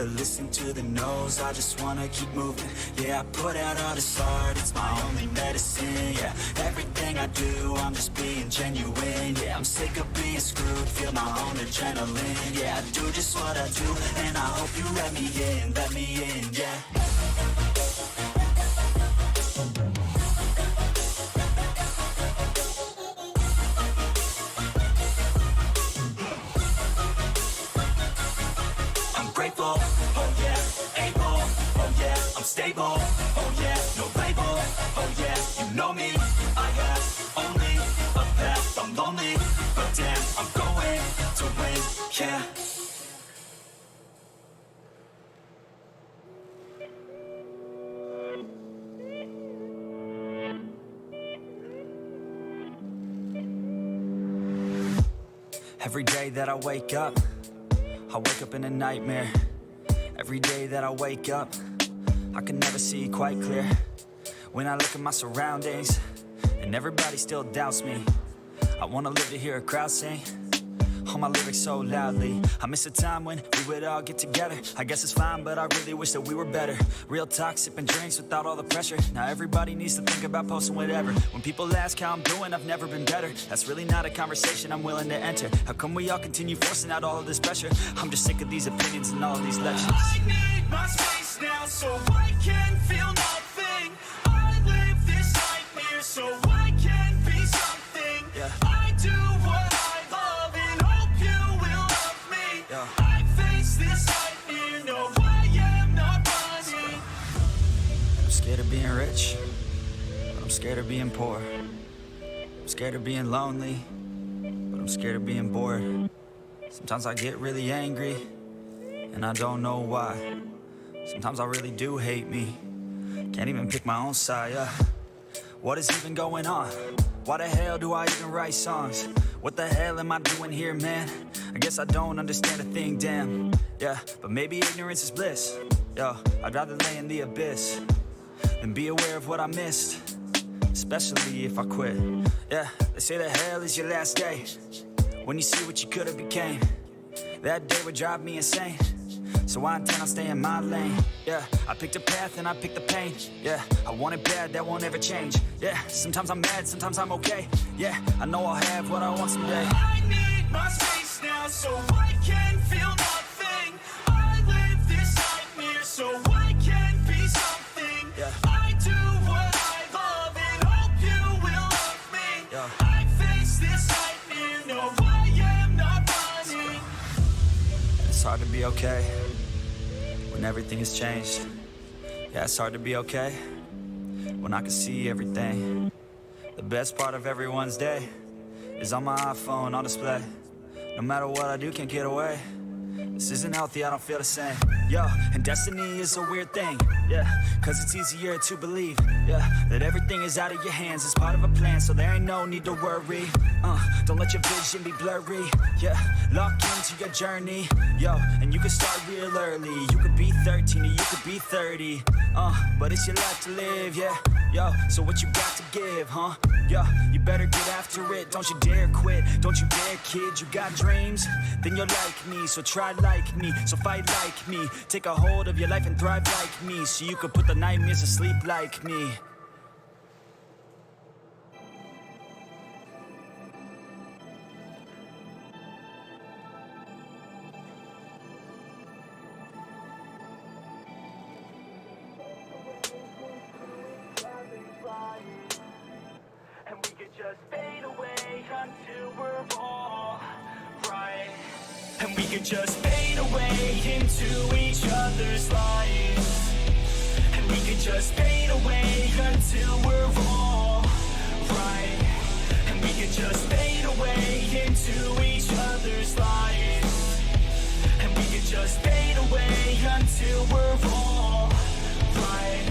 never listen to the no's, I just wanna keep moving. Yeah, I put out all this art, it's my only medicine. Yeah, everything I do, I'm just being genuine. Yeah, I'm sick of being screwed, feel my own adrenaline. Yeah, I do just what I do, and I hope you let me in, yeah. Grateful, oh yeah, able, oh yeah, I'm stable, oh yeah, no label, oh yeah, you know me, I have only a path, I'm lonely, but damn, I'm going to win, yeah. Every day that I wake up in a nightmare. Every day that I wake up, I can never see quite clear. When I look at my surroundings, and everybody still doubts me, I wanna live to hear a crowd sing all my lyrics so loudly. I miss a time when we would all get together. I guess it's fine, but I really wish that we were better. Real talk, sipping drinks without all the pressure. Now everybody needs to think about posting whatever. When people ask how I'm doing, I've never been better. That's really not a conversation I'm willing to enter. How come we all continue forcing out all of this pressure? I'm just sick of these opinions and all of these lectures. I need my space now so I can feel nothing. I live this nightmare so I can be something. Yeah. I do what I love and hope you will love me. Yeah. I face this nightmare, no I am not running. I'm scared of being rich, but I'm scared of being poor. I'm scared of being lonely, but I'm scared of being bored. Sometimes I get really angry, and I don't know why. Sometimes I really do hate me, can't even pick my own side, yeah. What is even going on? Why the hell do I even write songs? What the hell am I doing here, man? I guess I don't understand a thing, damn. Yeah, but maybe ignorance is bliss. Yo, I'd rather lay in the abyss than be aware of what I missed, especially if I quit. Yeah, they say that hell is your last day, when you see what you could've became. That day would drive me insane, so I intend on staying in my lane. Yeah, I picked a path and I picked the pain. Yeah, I want it bad, that won't ever change. Yeah, sometimes I'm mad, sometimes I'm okay. Yeah, I know I'll have what I want someday. I need my space now so I can feel nothing. I live this nightmare so I can be something. Yeah. I do what I love and hope you will love me. Yeah. I face this nightmare, no I am not running. It's hard to be okay when everything has changed. Yeah, it's hard to be okay when I can see everything. The best part of everyone's day is on my iPhone on display. No matter what I do, can't get away. This isn't healthy, I don't feel the same. Yo, and destiny is a weird thing. Yeah, cause it's easier to believe. Yeah, that everything is out of your hands. It's part of a plan, so there ain't no need to worry. Don't let your vision be blurry. Yeah, lock into your journey. Yo, and you can start real early. You could be 13 or you could be 30. But it's your life to live, yeah. Yo, so what you got to give, huh? Yo, you better get after it. Don't you dare quit, don't you dare kid. You got dreams, then you're like me. So try like me, so fight like me. Take a hold of your life and thrive like me, so you could put the nightmares to sleep like me. And we could just fade away until we're all right. And we could just fade away into each other's lives. And we could just fade away until we're all right. And we could just fade away into each other's lives. And we could just fade away until we're all right.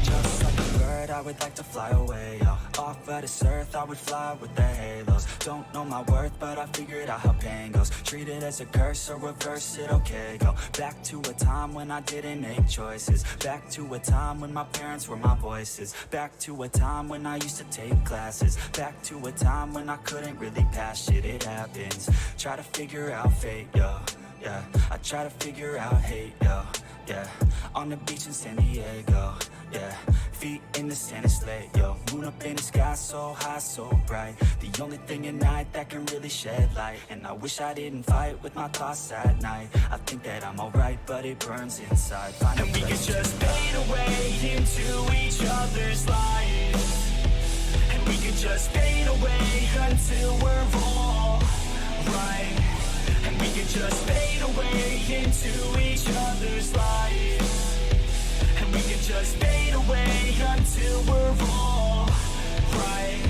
Just like a bird, I would like to fly away, yo. Off of this earth, I would fly with the halos. Don't know my worth, but I figured out how pain goes. Treat it as a curse or reverse it, okay, go back to a time when I didn't make choices. Back to a time when my parents were my voices. Back to a time when I used to take classes. Back to a time when I couldn't really pass shit, it happens. Try to figure out fate, yo. yeah. I try to figure out hate, yo, yeah. On the beach in San Diego, yeah. Feet in the sand, it's late, yo. Moon up in the sky, so high, so bright. The only thing at night that can really shed light. And I wish I didn't fight with my thoughts at night. I think that I'm alright, but it burns inside. And we could just fade away into each other's lives. And we could just fade away until we're all right. And we could just fade away into each other's lives. And we could just fade away until we're all right.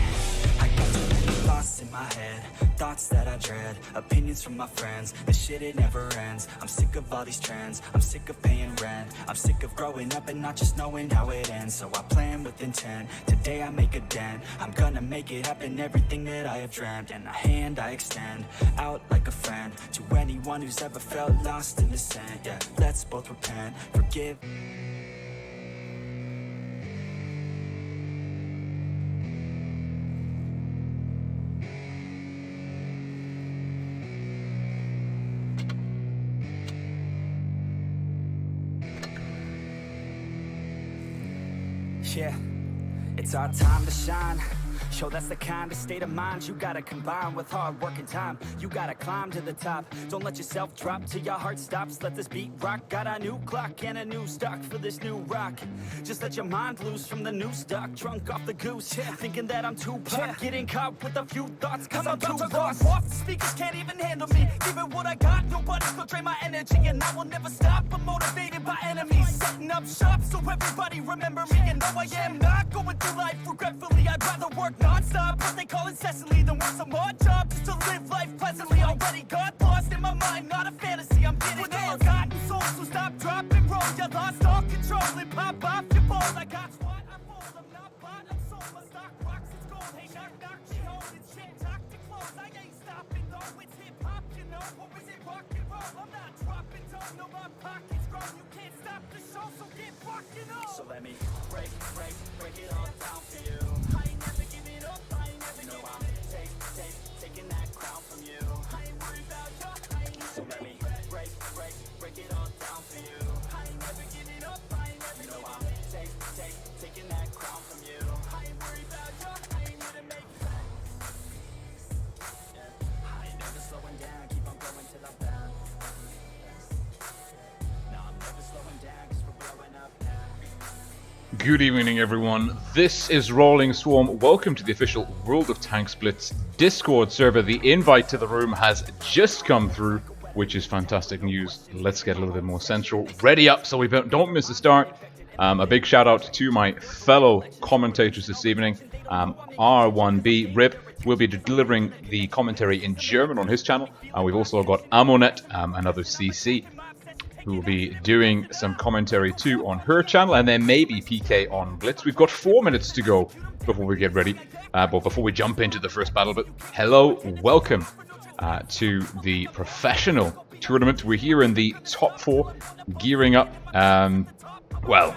I got too many thoughts in my head, thoughts that I dread, opinions from my friends. This shit, it never ends. I'm sick of all these trends, I'm sick of paying rent. I'm sick of growing up and not just knowing how it ends. So I plan with intent, today I make a dent. I'm gonna make it happen, everything that I have dreamt. And a hand I extend, out like a friend, to anyone who's ever felt lost in the sand. Yeah, let's both repent, forgive. Yeah, it's our time to shine. Show that's the kind of state of mind you gotta combine with hard work and time. You gotta climb to the top. Don't let yourself drop till your heart stops. Let this beat rock. Got a new clock and a new stock for this new rock. Just let your mind loose from the new stock. Drunk off the goose, yeah. Thinking that I'm too pop. Getting caught with a few thoughts cause I'm too lost. Off the speakers can't even handle me. Giving what I got, nobody's gonna drain my energy. And I will never stop, I'm motivated by enemies. Setting up shop so everybody remember me. And though I am not going through life regretfully, I'd rather work non-stop, what they call incessantly, than work some odd job just to live life pleasantly. Already got lost in my mind, not a fantasy, I'm getting it. All gotten souls, so stop, drop, and roll. You lost all control and pop off your ball. I got squat, I'm bold, I'm not bought, I'm sold. My stock rocks, it's gold. Hey, knock, knock, she holding shit, talk to close. I ain't stopping though, it's hip-hop, you know. Or is it rock and roll? I'm not dropping down, no, my pocket's grown. You can't stop the show, so get fucking on. So let me break it all down for you. I ain't never giving up, I ain't never giving up. Taking that crown from you. I ain't worried about your, I ain't never. So let me break it all down for you. I ain't never giving up, I ain't never giving up. Taking that crown from you. I ain't worried about your, I ain't here to make friends. Yeah. I ain't never slowing down, keep on going till I'm done. No, I'm never slowing down, cause we're blowing up now. Good evening, everyone. This is Rolling Swarm. Welcome to the official World of Tanks Blitz Discord server. The invite to the room has just come through, which is fantastic news. Let's get a little bit more central. Ready up so we don't miss the start. A big shout out to my fellow commentators this evening. R1B Rip will be delivering the commentary in German on his channel. We've also got Amonet, another CC, who will be doing some commentary too on her channel, and then maybe PK on Blitz. We've got 4 minutes to go before we get ready, but before we jump into the first battle. But hello, welcome to the professional tournament. We're here in the top 4, gearing up, well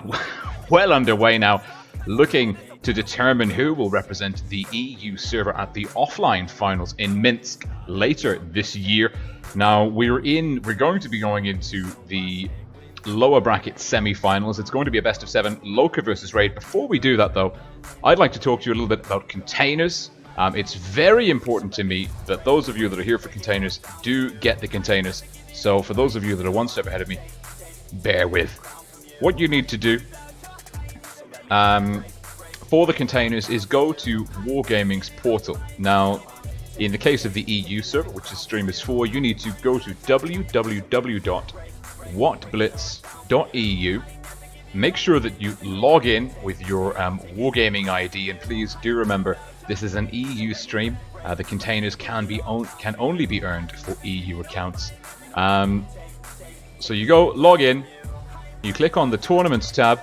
underway now, looking to determine who will represent the EU server at the offline finals in Minsk later this year. Now, we're going to be going into the lower bracket semi-finals. It's going to be a best of 7, Loca versus Raid. Before we do that, though, I'd like to talk to you a little bit about containers. It's very important to me that those of you that are here for containers do get the containers. So for those of you that are one step ahead of me, bear with. What you need to do for the containers is go to Wargaming's portal. Now, in the case of the EU server, which this stream is for, you need to go to www.wotblitz.eu. Make sure that you log in with your Wargaming ID, and please do remember this is an EU stream. The containers can only be earned for EU accounts. So you go log in, you click on the tournaments tab,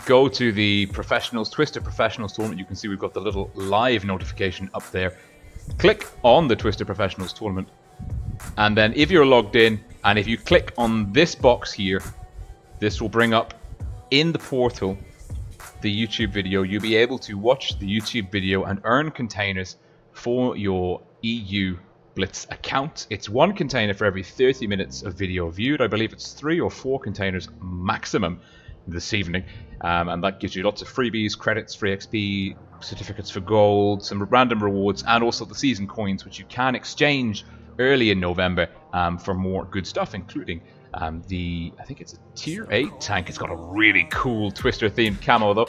go to the professionals, Twister Professionals tournament. You can see we've got the little live notification up there. Click on the Twister Professionals tournament, and then if you're logged in and if you click on this box here, this will bring up in the portal the YouTube video. You'll be able to watch the YouTube video and earn containers for your EU Blitz account. It's 1 container for every 30 minutes of video viewed. I believe it's 3 or 4 containers maximum this evening. And that gives you lots of freebies, credits, free XP, certificates for gold, some random rewards, and also the season coins, which you can exchange early in November for more good stuff, including I think it's a tier 8 tank. It's got a really cool Twister themed camo though.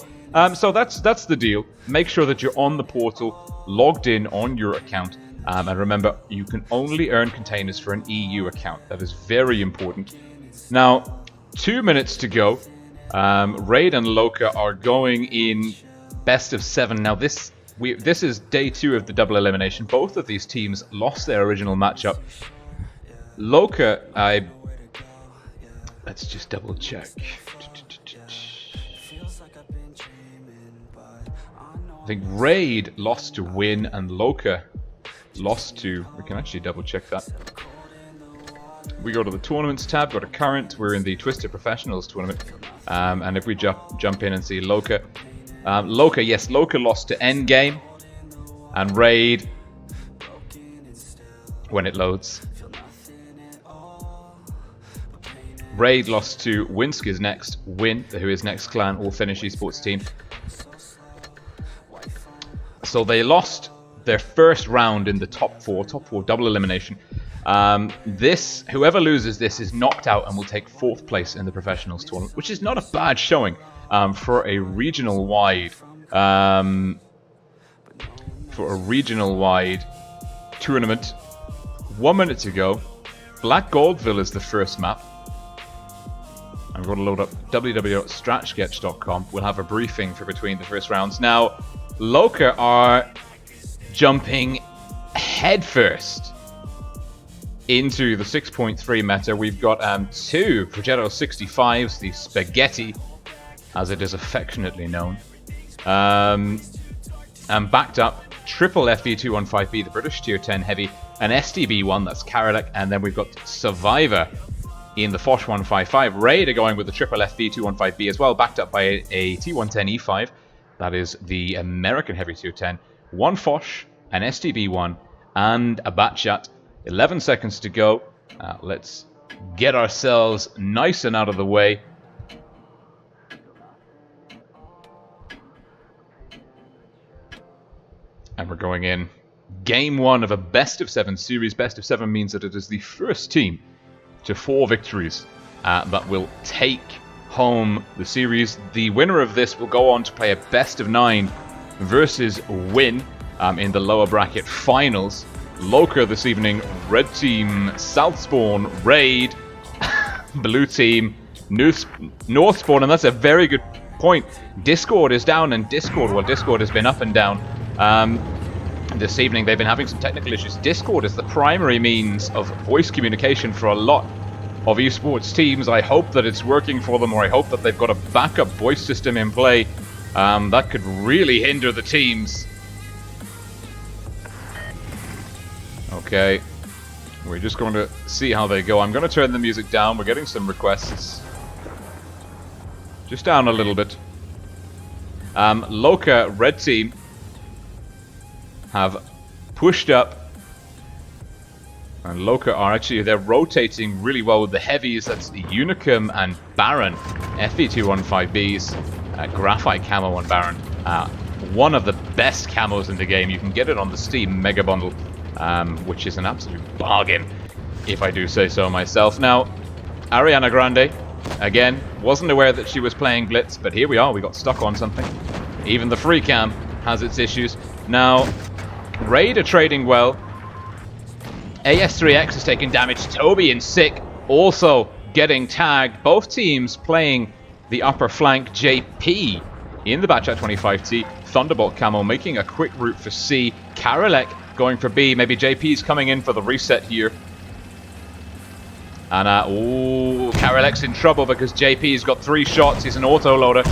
So that's the deal. Make sure that you're on the portal, logged in on your account, and remember, you can only earn containers for an EU account. That is very important. Now, 2 minutes to go. Raid and Loca are going in best of 7. Now this is day 2 of the double elimination. Both of these teams lost their original matchup. Loca, let's just double check. I think Raid lost to Win and Loca lost to... We can actually double check that. We go to the tournaments tab, go to current. We're in the Twisted Professionals tournament. And if we jump in and see Loca. Loca, yes, Loca lost to Endgame. And Raid, when it loads. Raid lost to Minsk is next. Win, who is next clan, all Finnish esports team. So they lost their first round in the top four double elimination. Whoever loses this is knocked out and will take 4th place in the professionals tournament, which is not a bad showing for a regional wide tournament. 1 minute to go. Black Goldville is the first map. I'm going to load up www.stratsketch.com. We'll have a briefing for between the first rounds. Now, Loca are jumping headfirst into the 6.3 meta. We've got 2 Progetto 65s, the Spaghetti, as it is affectionately known. And backed up, triple FE215B, the British Tier 10 Heavy, an STB1, that's Karolek, and then we've got Survivor in the Foch 155. Raid are going with the triple FB215B as well, backed up by a T110 E5. That is the American Heavy Tier 10. 1 Foch, an STB1, and a Batchat. 11 seconds to go. Let's get ourselves nice and out of the way. And we're going in. Game 1 of a best of 7 series. Best of 7 means that it is the first team to 4 victories that will take home the series. The winner of this will go on to play a best of 9 versus Win in the lower bracket finals. Loca this evening, red team, Southspawn, Raid, blue team, Northspawn, and that's a very good point. Discord is down, and Discord has been up and down. This evening they've been having some technical issues. Discord is the primary means of voice communication for a lot of esports teams. I hope that it's working for them, or I hope that they've got a backup voice system in play. That could really hinder the teams. Okay, we're just going to see how they go. I'm going to turn the music down. We're getting some requests. Just down a little bit. Loca, red team, have pushed up. And Loca are actually, they're rotating really well with the heavies. That's the Unicum and Baron. FE215Bs, Graphite Camo on Baron. One of the best camos in the game. You can get it on the Steam Mega Bundle, which is an absolute bargain, if I do say so myself. Now, Ariana Grande, again, wasn't aware that she was playing Blitz, but here we are, we got stuck on something. Even the free cam has its issues. Now, Raid are trading well. AS3X is taking damage. Toby and Sick also getting tagged. Both teams playing the upper flank. JP in the Batchat 25T. Thunderbolt camo making a quick route for C. Karolek going for B. Maybe JP's coming in for the reset here. And, Karolek's in trouble because JP's got 3 shots. He's an auto-loader.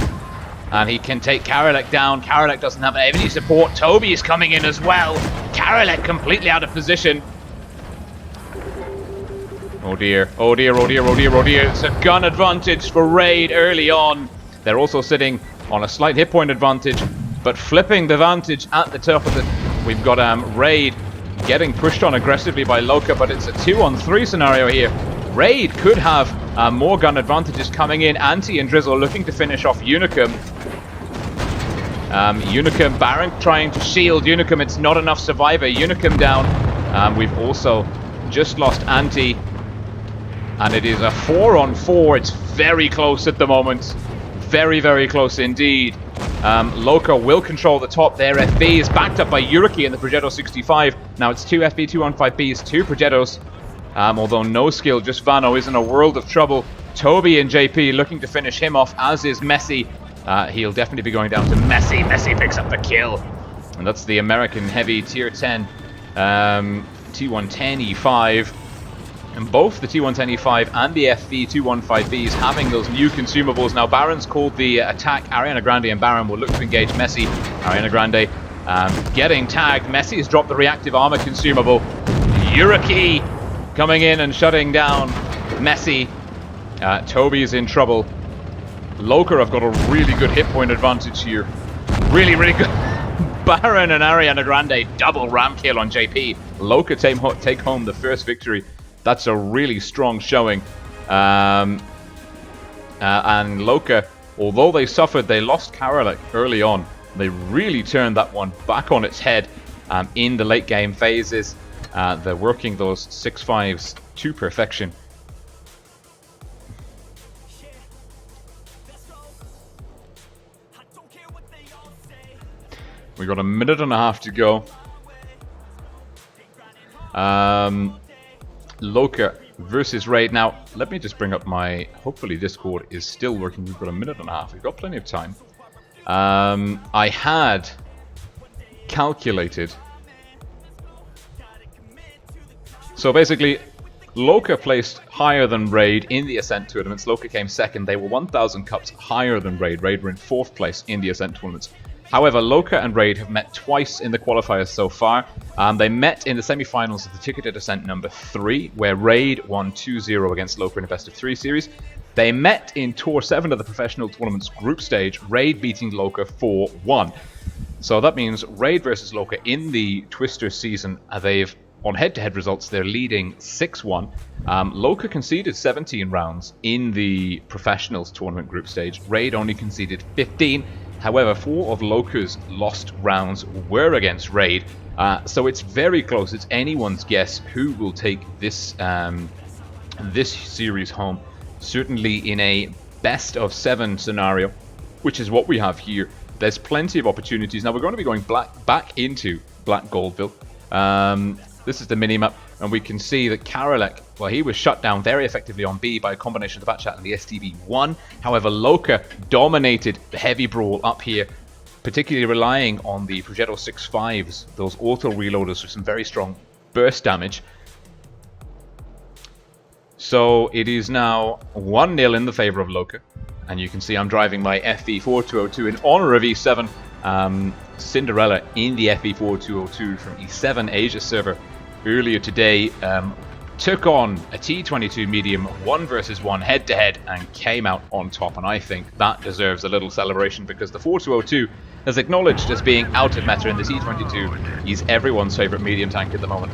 And he can take Karolek down. Karolek doesn't have any support. Toby is coming in as well. Karolek completely out of position. Oh dear, oh dear, oh dear, oh dear, oh dear. It's a gun advantage for Raid early on. They're also sitting on a slight hit point advantage, but flipping the vantage at the top of the... We've got Raid getting pushed on aggressively by Loca, but it's a 2-on-3 scenario here. Raid could have more gun advantages coming in. Anti and Drizzle looking to finish off Unicum. Unicum, Baron trying to shield Unicum. It's not enough Survivor. Unicum down. We've also just lost Anti. And it is a 4-on-4. It's very close at the moment. Very, very close indeed. Loca will control the top there. FB is backed up by Yuriki in the Progetto 65. Now it's 2 FB, 2 on 5Bs, 2 Progettos. Although no skill, just Vano is in a world of trouble. Toby and JP looking to finish him off, as is Messi. He'll definitely be going down to Messi. Messi picks up the kill. And that's the American Heavy Tier 10 T110 E5. And both the T110 E5 and the FV 215Bs having those new consumables. Now Baron's called the attack. Ariana Grande and Baron will look to engage Messi. Ariana Grande getting tagged. Messi has dropped the reactive armor consumable. Yuriki coming in and shutting down Messi. Toby's in trouble. Loca have got a really good hit point advantage here. Really, really good. Baron and Ariana Grande double ram kill on JP. Loca take home the first victory. That's a really strong showing. And Loca, although they suffered, they lost Karolek early on. They really turned that one back on its head in the late game phases. They're working those 6-5s to perfection. We got a minute and a half to go. Loca versus Raid. Now, let me just bring up my... Hopefully Discord is still working. We've got a minute and a half. We've got plenty of time. I had calculated... So basically, Loca placed higher than Raid in the Ascent tournaments. Loca came second. They were 1,000 cups higher than Raid. Raid were in 4th place in the Ascent tournaments. However, Loca and Raid have met twice in the qualifiers so far. They met in the semi-finals of the ticketed Ascent number 3, where Raid won 2-0 against Loca in a best-of-3 series. They met in Tour 7 of the professional tournament's group stage, Raid beating Loca 4-1. So that means Raid versus Loca in the Twister season, they've, on head-to-head results, they're leading 6-1. Loca conceded 17 rounds in the professionals tournament group stage. Raid only conceded 15. However, 4 of Loca's lost rounds were against Raid, so it's very close. It's anyone's guess who will take this this series home. Certainly in a best-of-7 scenario, which is what we have here. There's plenty of opportunities. Now we're going to be going back into Black Goldville. This is the minimap, and we can see that Karolek, well, he was shut down very effectively on B by a combination of the Batchat and the STB-1. However, Loca dominated the heavy brawl up here, particularly relying on the Progetto 6.5s, those auto reloaders with some very strong burst damage. So it is now 1-0 in the favor of Loca, and you can see I'm driving my FV4202 in honor of E7. Cinderella in the FV4202 from E7 Asia server earlier today took on a T22 medium 1 versus 1 head to head and came out on top, and I think that deserves a little celebration because the 4202 is acknowledged as being out of meta in the T22. He's everyone's favorite medium tank at the moment,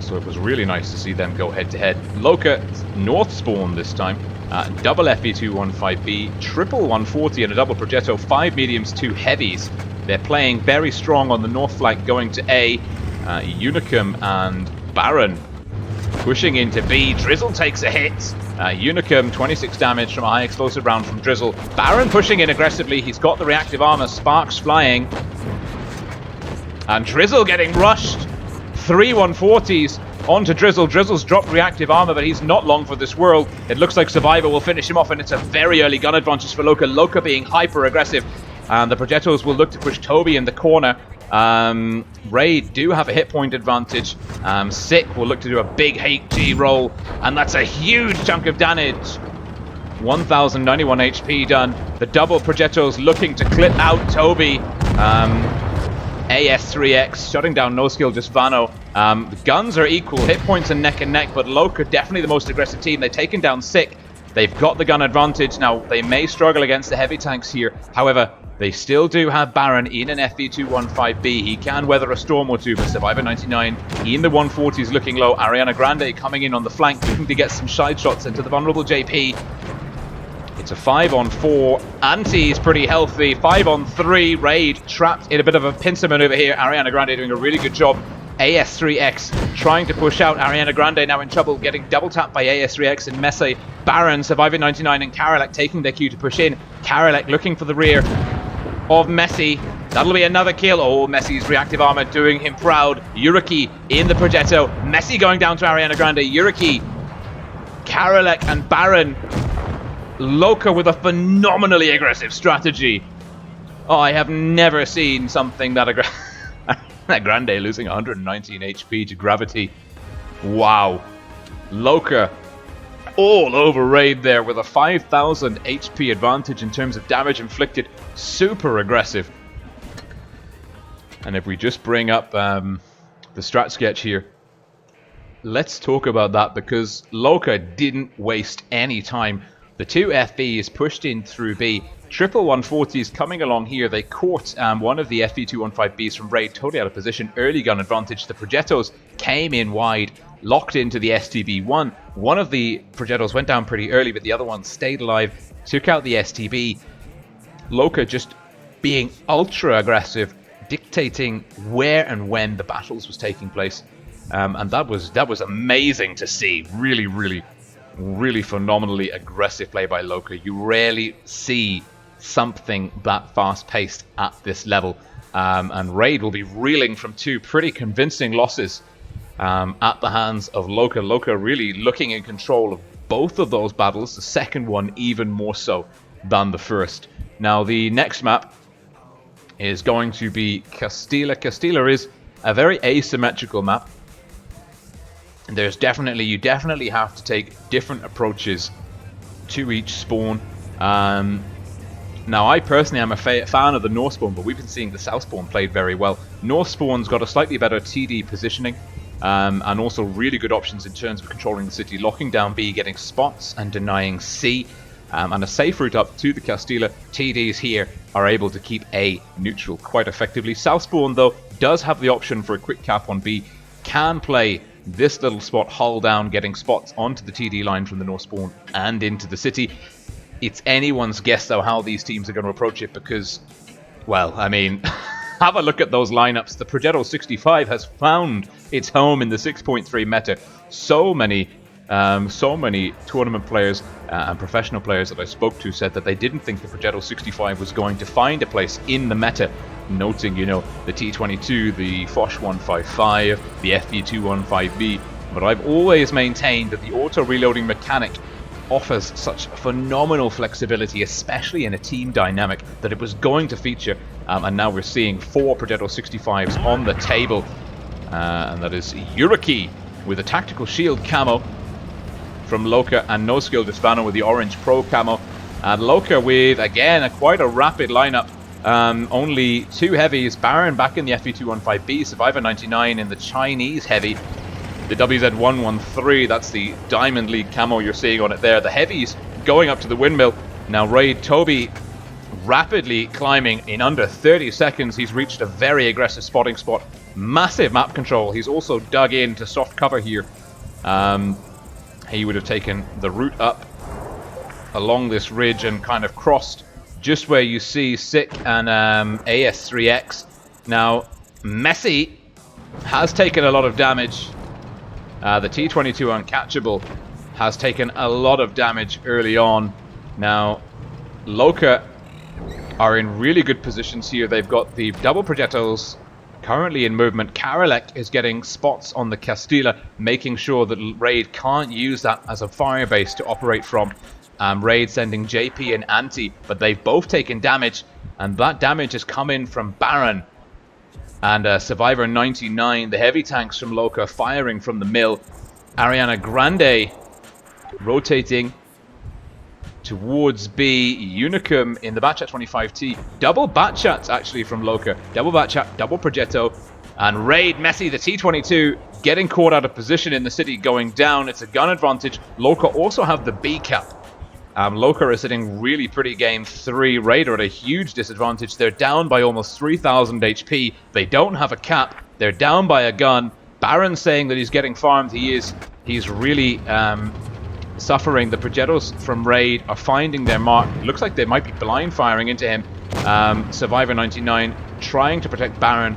so it was really nice to see them go head to head. Loca north spawn this time. Double FV215B, triple 140 and a double Progetto, 5 mediums, 2 heavies. They're playing very strong on the north flank going to A. Unicum and Baron pushing into B. Drizzle takes a hit. Unicum 26 damage from a high explosive round from Drizzle. Baron pushing in aggressively. He's got the reactive armor, sparks flying. And Drizzle getting rushed. 3 140s. On to Drizzle. Drizzle's dropped reactive armor, but he's not long for this world. It looks like Survivor will finish him off, and it's a very early gun advantage for Loca. Loca being hyper aggressive. And the Progettos will look to push Toby in the corner. Raid do have a hit point advantage. Sick will look to do a big HG roll, and that's a huge chunk of damage. 1091 HP done. The double Progettos looking to clip out Toby. AS3X shutting down no skill, just Vano. The guns are equal, hit points are neck and neck, but Loca definitely the most aggressive team. They've taken down Sick. They've got the gun advantage. Now, they may struggle against the heavy tanks here. However, They still do have Baron in an FV215B. He can weather a storm or two, but Survivor 99 in the 140s looking low. Ariana Grande coming in on the flank, looking to get some side shots into the vulnerable JP. It's a 5-on-4. Anti is pretty healthy. 5-on-3. Raid trapped in a bit of a pincer maneuver here. Ariana Grande doing a really good job. AS3X trying to push out. Ariana Grande now in trouble, getting double tapped by AS3X and Messi. Baron, Survivor 99 and Karolek taking their cue to push in. Karolek looking for the rear of Messi. That'll be another kill. Oh, Messi's reactive armor doing him proud. Yuriki in the Progetto. Messi going down to Ariana Grande. Yuriki, Karolek and Baron. Loca with a phenomenally aggressive strategy. Oh, I have never seen something that aggressive. Grande losing 119 HP to gravity. Wow. Loca all over Raid there with a 5,000 HP advantage in terms of damage inflicted. Super aggressive. And if we just bring up the strat sketch here, let's talk about that, because Loca didn't waste any time. The two FVs pushed in through B. Triple 140s coming along here. They caught one of the FV215Bs from Raid, totally out of position. Early gun advantage. The Progettos came in wide, locked into the STB-1. One of the Progettos went down pretty early, but the other one stayed alive, took out the STB. Loca just being ultra aggressive, dictating where and when the battles was taking place. And that was amazing to see. Really phenomenally aggressive play by Loca. You rarely see something that fast-paced at this level. And Raid will be reeling from two pretty convincing losses at the hands of Loca. Loca really looking in control of both of those battles, the second one even more so than the first. Now, the next map is going to be Castilla. Castilla is a very asymmetrical map. You definitely have to take different approaches to each spawn. Now, I personally am a fan of the North spawn, but we've been seeing the South spawn played very well. North spawn's got a slightly better TD positioning, and also really good options in terms of controlling the city, locking down B, getting spots, and denying C, and a safe route up to the Castilla. TDs here are able to keep A neutral quite effectively. South spawn, though, does have the option for a quick cap on B, can play this little spot hull down, getting spots onto the TD line from the North spawn and into the city. It's anyone's guess, though, how these teams are going to approach it, because, well, I mean, have a look at those lineups. The Progetto 65 has found its home in the 6.3 meta. So many tournament players and professional players that I spoke to said that they didn't think the Progetto 65 was going to find a place in the meta, noting, you know, the T22, the Foch 155, the FV215B. But I've always maintained that the auto-reloading mechanic offers such phenomenal flexibility, especially in a team dynamic, that it was going to feature. And now we're seeing 4 Progetto 65s on the table. And that is Yuriki with a tactical shield camo from Loca, and No Skill Dispano with the orange pro camo. And Loca with, again, quite a rapid lineup. Only 2 heavies. Baron back in the FV215B, Survivor 99 in the Chinese heavy. The WZ113, that's the Diamond League camo you're seeing on it there. The heavies going up to the windmill. Now Raid Toby rapidly climbing. In under 30 seconds, he's reached a very aggressive spotting spot. Massive map control. He's also dug in soft cover here. He would have taken the route up along this ridge and kind of crossed just where you see Sick and AS3X. Now, Messi has taken a lot of damage. The T22 Uncatchable has taken a lot of damage early on. Now, Loca are in really good positions here. They've got the double projectiles currently in movement. Karolek is getting spots on the Castilla, making sure that Raid can't use that as a fire base to operate from. Raid sending JP and Anti, but they've both taken damage, and that damage has come in from Baron and Survivor 99. The heavy tanks from Loca firing from the mill. Ariana Grande rotating towards B. Unicum in the Batchat 25T. Double Batchats actually from Loca. Double Batchat, double Progetto. And Raid Messi, the T22, getting caught out of position in the city, going down. It's a gun advantage. Loca also have the B cap. Loca is sitting really pretty game 3. Raid are at a huge disadvantage. They're down by almost 3,000 HP. They don't have a cap. They're down by a gun. Baron's saying that he's getting farmed. He is. He's really suffering. The Progettos from Raid are finding their mark. It looks like they might be blind firing into him. Survivor 99 trying to protect Baron,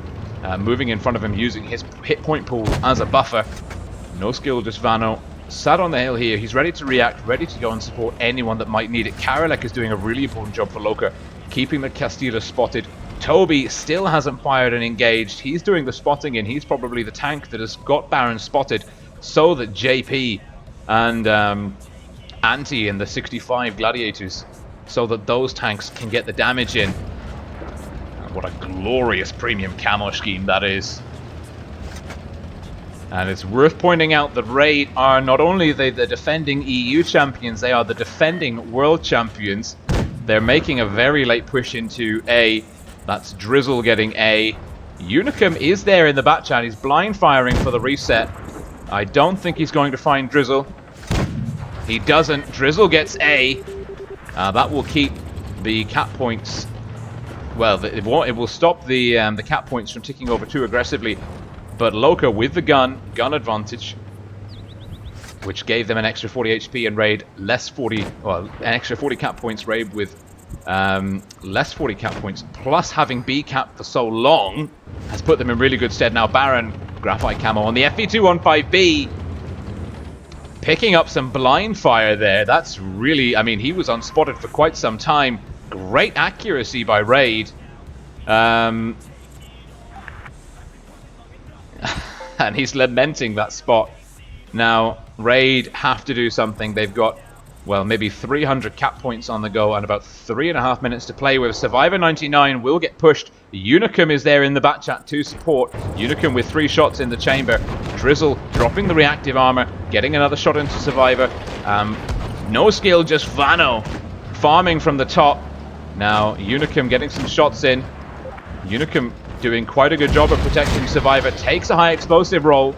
moving in front of him, using his hit point pool as a buffer. No skill, just Vano. Sat on the hill here. He's ready to react, ready to go and support anyone that might need it. Karolek is doing a really important job for Loca, keeping the Castilla spotted. Toby still hasn't fired and engaged. He's doing the spotting in. He's probably the tank that has got Baron spotted so that JP and Anti and the 65 Gladiators, so that those tanks can get the damage in. And what a glorious premium camo scheme that is. And it's worth pointing out that Raid are not only the defending EU champions, they are the defending world champions. They're making a very late push into A. That's Drizzle getting A. Unicum is there in the back chat. He's blind firing for the reset. I don't think he's going to find Drizzle. He doesn't. Drizzle gets A. That will keep the cap points. Well, it will stop the cap points from ticking over too aggressively. But Loca with the gun advantage, which gave them an extra 40 HP and Raid less 40, well, an extra 40 cap points. Raid with less 40 cap points, plus having B cap for so long, has put them in really good stead. Now Baron, graphite camo on the FV215B, picking up some blind fire there. That's really, I mean, he was unspotted for quite some time. Great accuracy by Raid. And he's lamenting that spot. Now, Raid have to do something. They've got, well, maybe 300 cap points on the go and about 3.5 minutes to play with. Survivor 99 will get pushed. Unicum is there in the back chat to support. Unicum with 3 shots in the chamber. Drizzle dropping the reactive armor, getting another shot into Survivor. No skill, just Vano farming from the top. Now, Unicum getting some shots in. Unicum doing quite a good job of protecting Survivor. Takes a high explosive roll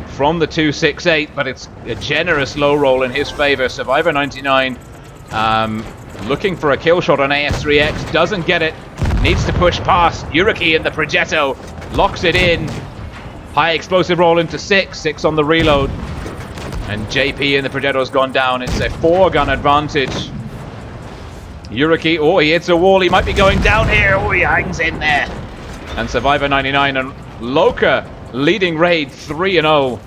from the 268, but it's a generous low roll in his favor. Survivor 99 looking for a kill shot on AS3X. Doesn't get it. Needs to push past. Yuriki in the Progetto. Locks it in. High explosive roll into 6. 6 on the reload. And JP in the Progetto's gone down. It's a 4-gun advantage. Yuriki, oh, he hits a wall. He might be going down here. Oh, he hangs in there. And Survivor 99 and Loca leading Raid 3-0.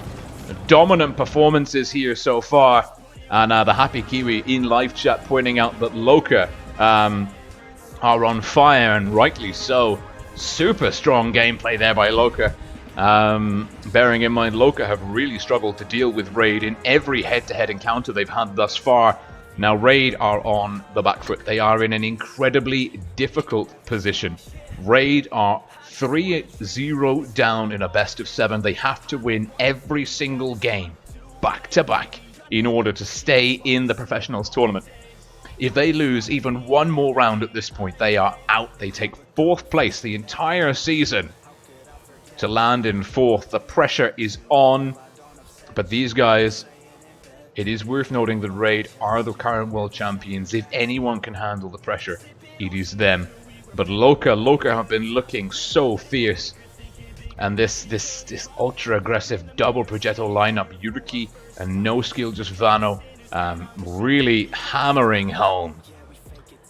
Dominant performances here so far. And the Happy Kiwi in live chat pointing out that Loca are on fire, and rightly so. Super strong gameplay there by Loca. Bearing in mind, Loca have really struggled to deal with Raid in every head-to-head encounter they've had thus far. Now Raid are on the back foot. They are in an incredibly difficult position. Raid are 3-0 down in a best of 7. They have to win every single game back to back in order to stay in the professionals tournament. If they lose even one more round at this point, they are out. They take 4th place the entire season to land in 4th. The pressure is on, but these guys, it is worth noting that Raid are the current world champions. If anyone can handle the pressure, it is them. But Loca have been looking so fierce. And this ultra aggressive double Progetto lineup, Yuriki and no skill, just Vano, really hammering home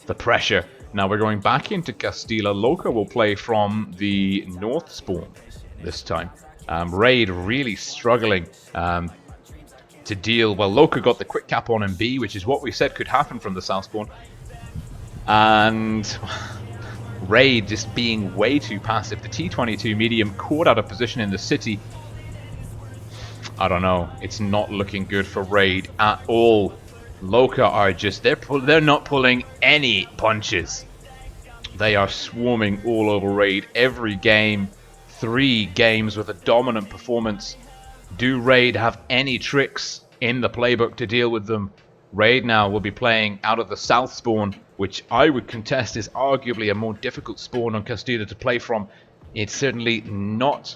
the pressure. Now we're going back into Castilla. Loca will play from the north spawn this time. Raid really struggling to deal. Well, Loca got the quick cap on in B, which is what we said could happen from the south spawn. And Raid just being way too passive. The T-22 medium caught out of position in the city. I don't know. It's not looking good for Raid at all. Loca are just, they're not pulling any punches. They are swarming all over Raid every game. 3 games with a dominant performance. Do Raid have any tricks in the playbook to deal with them? Raid now will be playing out of the south spawn, which I would contest is arguably a more difficult spawn on Castilla to play from. It's certainly not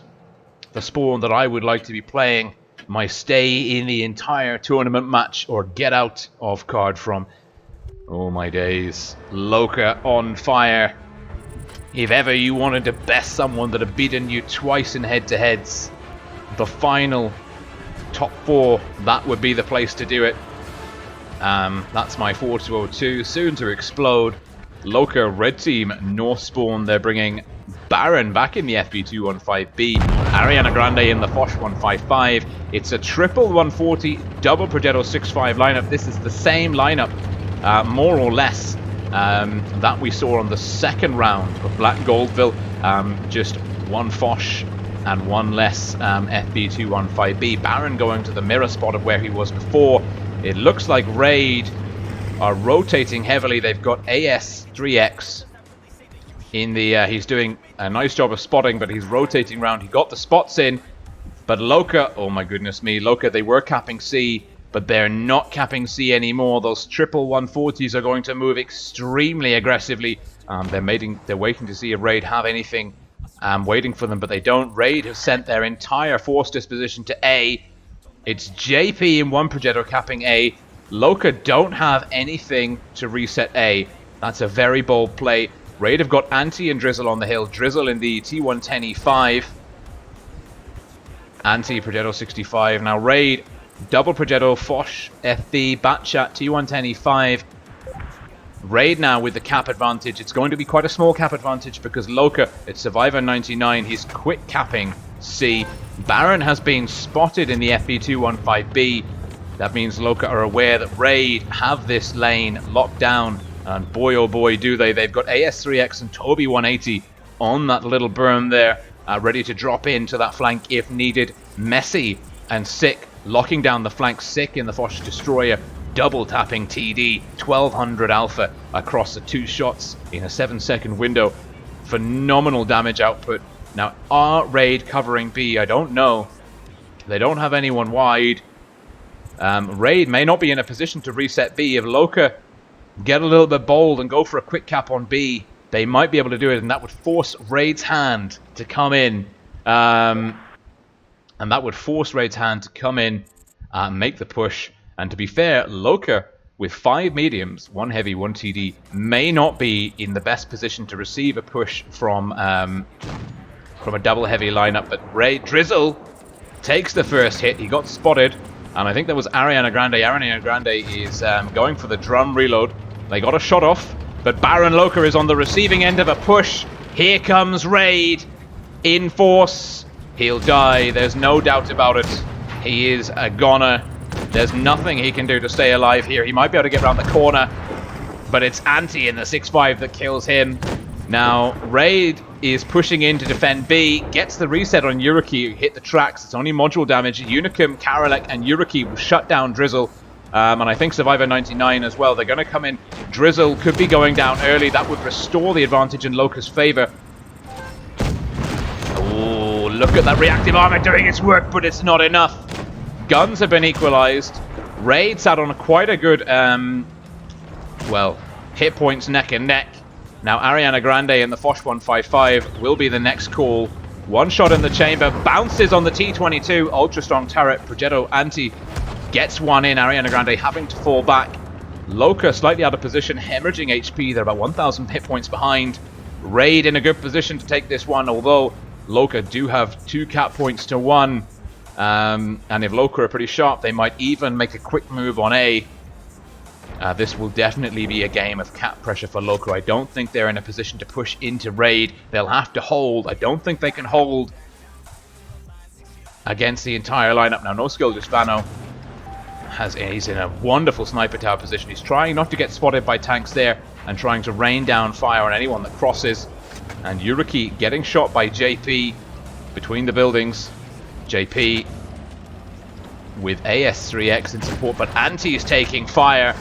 the spawn that I would like to be playing my stay in the entire tournament match or get out of card from. Oh my days. Loca on fire. If ever you wanted to best someone that had beaten you twice in head-to-heads, the final top 4, that would be the place to do it. That's my 4202, soon to explode. Loca, red team, North Spawn, they're bringing Baron back in the FB215B, Ariana Grande in the Foch 155. It's a triple 140, double Progetto 65 lineup. This is the same lineup, more or less, that we saw on the second round of Black Goldville. Just one Foch and one less FB215B. Baron going to the mirror spot of where he was before. It looks like Raid are rotating heavily. They've got AS3X in the... he's doing a nice job of spotting, but he's rotating around. He got the spots in, but Loca... Oh my goodness me. Loca, they were capping C, but they're not capping C anymore. Those triple 140s are going to move extremely aggressively. They're waiting to see if Raid have anything waiting for them, but they don't. Raid have sent their entire force disposition to A. It's JP in one Progetto capping A. Loca don't have anything to reset A. That's a very bold play. Raid have got Anti and Drizzle on the hill. Drizzle in the T110E5. Anti Progetto 65. Now Raid, double Progetto, Foch, FB, Batchat, T110E5. Raid now with the cap advantage. It's going to be quite a small cap advantage because Loca, it's Survivor 99. He's quick capping C. Baron has been spotted in the FB215B. That means Loca are aware that Raid have this lane locked down. And boy, oh boy, do they. They've got AS3X and Toby 180 on that little berm there, ready to drop into that flank if needed. Messy and Sick locking down the flank. Sick in the Foch Destroyer, double tapping TD, 1200 alpha across the 2 shots in a 7-second window. Phenomenal damage output. Now, are Raid covering B? I don't know. They don't have anyone wide. Raid may not be in a position to reset B. If Loca get a little bit bold and go for a quick cap on B, they might be able to do it, and that would force Raid's hand to come in. And that would force Raid's hand to come in, make the push. And to be fair, Loca, with 5 mediums, 1 heavy, 1 TD, may not be in the best position to receive a push from a double heavy lineup. But Raid Drizzle takes the first hit. He got spotted. And I think that was Ariana Grande. Ariana Grande is going for the drum reload. They got a shot off, but Baron Loca is on the receiving end of a push. Here comes Raid in force. He'll die. There's no doubt about it. He is a goner. There's nothing he can do to stay alive here. He might be able to get around the corner, but it's Anti in the 6-5 that kills him. Now, Raid is pushing in to defend B, gets the reset on Yuriki, hit the tracks. It's only module damage. Unicum, Karalek, and Yuriki will shut down Drizzle. And I think Survivor 99 as well. They're going to come in. Drizzle could be going down early. That would restore the advantage in Loca's favor. Oh, look at that reactive armor doing its work, but it's not enough. Guns have been equalized. Raid sat on quite a good, well, hit points neck and neck. Now Ariana Grande in the Foch 155 will be the next call. One shot in the chamber, bounces on the T22, ultra strong turret. Progetto Anti gets one in. Ariana Grande having to fall back. Loca slightly out of position, hemorrhaging HP. They're about 1,000 hit points behind. Raid in a good position to take this one, although Loca do have 2 cap points to 1. And if Loca are pretty sharp, they might even make a quick move on A. This will definitely be a game of cap pressure for Loca. I don't think they're in a position to push into Raid. They'll have to hold. I don't think they can hold against the entire lineup. Now, no skill, just Vano. He's in a wonderful sniper tower position. He's trying not to get spotted by tanks there and trying to rain down fire on anyone that crosses. And Yuriki getting shot by JP between the buildings. JP with AS3X in support, but Anti is taking fire.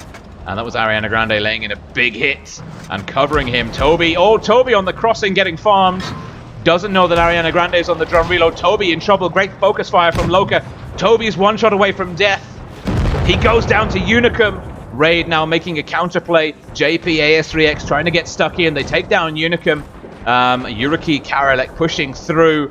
And that was Ariana Grande laying in a big hit and covering him. Toby, oh, Toby on the crossing getting farmed. Doesn't know that Ariana Grande is on the drum reload. Toby in trouble. Great focus fire from Loca. Toby's 1 shot away from death. He goes down to Unicum. Raid now making a counterplay. JP, AS3X trying to get stuck in. They take down Unicum. Yuriki, Karalek pushing through.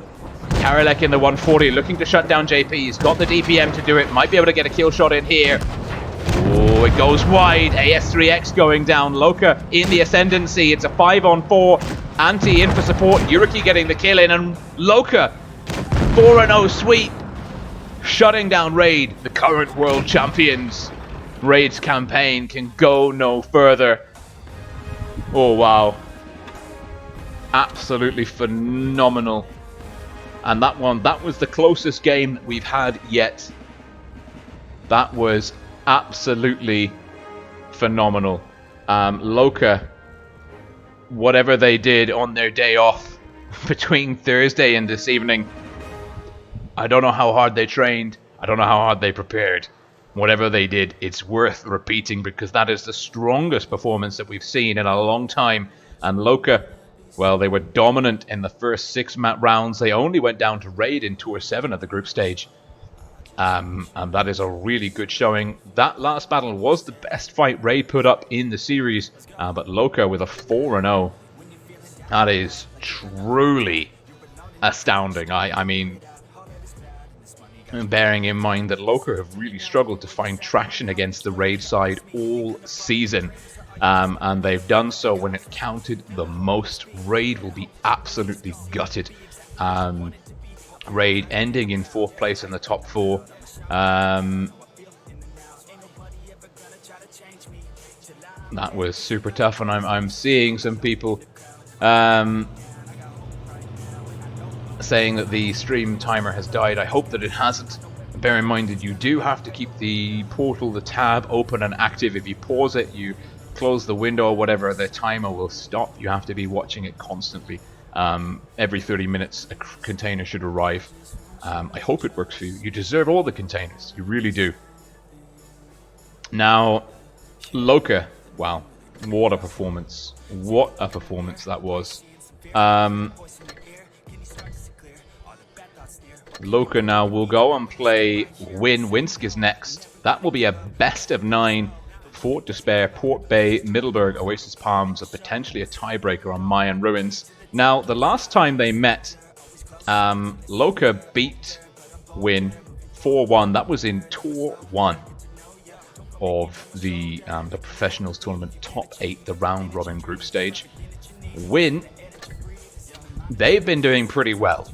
Karelek in the 140, looking to shut down JP. He's got the DPM to do it. Might be able to get a kill shot in here. Oh, it goes wide. AS3X going down. Loca in the ascendancy. It's a 5-on-4. Anti in for support. Yuriki getting the kill in. And Loca, 4-0 sweep. Shutting down Raid, the current world champions. Raid's campaign can go no further. Oh, wow. Absolutely phenomenal. And that was the closest game that we've had yet. That was absolutely phenomenal. Loca, whatever they did on their day off between Thursday and this evening, I don't know how hard they trained. I don't know how hard they prepared. Whatever they did, it's worth repeating because that is the strongest performance that we've seen in a long time. And Loca, well, they were dominant in the first 6 rounds. They only went down to Raid in Tour 7 at the group stage. And that is a really good showing. That last battle was the best fight Raid put up in the series. But Loca with a 4-0. That is truly astounding. I mean, bearing in mind that Loca have really struggled to find traction against the Raid side all season. And they've done so when it counted the most. Raid will be absolutely gutted. Raid ending in 4th place in the top 4. That was super tough, and I'm seeing some people saying that the stream timer has died. I hope that it hasn't. Bear in mind that you do have to keep the portal, the tab, open and active. If you pause it, you close the window or whatever, the timer will stop. You have to be watching it constantly. Every 30 minutes a container should arrive. I hope it works for you. You deserve all the containers. You really do. Now, Loca, wow, what a performance. What a performance that was. Loca now will go and play Win. Minsk is next. That will be a best of 9. Fort Despair, Port Bay, Middleburg, Oasis Palms, and potentially a tiebreaker on Mayan Ruins. Now, the last time they met, Loca beat Win 4-1. That was in Tour 1 of the Professionals Tournament Top 8, the round robin group stage. Win, they've been doing pretty well.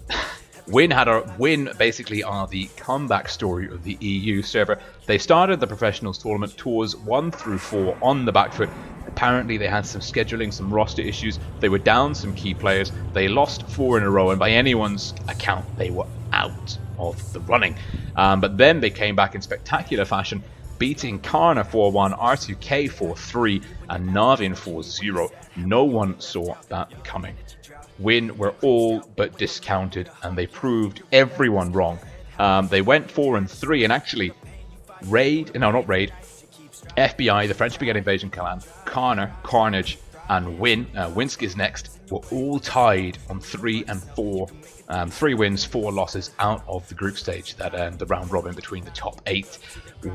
Win basically are the comeback story of the EU server. They started the Professionals Tournament Tours 1 through 4 on the back foot. Apparently they had some scheduling, some roster issues. They were down some key players. They lost 4 in a row, and by anyone's account, they were out of the running. But then they came back in spectacular fashion, beating Karna 4-1, R2K 4-3, and Navin 4-0. No one saw that coming. Win were all but discounted, and they proved everyone wrong. They went 4-3, and actually, FBI, the French Brigade Invasion Clan, Karna, Carnage, and Minsk is next, were all tied on 3 and 4. 3 wins, 4 losses out of the group stage, that the round robin between the top 8.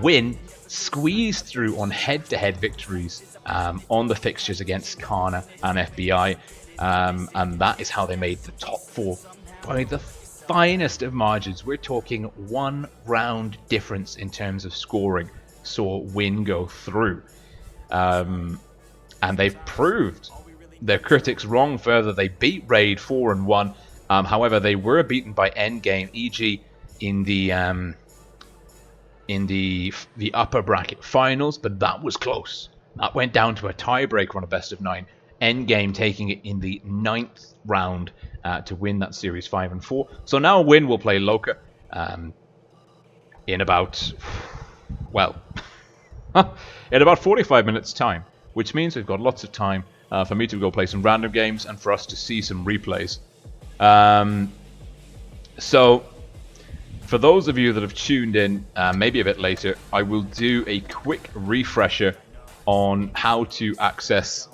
Win squeezed through on head-to-head victories on the fixtures against Karna and FBI. And that is how they made the top 4 by the finest of margins. We're talking 1 round difference in terms of scoring saw Win go through. And they've proved their critics wrong further. They beat Raid 4-1. However, they were beaten by Endgame, e.g. in the upper bracket finals, but that was close. That went down to a tiebreaker on a best of 9. Endgame taking it in the 9th round to win that series 5-4. So now Win will play Loca in about, well, in about 45 minutes time, which means we've got lots of time for me to go play some random games and for us to see some replays. So for those of you that have tuned in maybe a bit later, I will do a quick refresher on how to access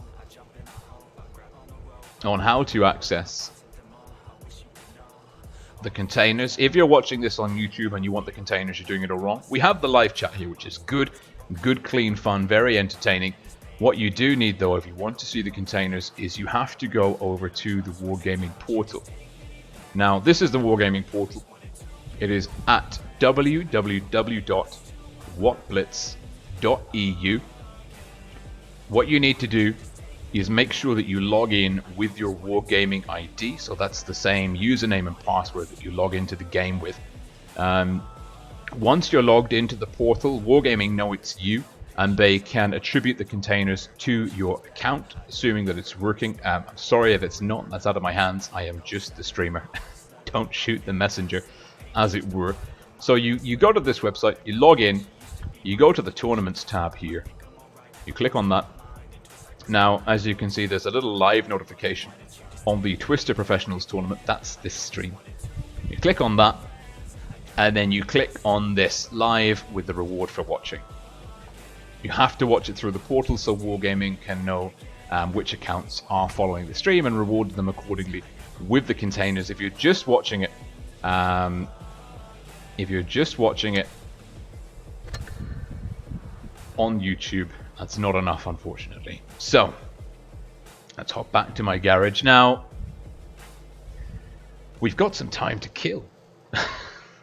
the containers. If you're watching this on YouTube and you want the containers, you're doing it all wrong. We have the live chat here, which is good, clean, fun, very entertaining. What you do need, though, if you want to see the containers, is you have to go over to the Wargaming portal. Now, this is the Wargaming portal. It is at www.wotblitz.eu. What you need to do is make sure that you log in with your Wargaming ID, so that's the same username and password that you log into the game with. Once you're logged into the portal, Wargaming know it's you, and they can attribute the containers to your account, assuming that it's working. I'm sorry if it's not, that's out of my hands. I am just the streamer. Don't shoot the messenger, as it were. So you go to this website, you log in, you go to the tournaments tab here, you click on that. Now, as you can see, there's a little live notification on the Twister Professionals tournament. That's this stream. You click on that, and then you click on this live with the reward for watching. You have to watch it through the portal so Wargaming can know which accounts are following the stream and reward them accordingly with the containers. If you're just watching it, on YouTube, that's not enough, unfortunately. So, let's hop back to my garage. Now, we've got some time to kill.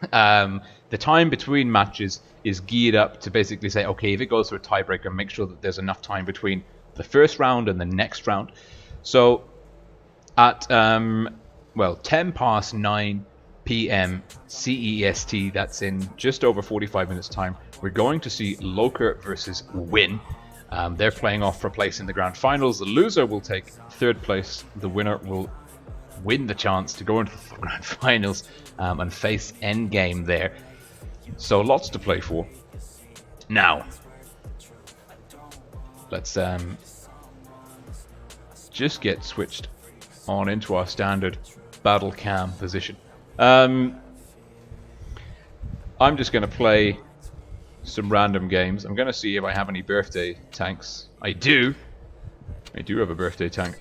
The time between matches is geared up to basically say, okay, if it goes through a tiebreaker, make sure that there's enough time between the first round and the next round. So, at, 10 past 9 p.m. CEST, that's in just over 45 minutes time, we're going to see Loca versus Win. They're playing off for a place in the grand finals. The loser will take third place. The winner will win the chance to go into the grand finals and face endgame there. So lots to play for. Now, let's just get switched on into our standard battle cam position. I'm just going to play some random games. I'm going to see if I have any birthday tanks. I do have a birthday tank.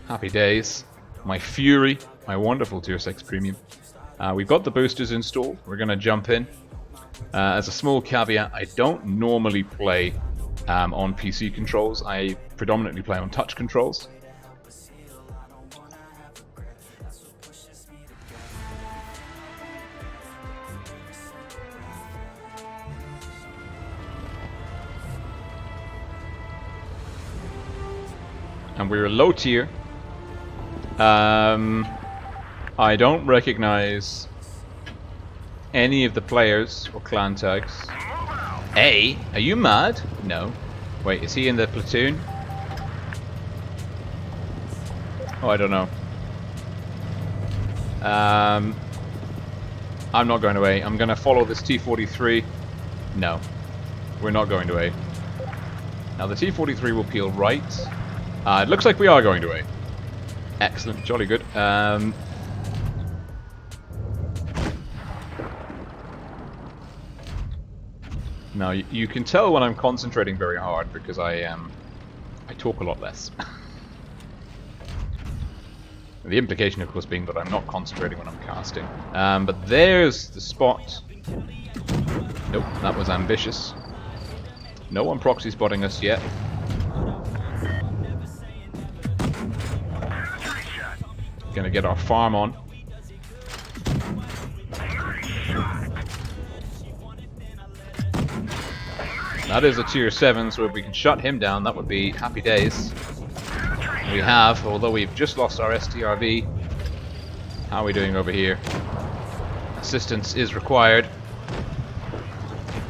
Happy days. My Fury, my wonderful tier 6 premium. We've got the boosters installed. We're going to jump in. As a small caveat, I don't normally play on PC controls. I predominantly play on touch controls. And we're low tier. I don't recognize any of the players or clan tags. A? Are you mad? No. Wait, is he in the platoon? Oh, I don't know. I'm not going to A. I'm going to follow this T-43. No. We're not going to A. Now the T-43 will peel right. It looks like we are going to A. Excellent, jolly good. Now you can tell when I'm concentrating very hard because I talk a lot less. The implication, of course, being that I'm not concentrating when I'm casting. But there's the spot. Nope, that was ambitious. No one proxy spotting us yet. Gonna get our farm on. That is a tier 7, so if we can shut him down, that would be happy days. We have, although we've just lost our STRV. How are we doing over here? Assistance is required.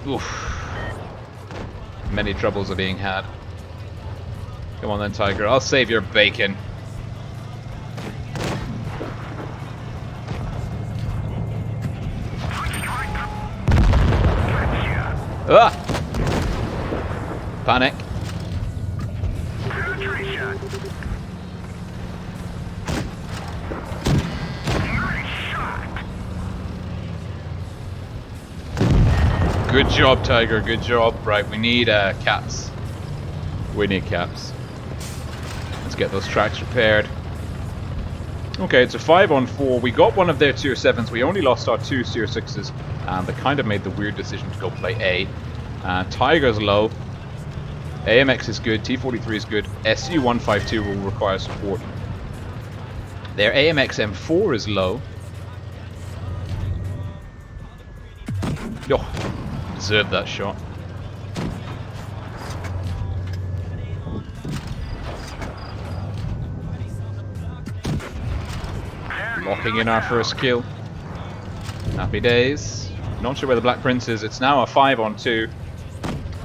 Oof. Many troubles are being had. Come on then, Tiger. I'll save your bacon. Ah! Panic. Good job, Tiger. Good job. Right, we need caps. We need caps. Let's get those tracks repaired. Okay, it's a 5-on-4. We got one of their tier 7s. We only lost our 2 tier 6s. They kind of made the weird decision to go play A. Tiger's low. AMX is good, T43 is good, SU-152 will require support. Their AMX M4 is low. Yo, deserved that shot. Locking in our first kill. Happy days. Not sure where the Black Prince is. It's now a 5-on-2.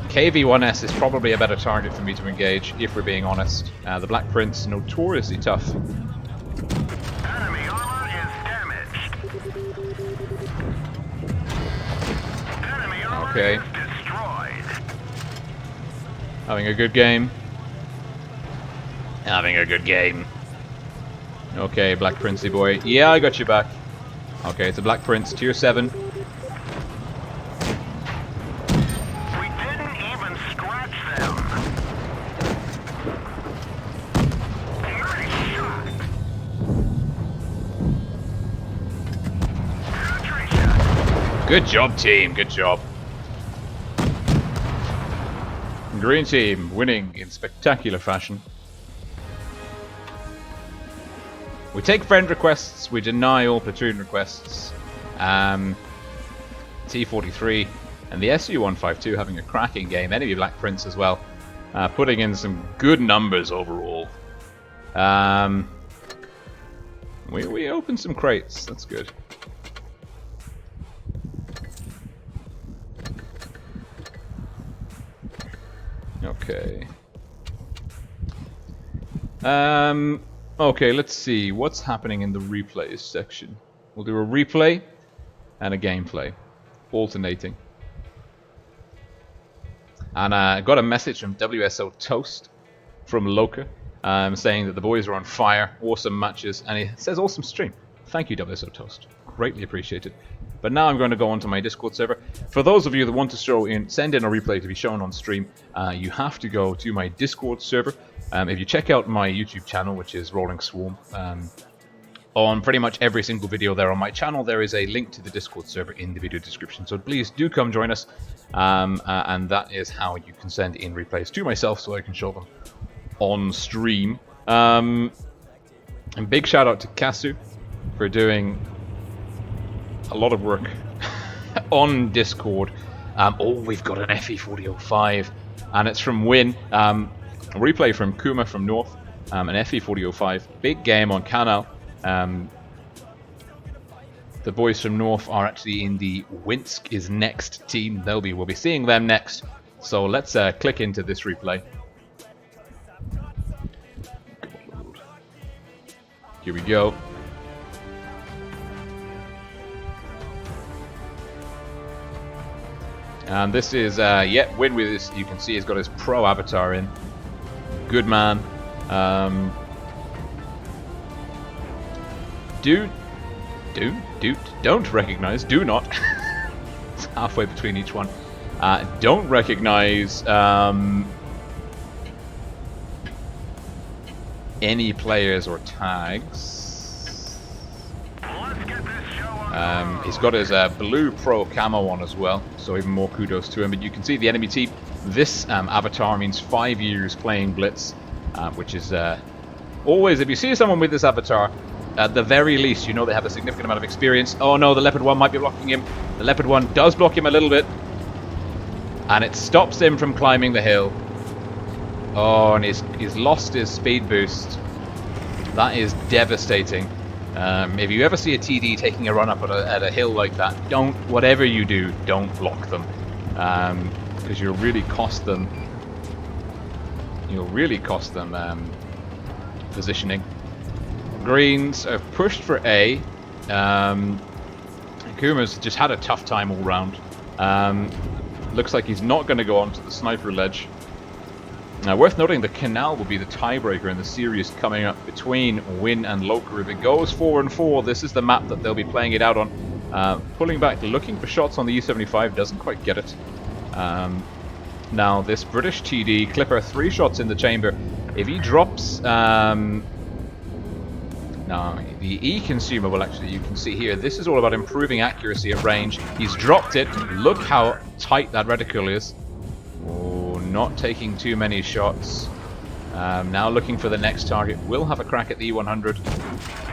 KV-1S is probably a better target for me to engage, if we're being honest. The Black Prince, notoriously tough. Enemy armor is damaged. Enemy armor Okay. is destroyed. Having a good game. Having a good game. Okay, Black Princey boy. Yeah, I got you back. Okay, it's a Black Prince, tier 7. We didn't even scratch them. Nice shot. Country shot. Good job, team. Good job. Green team winning in spectacular fashion. We take friend requests, we deny all platoon requests. T43 and the SU-152 having a cracking game. Enemy Black Prince as well. Putting in some good numbers overall. We opened some crates, that's good. Okay. Okay, let's see what's happening in the replays section. We'll do a replay and a gameplay, alternating. And I got a message from WSO Toast from Loca, saying that the boys are on fire, awesome matches, and he says awesome stream. Thank you, WSO Toast, greatly appreciated. But now I'm going to go onto my Discord server. For those of you that want to send in a replay to be shown on stream, you have to go to my Discord server. If you check out my YouTube channel, which is Rolling Swarm, on pretty much every single video there on my channel, there is a link to the Discord server in the video description. So please do come join us, and that is how you can send in replays to myself so I can show them on stream. And big shout out to Kasu for doing a lot of work on Discord. Oh, we've got an FE4005, and it's from Win. A replay from Kuma from North, an FE4005. Big game on Canal. The boys from North are actually in the Minsk is next team. We'll be seeing them next. So let's click into this replay. Here we go. And this is, Win with this. You can see he's got his pro avatar in. Good man. Don't recognize. Do not. It's halfway between each one. Don't recognize any players or tags. He's got his blue pro camo on as well, so even more kudos to him. But you can see the enemy team. This avatar means 5 years playing Blitz, which is always, if you see someone with this avatar, at the very least, you know they have a significant amount of experience. Oh no, the Leopard 1 might be blocking him. The Leopard 1 does block him a little bit, and it stops him from climbing the hill. Oh, and he's lost his speed boost. That is devastating. If you ever see a TD taking a run up at a hill like that, whatever you do, don't block them, because you'll really cost them. You'll really cost them positioning. Greens have pushed for A. Kuma's just had a tough time all round. Looks like he's not going to go onto the sniper ledge. Now, worth noting, the Canal will be the tiebreaker in the series coming up between Win and Loca. If it goes 4-4, this is the map that they'll be playing it out on. Pulling back, looking for shots on the E75, doesn't quite get it. Now, this British TD, Clipper, 3 shots in the chamber. If he drops... Now, the E consumable, actually, you can see here, this is all about improving accuracy at range. He's dropped it. Look how tight that reticle is. Oh, Not taking too many shots. Now looking for the next target. Will have a crack at the E100.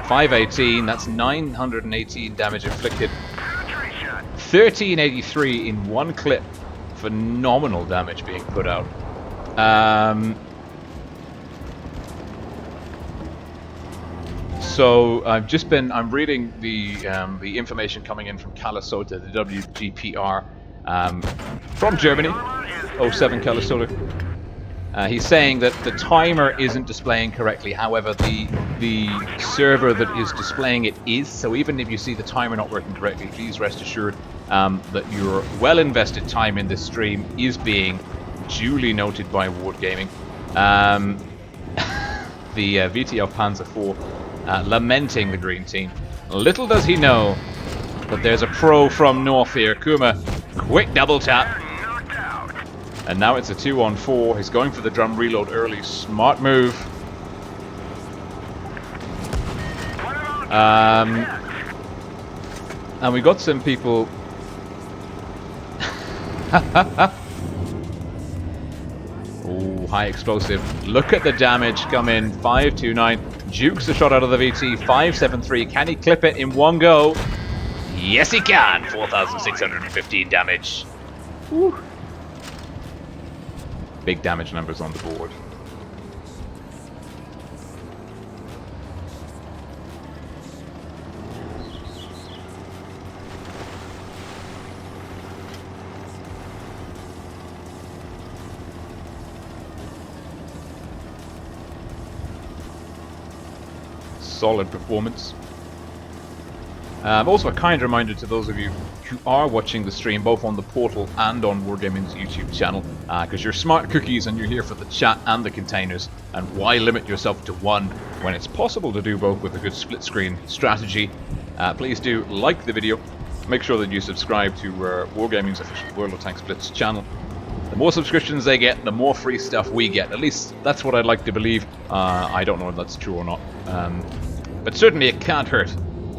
518, that's 918 damage inflicted. 1383 in one clip. Phenomenal damage being put out. So I'm reading the information coming in from Calisota, the WGPR, from Germany, 07 Calisota. He's saying that the timer isn't displaying correctly. However, the server that is displaying it is. So even if you see the timer not working correctly, please rest assured that your well-invested time in this stream is being duly noted by WoT Gaming. The VTF Panzer IV lamenting the green team. Little does he know that there's a pro from north here. Kuma, quick double tap. And now it's a 2-on-4. He's going for the drum reload early. Smart move. And we got some people... Oh, high explosive. Look at the damage come in. 529. Jukes a shot out of the VT. 573. Can he clip it in one go? Yes, he can. 4,615 damage. Woo. Big damage numbers on the board. Solid performance. Also a kind reminder to those of you who are watching the stream both on the portal and on Wargaming's YouTube channel, because you're smart cookies and you're here for the chat and the containers, and why limit yourself to one when it's possible to do both with a good split screen strategy. Please do like the video, make sure that you subscribe to Wargaming's official World of Tanks Blitz channel. The more subscriptions they get, the more free stuff we get. At least that's what I'd like to believe. I don't know if that's true or not, but certainly it can't hurt.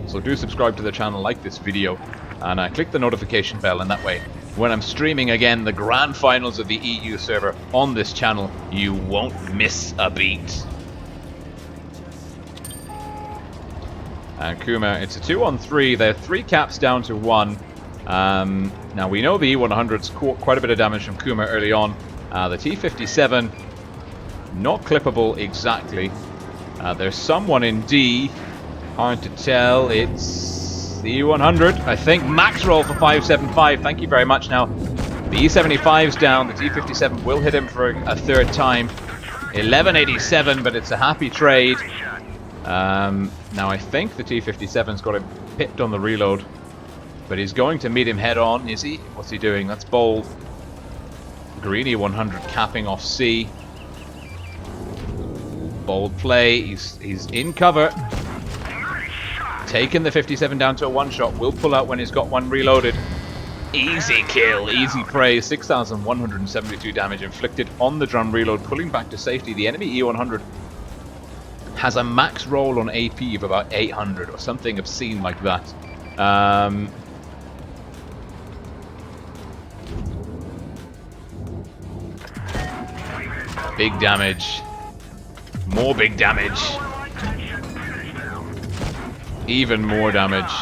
So do subscribe to the channel, like this video, and click the notification bell, and that way, when I'm streaming again the grand finals of the EU server on this channel, you won't miss a beat. And Kuma, it's a 2-on-3. They're 3 caps down to 1. Now we know the E100's caught quite a bit of damage from Kuma early on. The T57, not clippable exactly. There's someone in D. Hard to tell. It's the E100, I think. Max roll for 575. Thank you very much. Now, the E75's down. The T57 will hit him for a third time. 1187, but it's a happy trade. Now, I think the T57's got him pipped on the reload. But he's going to meet him head on, is he? What's he doing? That's bold. Green E100 capping off C. Bold play. He's in cover. Taking the 57 down to a one-shot. Will pull out when he's got one reloaded. Easy kill, easy prey. 6,172 damage inflicted on the drum reload, pulling back to safety. The enemy E100 has a max roll on AP of about 800 or something obscene like that. Big damage. More big damage. Even more damage.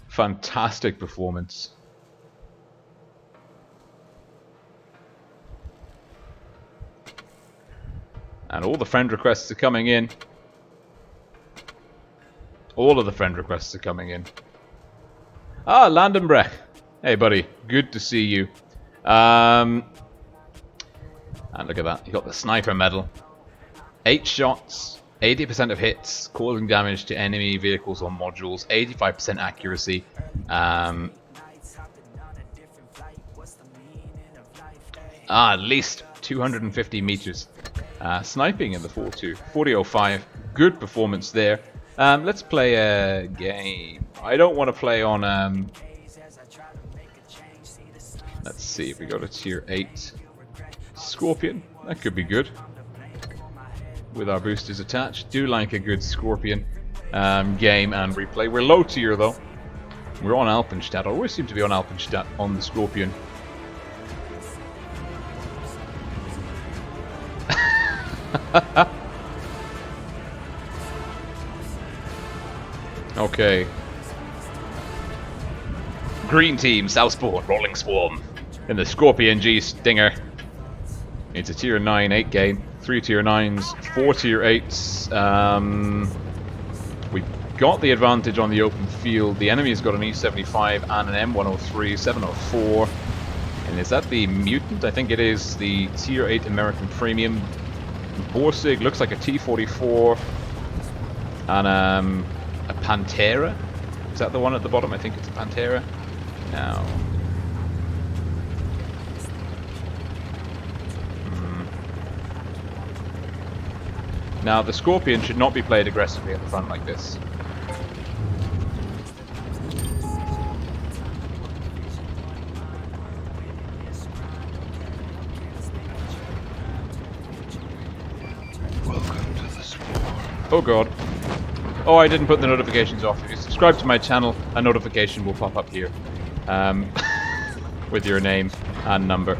Fantastic performance. And all the friend requests are coming in. All of the friend requests are coming in. Ah, Landenbrecht. Hey, buddy. Good to see you. And look at that. You got the sniper medal. 8 shots, 80% of hits, causing damage to enemy vehicles or modules, 85% accuracy. At least 250 meters. Sniping in the 4-2. 40.05. Good performance there. Let's play a game. I don't want to play on... let's see if we go to tier 8. Scorpion. That could be good. With our boosters attached. Do like a good Scorpion game and replay. We're low tier though. We're on Alpenstadt. I always seem to be on Alpenstadt on the Scorpion. Okay. Green team, Southport, Rolling Swarm. In the Scorpion G Stinger. It's a tier 9 8 game. 3 tier 9s, 4 tier 8s. We've got the advantage on the open field. The enemy's got an E75 and an M103, 704. And is that the Mutant? I think it is the tier 8 American Premium. Borsig looks like a T44. And a Pantera. Is that the one at the bottom? I think it's a Pantera. Now. Now, the Scorpion should not be played aggressively at the front like this. Welcome to the swarm. Oh god. Oh, I didn't put the notifications off. If you subscribe to my channel, a notification will pop up here. With your name and number.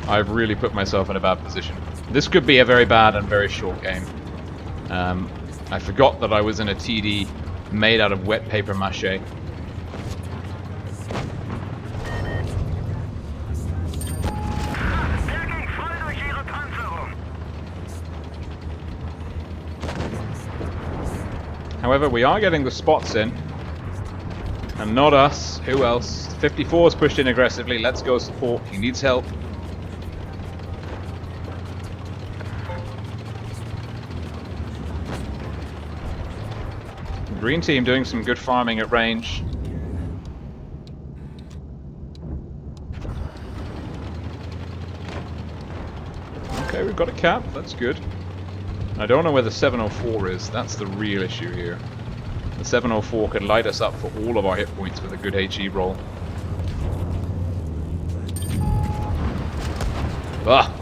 I've really put myself in a bad position. This could be a very bad and very short game. I forgot that I was in a TD made out of wet paper mache. However, we are getting the spots in. And not us. Who else? 54's pushed in aggressively. Let's go support. He needs help. Green team doing some good farming at range. Okay, we've got a cap. That's good. I don't know where the 704 is. That's the real issue here. The 704 could light us up for all of our hit points with a good HE roll. Ah!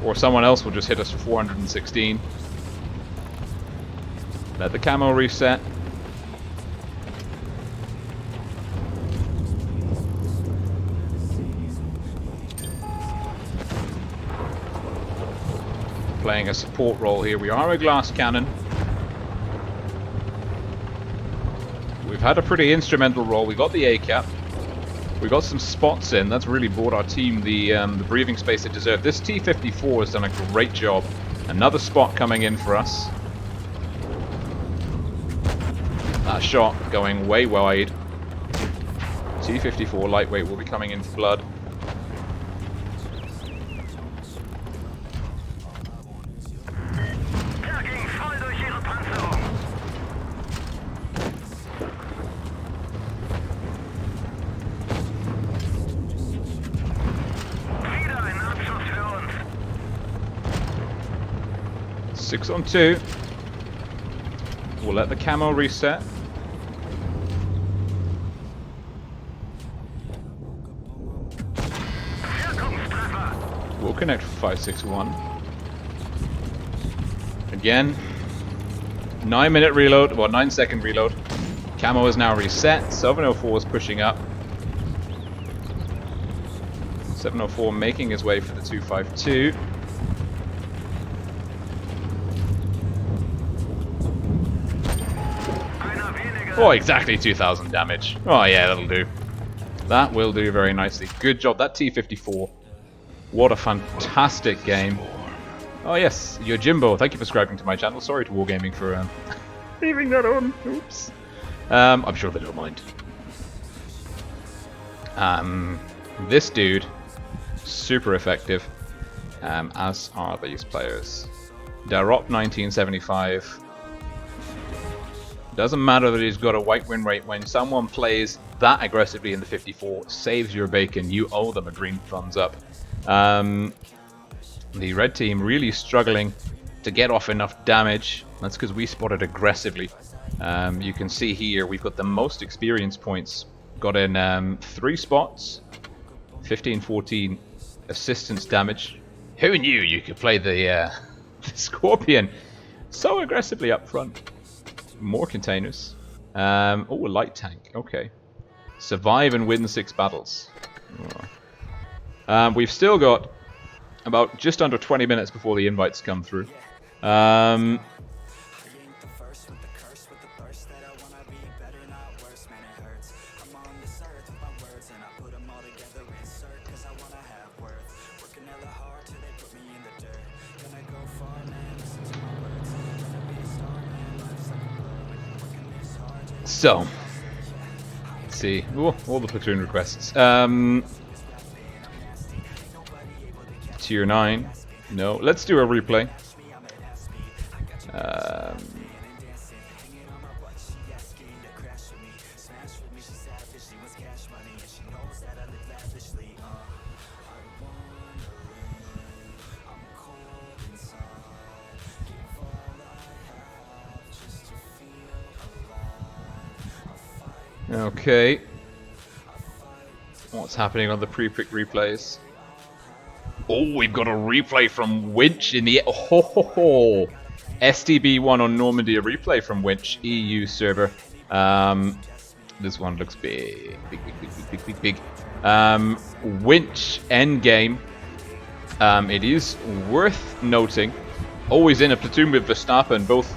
Or someone else will just hit us for 416. Let the camo reset. Playing a support role here. We are a glass cannon. We've had a pretty instrumental role. We got the A cap. We got some spots in. That's really bought our team the breathing space it deserved. This T-54 has done a great job. Another spot coming in for us. That shot going way wide. T-54 lightweight will be coming in for blood. Six on 2. We'll let the camo reset. We'll connect for 561. Again. 9-minute reload, well 9-second reload. Camo is now reset. 704 is pushing up. 704 making his way for the 252. Oh, exactly 2,000 damage. Oh yeah, that'll do. That will do very nicely. Good job. That T-54. What a fantastic game. Oh yes, Yojimbo. Thank you for subscribing to my channel. Sorry to Wargaming for leaving that on. Oops. I'm sure they don't mind. This dude, super effective. As are these players. Darop 1975. Doesn't matter that he's got a white win rate. When someone plays that aggressively in the 54, saves your bacon, you owe them a green thumbs up. The red team really struggling to get off enough damage. That's because we spotted aggressively. You can see here we've got the most experience points. Got in 3 spots, 15-14 assistance damage. Who knew you could play the Scorpion so aggressively up front? More containers. Oh, a light tank. Okay. Survive and win 6 battles. We've still got about just under 20 minutes before the invites come through. So, let's see. Ooh, all the platoon requests. Tier 9. No, let's do a replay. Okay. What's happening on the pre-pick replays? Oh, we've got a replay from Winch in the... Oh, STB1 on Normandy, a replay from Winch, EU server. This one looks big. Big. Winch endgame. It is worth noting, always in a platoon with Verstappen, both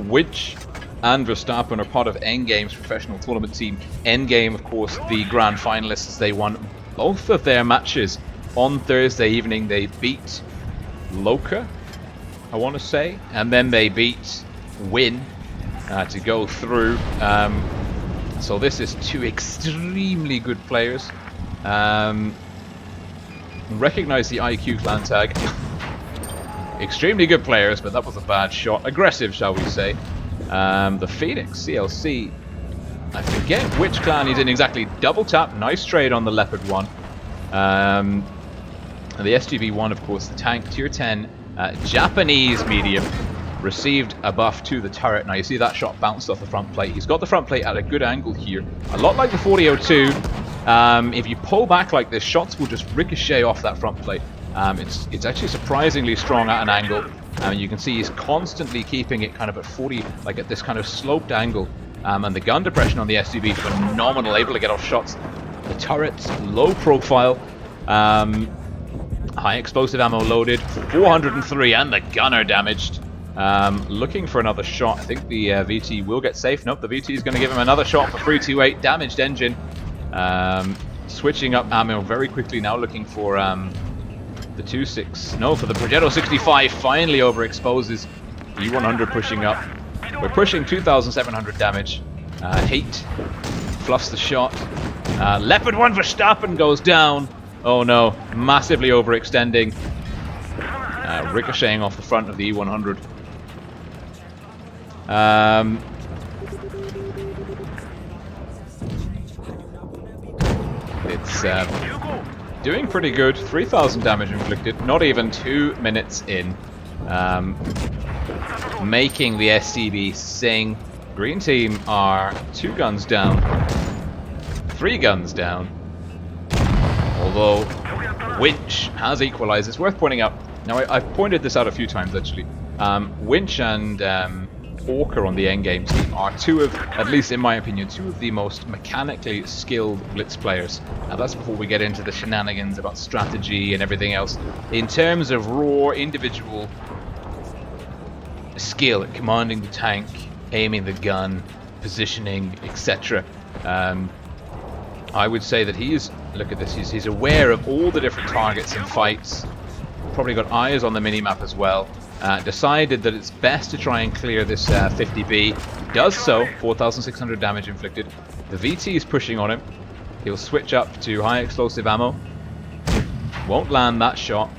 Winch and Verstappen are part of Endgame's professional tournament team. Endgame, of course, the grand finalists. They won both of their matches on Thursday evening. They beat Loca, I want to say, and then they beat Win to go through. So this is 2 extremely good players. Recognize the IQ clan tag. Extremely good players, but that was a bad shot. Aggressive, shall we say. The Phoenix CLC, I forget which clan he's in exactly. Double tap, nice trade on the Leopard one. And the SGB1, of course, the tank, tier 10, Japanese medium, received a buff to the turret. Now you see that shot bounced off the front plate. He's got the front plate at a good angle here. A lot like the 4002, if you pull back like this, shots will just ricochet off that front plate. It's actually surprisingly strong at an angle. You can see he's constantly keeping it kind of at 40, like at this kind of sloped angle. And the gun depression on the SUV, phenomenal, able to get off shots. The turret's low profile, high explosive ammo loaded, 403, and the gunner damaged. Looking for another shot. I think the VT will get safe. Nope, the VT is going to give him another shot for 328. Damaged engine. Switching up ammo very quickly now, looking for the 2.6. No, for the Progetto 65. Finally overexposes. E100 pushing up. We're pushing 2,700 damage. Hate fluffs the shot. Leopard 1 Verstappen goes down. Oh no, massively overextending. Ricocheting off the front of the E100. It's doing pretty good. 3,000 damage inflicted. Not even 2 minutes in. Making the SCB sing. Green team are 2 guns down. 3 guns down. Although Winch has equalized. It's worth pointing out. Now I've pointed this out a few times actually. Winch and Orca on the endgame team are 2 of, at least in my opinion, 2 of the most mechanically skilled Blitz players. Now that's before we get into the shenanigans about strategy and everything else. In terms of raw individual skill at commanding the tank, aiming the gun, positioning, etc. I would say that he's, look at this, he's aware of all the different targets and fights. Probably got eyes on the minimap as well. Decided that it's best to try and clear this 50B. Does so, 4,600 damage inflicted. The VT is pushing on him. He'll switch up to high explosive ammo. Won't land that shot.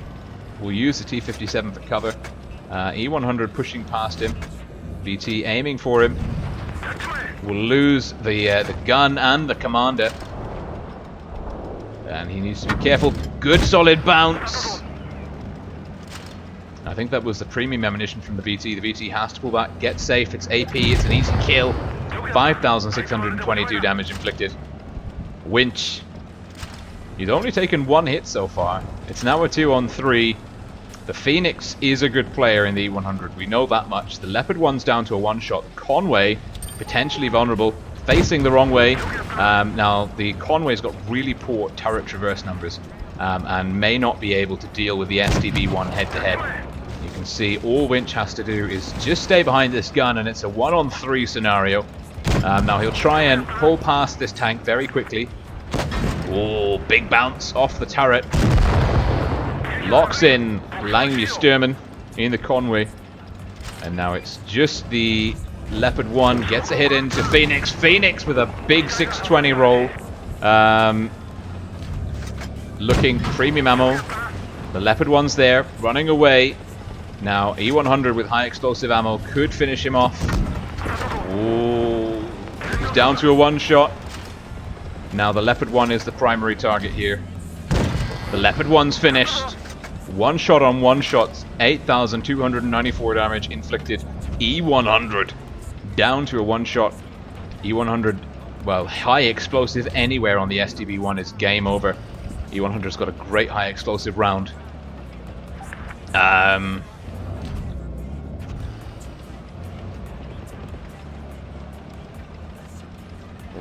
We'll use the T57 for cover. E100 pushing past him. VT aiming for him. We'll lose the gun and the commander. And he needs to be careful. Good solid bounce. I think that was the premium ammunition from the VT. The VT has to pull back, get safe. It's AP, it's an easy kill. 5,622 damage inflicted. Winch. He's only taken 1 hit so far. It's now a 2-on-3. The Phoenix is a good player in the E100. We know that much. The Leopard 1's down to a one-shot. Conway, potentially vulnerable, facing the wrong way. Now, the Conway's got really poor turret traverse numbers and may not be able to deal with the STB-1 head-to-head. You can see all Winch has to do is just stay behind this gun, and it's a 1-on-3 scenario. Now, he'll try and pull past this tank very quickly. Oh, big bounce off the turret. Locks in Langley Sturman in the Conway. And now it's just the Leopard 1 gets a hit into Phoenix. Phoenix with a big 620 roll. Looking premium ammo. The Leopard 1's there, running away. Now E100 with high explosive ammo could finish him off. Oh, he's down to a one-shot. Now the Leopard 1 is the primary target here. The Leopard 1's finished. One shot on one shot. 8,294 damage inflicted. E100 down to a one-shot. E100, well, high explosive anywhere on the STB-1 is game over. E100's got a great high explosive round.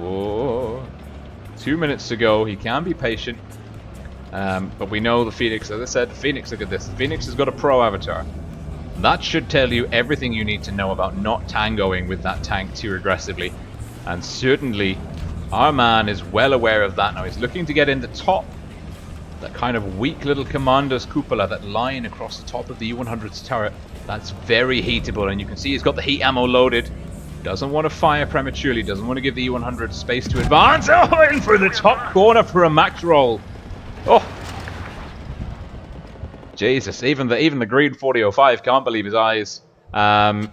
Oh, 2 minutes to go. He can be patient. But we know the Phoenix, as I said, Phoenix, look at this. Phoenix has got a pro avatar. That should tell you everything you need to know about not tangoing with that tank too aggressively. And certainly, our man is well aware of that now. He's looking to get in the top. That kind of weak little commander's cupola, that line across the top of the U100's turret. That's very heatable, and you can see he's got the heat ammo loaded. Doesn't want to fire prematurely, doesn't want to give the U100 space to advance. Oh, in for the top corner for a max roll. Oh, Jesus! Even the green 4005 can't believe his eyes. And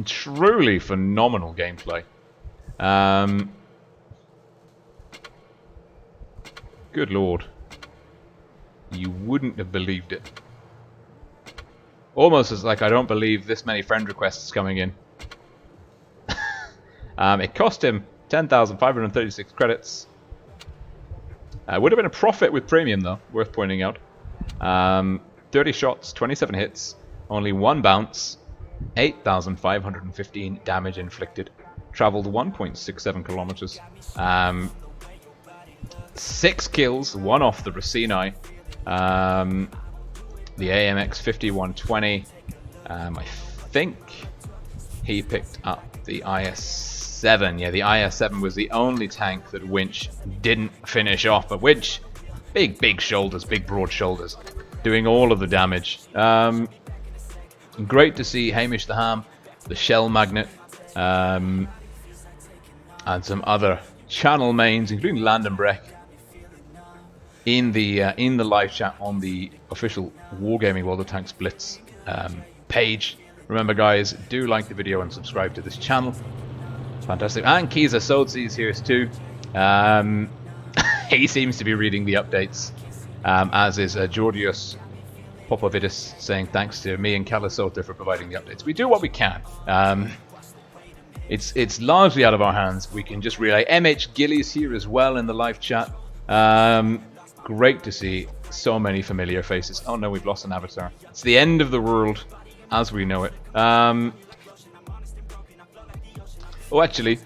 truly phenomenal gameplay. Good lord, you wouldn't have believed it. Almost as like I don't believe this many friend requests coming in. It cost him 10,536 credits. Would have been a profit with premium though, worth pointing out. 30 shots, 27 hits, only one bounce, 8,515 damage inflicted. Traveled 1.67 kilometers. 6 kills, 1 off the Racini. The AMX 5120. I think he picked up the IS-7. Yeah, the IS-7 was the only tank that Winch didn't finish off. But Winch, big shoulders, big broad shoulders, doing all of the damage. Great to see Hamish the Ham, the Shell Magnet, and some other channel mains, including Landenbreck, in the live chat on the official Wargaming World of Tanks Blitz page. Remember, guys, do like the video and subscribe to this channel. Fantastic. And Kiza Sodzi is here too. He seems to be reading the updates, as is Georgios Popovidis, saying thanks to me and Kalasota for providing the updates. We do what we can. It's largely out of our hands. We can just relay. MH Gillies here as well in the live chat. Great to see so many familiar faces. Oh no, we've lost an avatar. It's the end of the world as we know it. Oh, actually,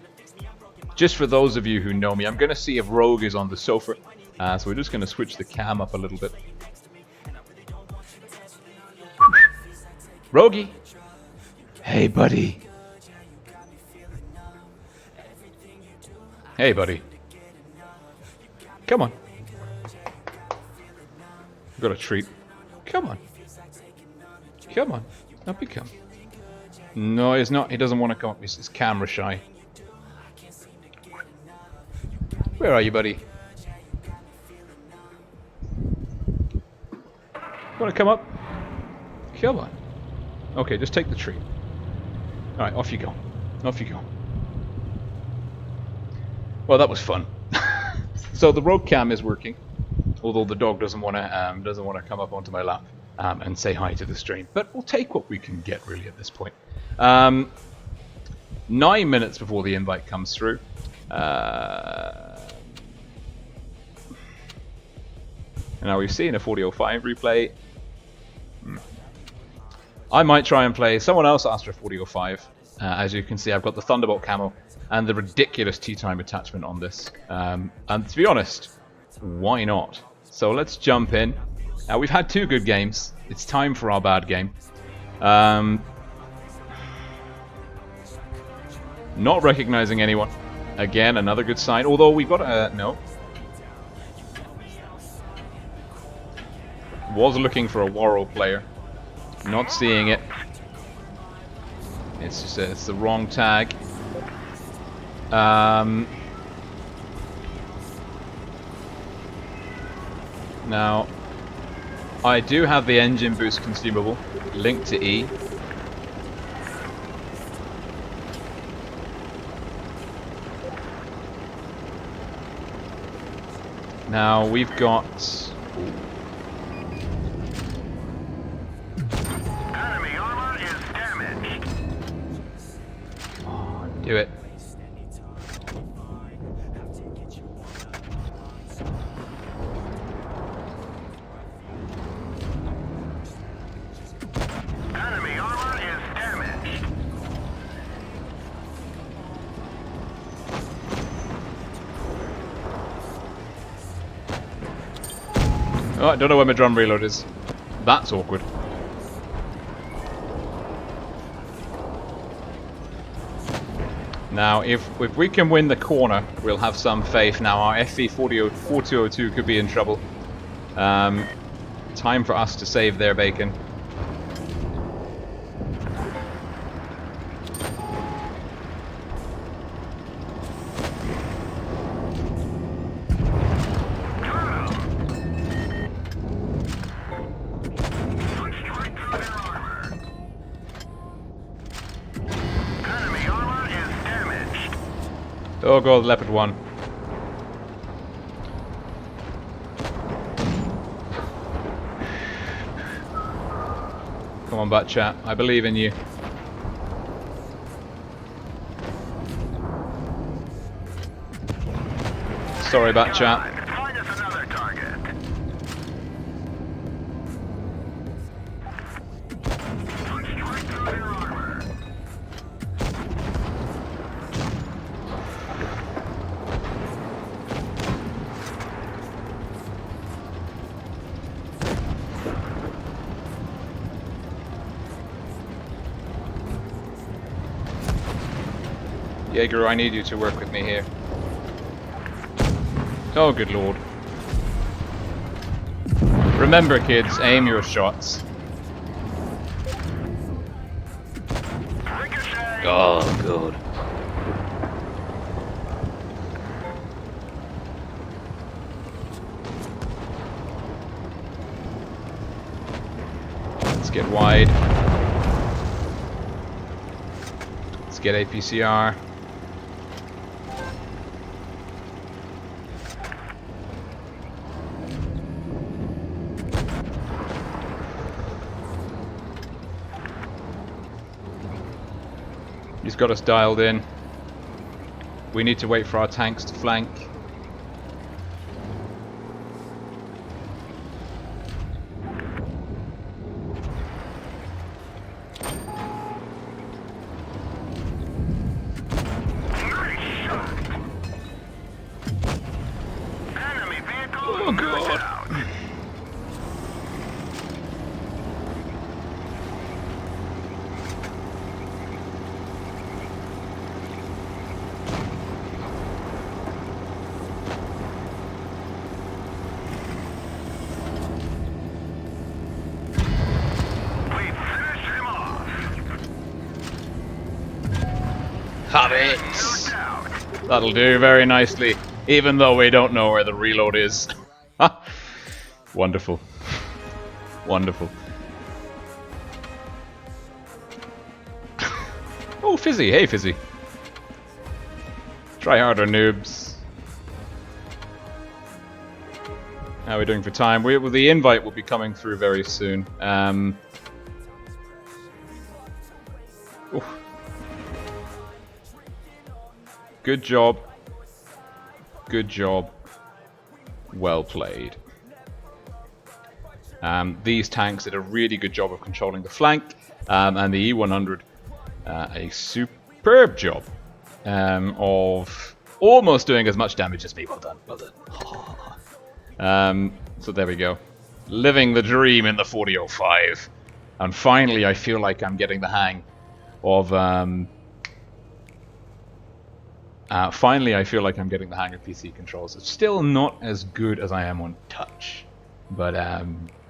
just for those of you who know me, I'm going to see if Rogue is on the sofa. So we're just going to switch the cam up a little bit. Rogie! Hey, buddy. Hey, buddy. Come on. I've got a treat. Come on. Come on. Up you come. No, he's not. He doesn't want to come up. He's camera shy. Where are you, buddy? Want to come up? Come on. Okay, just take the treat. Alright, off you go. Off you go. Well, that was fun. So the rogue cam is working, although the dog doesn't want to come up onto my lap and say hi to the stream. But we'll take what we can get, really, at this point. 9 minutes before the invite comes through. Now we've seen a 4005 replay. I might try and play. Someone else asked for 4005. As you can see, I've got the Thunderbolt camo and the ridiculous tea time attachment on this. And to be honest, why not? So let's jump in. We've had 2 good games. It's time for our bad game. Not recognizing anyone. Again, another good sign. Although we've got a... no. Was looking for a Warrow player. Not seeing it. It's just it's the wrong tag. Now, I do have the engine boost consumable linked to E. Now we've got... Enemy armor is damaged. oh, do it. Enemy armor is damaged. Oh, I don't know where my drum reload is. That's awkward. Now, if we can win the corner, we'll have some faith. Now, our FV 4202 could be in trouble. Time for us to save their bacon. Oh god, Leopard 1. Come on, Bat Chat. I believe in you. Sorry, Bat Chat. Find us another target. Strike through their armor. Jaeger, I need you to work with me here. Oh, good lord. Remember, kids, aim your shots. Ricochet. Oh, good. Let's get wide. Let's get APCR. He's got us dialed in. We need to wait for our tanks to flank. Enemy vehicle. Oh god. Out. We finish him off. Have it. No doubt. That'll do very nicely, even though we don't know where the reload is. Wonderful. Wonderful. Oh, Fizzy. Hey, Fizzy. Try harder, noobs. How are we doing for time? Well, the invite will be coming through very soon. Oof. Good job. Good job. Well played. These tanks did a really good job of controlling the flank. And the E100, a superb job of almost doing as much damage as me. Well done, well done. So there we go. Living the dream in the 4005. And finally, I feel like I'm getting the hang of... finally, I feel like I'm getting the hang of PC controls. It's still not as good as I am on touch. But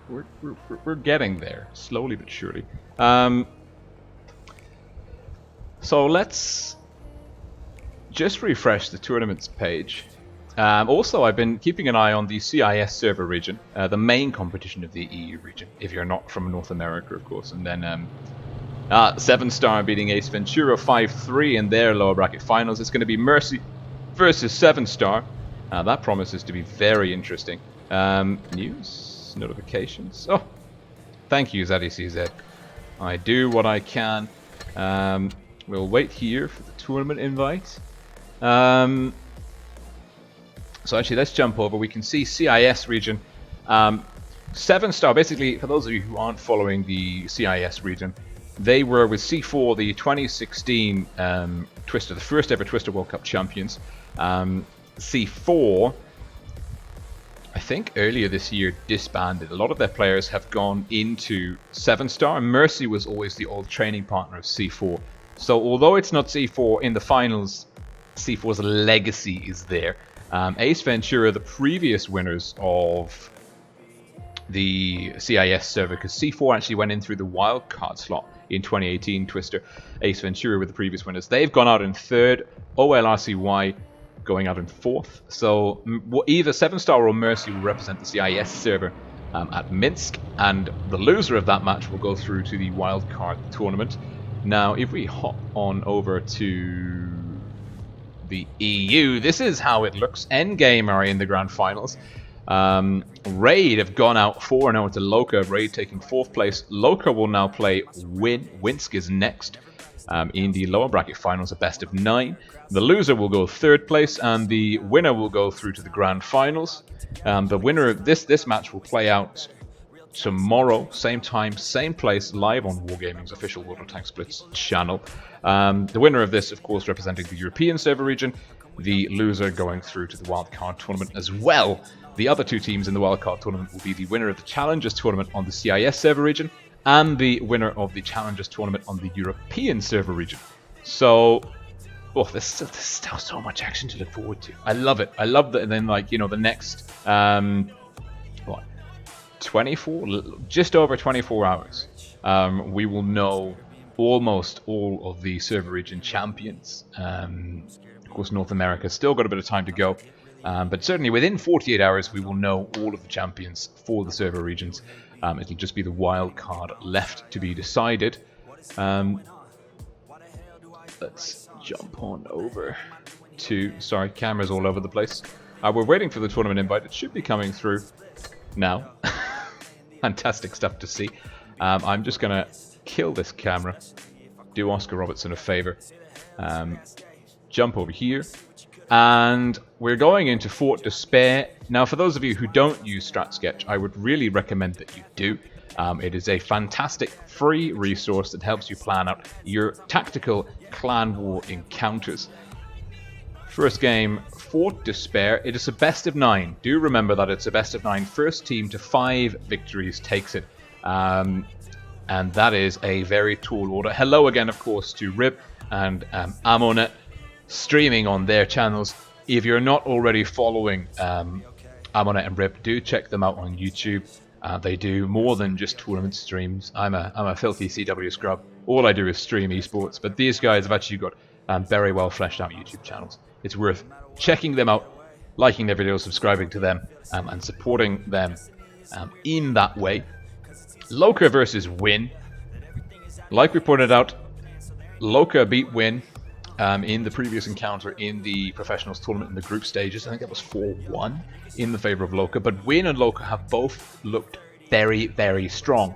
we're getting there, slowly but surely. So let's just refresh the tournaments page. Also, I've been keeping an eye on the CIS server region, the main competition of the EU region, if you're not from North America, of course. And then 7-Star beating Ace Ventura 5-3 in their lower bracket finals. It's going to be Mercy versus 7-Star. That promises to be very interesting. News, notifications. Oh, thank you, ZDCZ. I do what I can. We'll wait here for the tournament invite. So actually, let's jump over. We can see CIS region. 7-Star, basically, for those of you who aren't following the CIS region, they were with C4, the 2016 Twister, the first ever Twister World Cup champions. C4, I think earlier this year, disbanded. A lot of their players have gone into 7-Star. Mercy was always the old training partner of C4. So although it's not C4 in the finals, C4's legacy is there. Ace Ventura, the previous winners of the CIS server, because C4 actually went in through the wildcard slot in 2018 Twister. Ace Ventura were the previous winners. They've gone out in third. OLRCY going out in fourth. So either 7-Star or Mercy will represent the CIS server at Minsk, and the loser of that match will go through to the wildcard tournament. Now, if we hop on over to the EU, this is how it looks. Endgame are in the grand finals. Raid have gone out 4-0 to Loca. Raid taking 4th place. Loca will now play Win. Minsk is next in the lower bracket finals, a best of 9. The loser will go 3rd place, and the winner will go through to the grand finals. The winner of this match will play out tomorrow, same time, same place, live on Wargaming's official World of Tanks Blitz channel. The winner of this, of course, representing the European server region. The loser going through to the wildcard tournament as well. The other 2 teams in the wildcard tournament will be the winner of the Challengers tournament on the CIS server region and the winner of the Challengers tournament on the European server region. So, there's still so much action to look forward to. I love it. I love that. And then, like, you know, the next 24, just over 24 hours, we will know almost all of the server region champions. Of course, North America still got a bit of time to go, but certainly within 48 hours we will know all of the champions for the server regions. It'll just be the wild card left to be decided. Let's jump on over to, sorry, cameras all over the place. We're waiting for the tournament invite. It should be coming through now. Fantastic stuff to see. I'm just gonna kill this camera, do Oscar Robertson a favor, jump over here, and we're going into Fort Despair. Now, for those of you who don't use StratSketch, I would really recommend that you do. It is a fantastic free resource that helps you plan out your tactical clan war encounters. First game, Fort Despair. It is a best of 9. Do remember that it's a best of 9. First team to 5 victories takes it. And that is a very tall order. Hello again, of course, to Rib and Amonet streaming on their channels. If you're not already following Amonet and Rib, do check them out on YouTube. They do more than just tournament streams. I'm a filthy CW scrub. All I do is stream esports, but these guys have actually got very well fleshed out YouTube channels. It's worth checking them out, liking their videos, subscribing to them, and supporting them in that way. Loca versus Win. Like we pointed out, Loca beat Win in the previous encounter in the professionals tournament in the group stages. I think that was 4-1 in the favor of Loca, but Win and Loca have both looked very, very strong.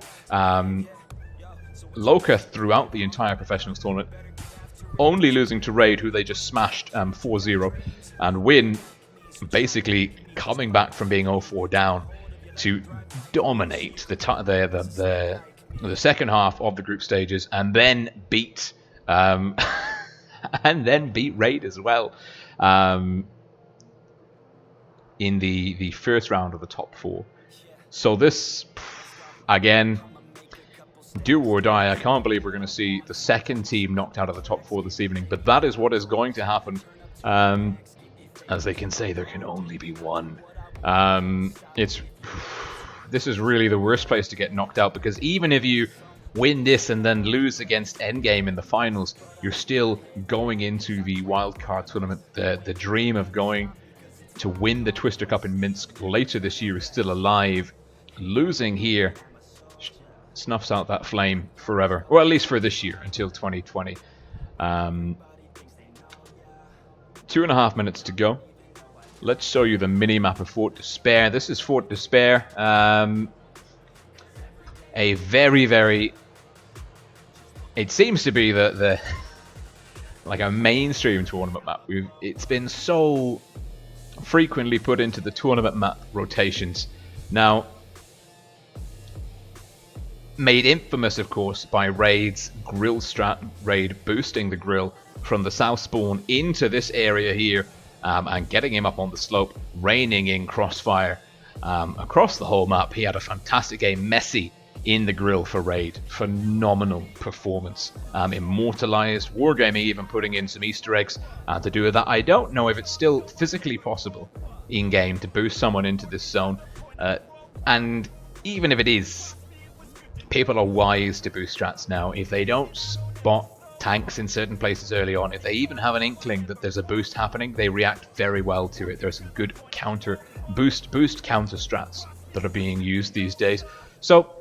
Loca throughout the entire professionals tournament, only losing to Raid, who they just smashed 4-0, and Win basically coming back from being 0-4 down to dominate the the second half of the group stages, and then beat and then beat Raid as well in the first round of the top 4. So this, again, do or die. I can't believe we're going to see the second team knocked out of the top 4 this evening, but that is what is going to happen. As they can say, there can only be one. This is really the worst place to get knocked out, because even if you win this and then lose against Endgame in the finals, you're still going into the wildcard tournament. The dream of going to win the Twister Cup in Minsk later this year is still alive. Losing here snuffs out that flame forever, or at least for this year, until 2020. 2.5 minutes to go. Let's show you the mini-map of Fort Despair. This is Fort Despair. A very, very... It seems to be the like a mainstream tournament map. It's been so frequently put into the tournament map rotations. Now, made infamous, of course, by Raid's grill strat, Raid boosting the grill from the south spawn into this area here, and getting him up on the slope, raining in crossfire across the whole map. He had a fantastic game. Messi in the grill for Raid. Phenomenal performance. Immortalized. Wargaming even putting in some Easter eggs to do with that. I don't know if it's still physically possible in-game to boost someone into this zone. And even if it is, people are wise to boost strats now. If they don't spot tanks in certain places early on, if they even have an inkling that there's a boost happening, they react very well to it. There's some good counter boost counter strats that are being used these days. So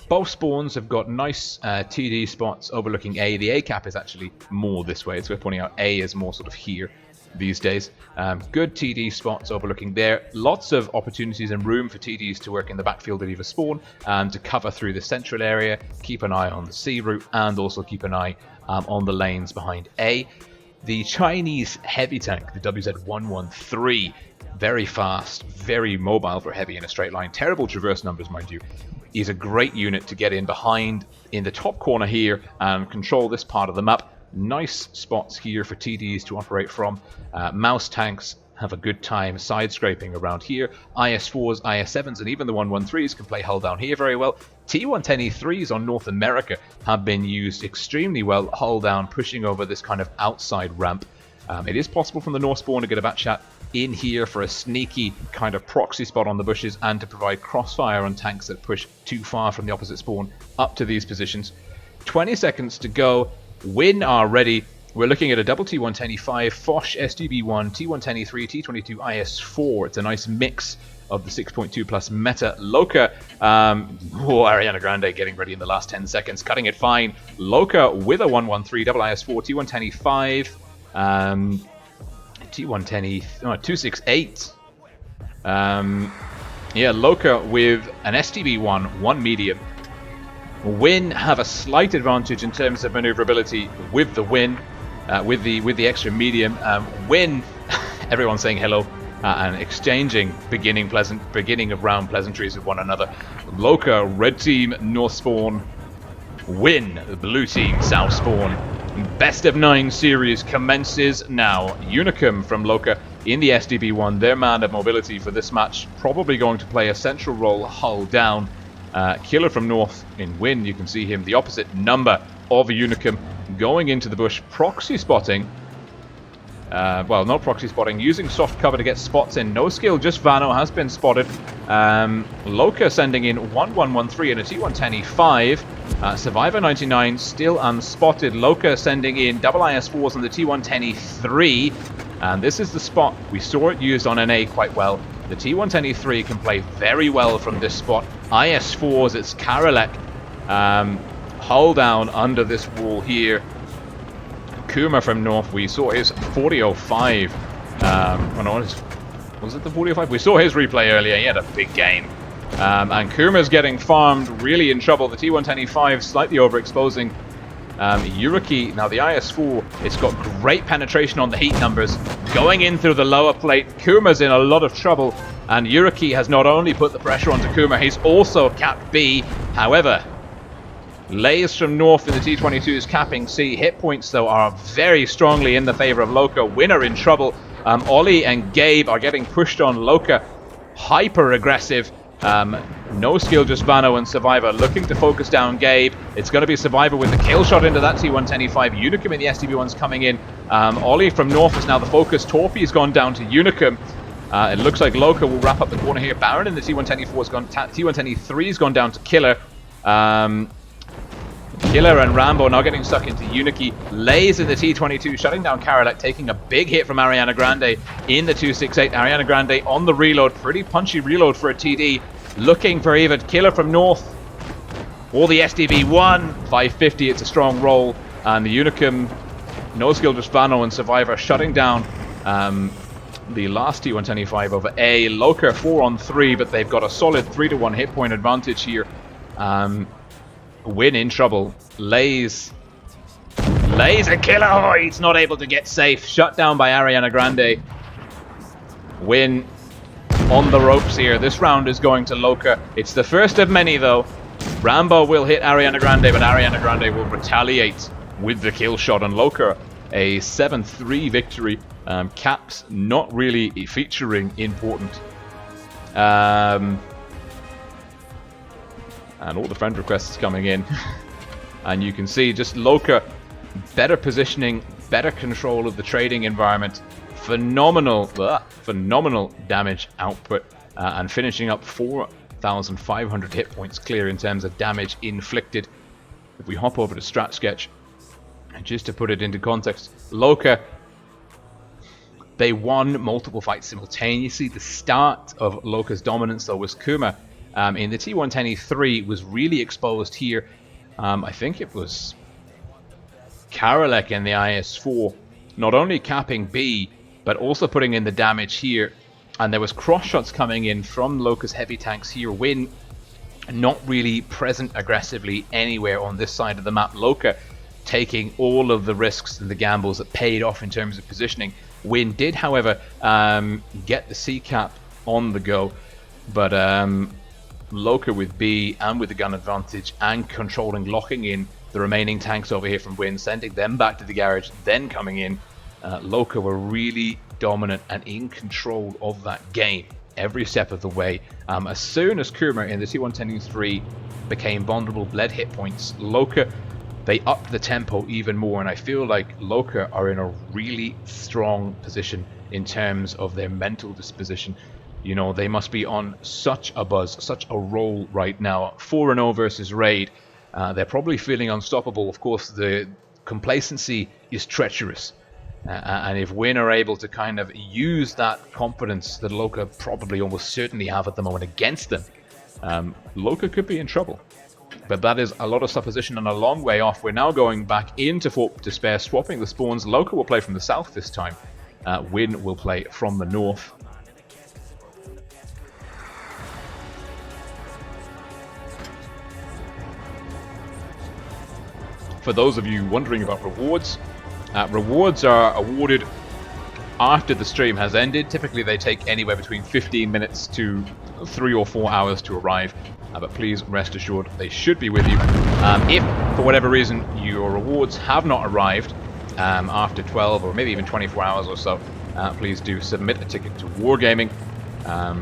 both spawns have got nice TD spots overlooking A. The A cap is actually more this way. It's worth pointing out A is more sort of here these days. Good TD spots overlooking there. Lots of opportunities and room for TDs to work in the backfield of either spawn, to cover through the central area, keep an eye on the C route, and also keep an eye on the lanes behind A. The Chinese heavy tank, the WZ-113, very fast, very mobile for heavy in a straight line. Terrible traverse numbers, mind you. Is a great unit to get in behind in the top corner here and control this part of the map. Nice spots here for TDs to operate from. Mouse tanks have a good time side scraping around here. IS-4s, IS-7s, and even the 113s can play hull down here very well. T-110E3s on North America have been used extremely well, hull down, pushing over this kind of outside ramp. It is possible from the North spawn to get a bat shot in here for a sneaky kind of proxy spot on the bushes, and to provide crossfire on tanks that push too far from the opposite spawn up to these positions. 20 seconds to go. Win are ready. We're looking at a double T110E5, Foch SDB1, T110E3, T22 IS4. It's a nice mix of the 6.2 plus meta. Loca, Ariana Grande getting ready in the last 10 seconds, cutting it fine. Loca with a 113, double IS4, T110E5, T110E, 268. Yeah, Loca with an STB1, one medium. Win have a slight advantage in terms of maneuverability with the Win, with the extra medium. Win, everyone's saying hello and exchanging beginning of round pleasantries with one another. Loca, red team, north spawn. Win, the blue team, south spawn. Best of 9 series commences now. Unicum from Loca in the SDB1, their man of mobility for this match, probably going to play a central role hull down. Killer from North in Win, you can see him, the opposite number of Unicum, going into the bush, proxy spotting. Well, not proxy spotting, using soft cover to get spots in. No skill, just Vano has been spotted. Loca sending in 1113 and a T110E5. Survivor 99 still unspotted. Loca sending in double IS4s and the T110E3. And this is the spot. We saw it used on NA quite well. The T110E3 can play very well from this spot. IS4s, it's Karalek. Hull down under this wall here. Kuma from North, we saw his 4005. Was it the 4005? We saw his replay earlier. He had a big game. And Kuma's getting farmed, really in trouble. The T110E5 slightly overexposing Yuriki. Now the IS4, it's got great penetration on the heat numbers. Going in through the lower plate, Kuma's in a lot of trouble. And Yuriki has not only put the pressure onto Kuma, he's also capped B. However, Lays from north in the T-22s capping C. Hit points, though, are very strongly in the favor of Loca. Winner in trouble. Ollie and Gabe are getting pushed on Loca. Hyper aggressive. No skill, just Vano and Survivor looking to focus down Gabe. It's going to be Survivor with the kill shot into that T110E5. Unicum in the STB1's coming in. Ollie from north is now the focus. Torpy's gone down to Unicum. It looks like Loca will wrap up the corner here. Baron in the T110E4's gone. T110E3's gone down to Killer. Killer and Rambo now getting stuck into Uniki. Lays in the T22, shutting down Karolek, taking a big hit from Ariana Grande in the 268. Ariana Grande on the reload. Pretty punchy reload for a TD. Looking for even Killer from north. Or the SDB1. 550, it's a strong roll. And the Unicum, no skill, just Vano and Survivor shutting down the last T125 over A. Loca 4-on-3, but they've got a solid 3-to-1 hit point advantage here. Win in trouble. Lays a Killer. Oh, he's not able to get safe. Shut down by Ariana Grande. Win on the ropes here. This round is going to Loca. It's the first of many, though. Rambo will hit Ariana Grande, but Ariana Grande will retaliate with the kill shot on Loca. A 7-3 victory. Caps not really featuring important. And all the friend requests coming in. And you can see just Loca, better positioning, better control of the trading environment, phenomenal damage output, and finishing up 4,500 hit points clear in terms of damage inflicted. If we hop over to Strat Sketch, and just to put it into context, Loca, they won multiple fights simultaneously. The start of Loca's dominance, though, was Kuma. In the T110E3 was really exposed here. I think it was Karolek in the IS-4, not only capping B, but also putting in the damage here. And there was cross shots coming in from Loca's heavy tanks here. Win not really present aggressively anywhere on this side of the map. Loca taking all of the risks and the gambles that paid off in terms of positioning. Win did, however, get the C cap on the go, but Loca with B and with the gun advantage and controlling, locking in the remaining tanks over here from Win, sending them back to the garage, then coming in. Loca were really dominant and in control of that game every step of the way. As soon as Kuma in the T110E3 became vulnerable, bled hit points, Loca, they upped the tempo even more, and I feel like Loca are in a really strong position in terms of their mental disposition. You know, they must be on such a buzz, such a roll right now. 4-0 versus Raid. They're probably feeling unstoppable. Of course, the complacency is treacherous. And if Win are able to kind of use that confidence that Loca probably almost certainly have at the moment against them, Loca could be in trouble. But that is a lot of supposition and a long way off. We're now going back into Fort Despair, swapping the spawns. Loca will play from the south this time. Win will play from the north. For those of you wondering about rewards, rewards are awarded after the stream has ended. Typically they take anywhere between 15 minutes to 3 or 4 hours to arrive, but please rest assured they should be with you. If for whatever reason your rewards have not arrived after 12 or maybe even 24 hours or so, please do submit a ticket to Wargaming. I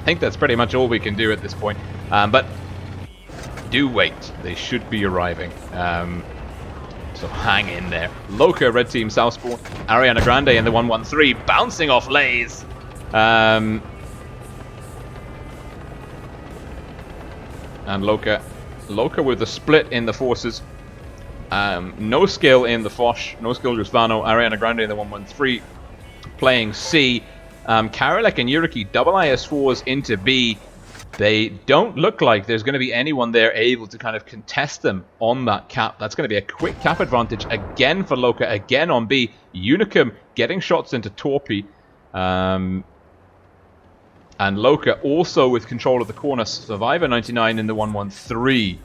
think that's pretty much all we can do at this point, but do wait, they should be arriving, so hang in there. Loca, red team southpaw. Ariana Grande in the 113, bouncing off Lays. And Loca with the split in the forces. No skill in the Foch, no skill just Vano. Ariana Grande in the 113, playing C. Karolek and Yuriki double IS4s into B. They don't look like there's going to be anyone there able to kind of contest them on that cap. That's going to be a quick cap advantage again for Loca, again on B. Unicum getting shots into Torpy. And Loca also with control of the corner. Survivor 99 in the 113.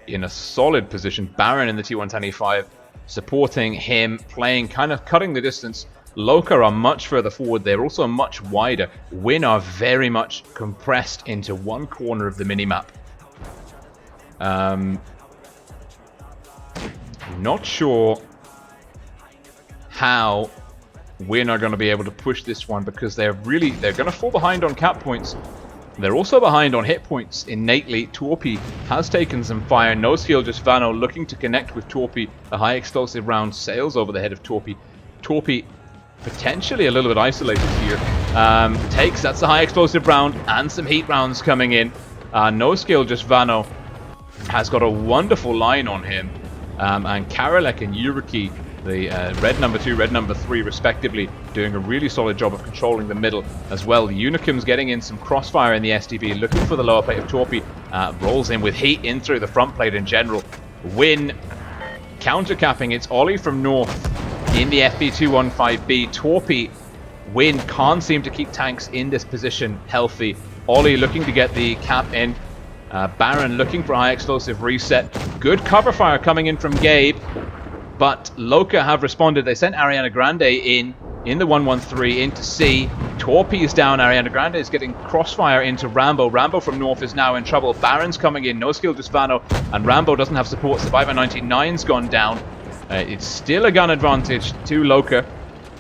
In a solid position. Baron in the T110E5 supporting him, playing, kind of cutting the distance Loca are much further forward. They're also much wider. WoT are very much compressed into one corner of the minimap. Not sure how WoT are going to be able to push this one, because they're going to fall behind on cap points. They're also behind on hit points innately. Torpy has taken some fire. No skill, just Vano looking to connect with Torpy. A high explosive round sails over the head of Torpy. Torpy potentially a little bit isolated here. That's a high explosive round and some heat rounds coming in. No skill, just Vano has got a wonderful line on him. And Karolek and Yuriki, the red number 2, red number 3 respectively, doing a really solid job of controlling the middle as well. Unicum's getting in some crossfire in the SDB, looking for the lower plate of Torpy. Rolls in with heat in through the front plate in general. Win counter-capping. It's Ollie from North in the FB215B. Torpy, Win can't seem to keep tanks in this position healthy. Ollie looking to get the cap in. Baron looking for high explosive reset. Good cover fire coming in from Gabe. But Loca have responded. They sent Ariana Grande in the 113 into C. Torpy is down. Ariana Grande is getting crossfire into Rambo. Rambo from North is now in trouble. Baron's coming in. No skill, just Vano. And Rambo doesn't have support. Survivor 99's gone down. It's still a gun advantage to Loca.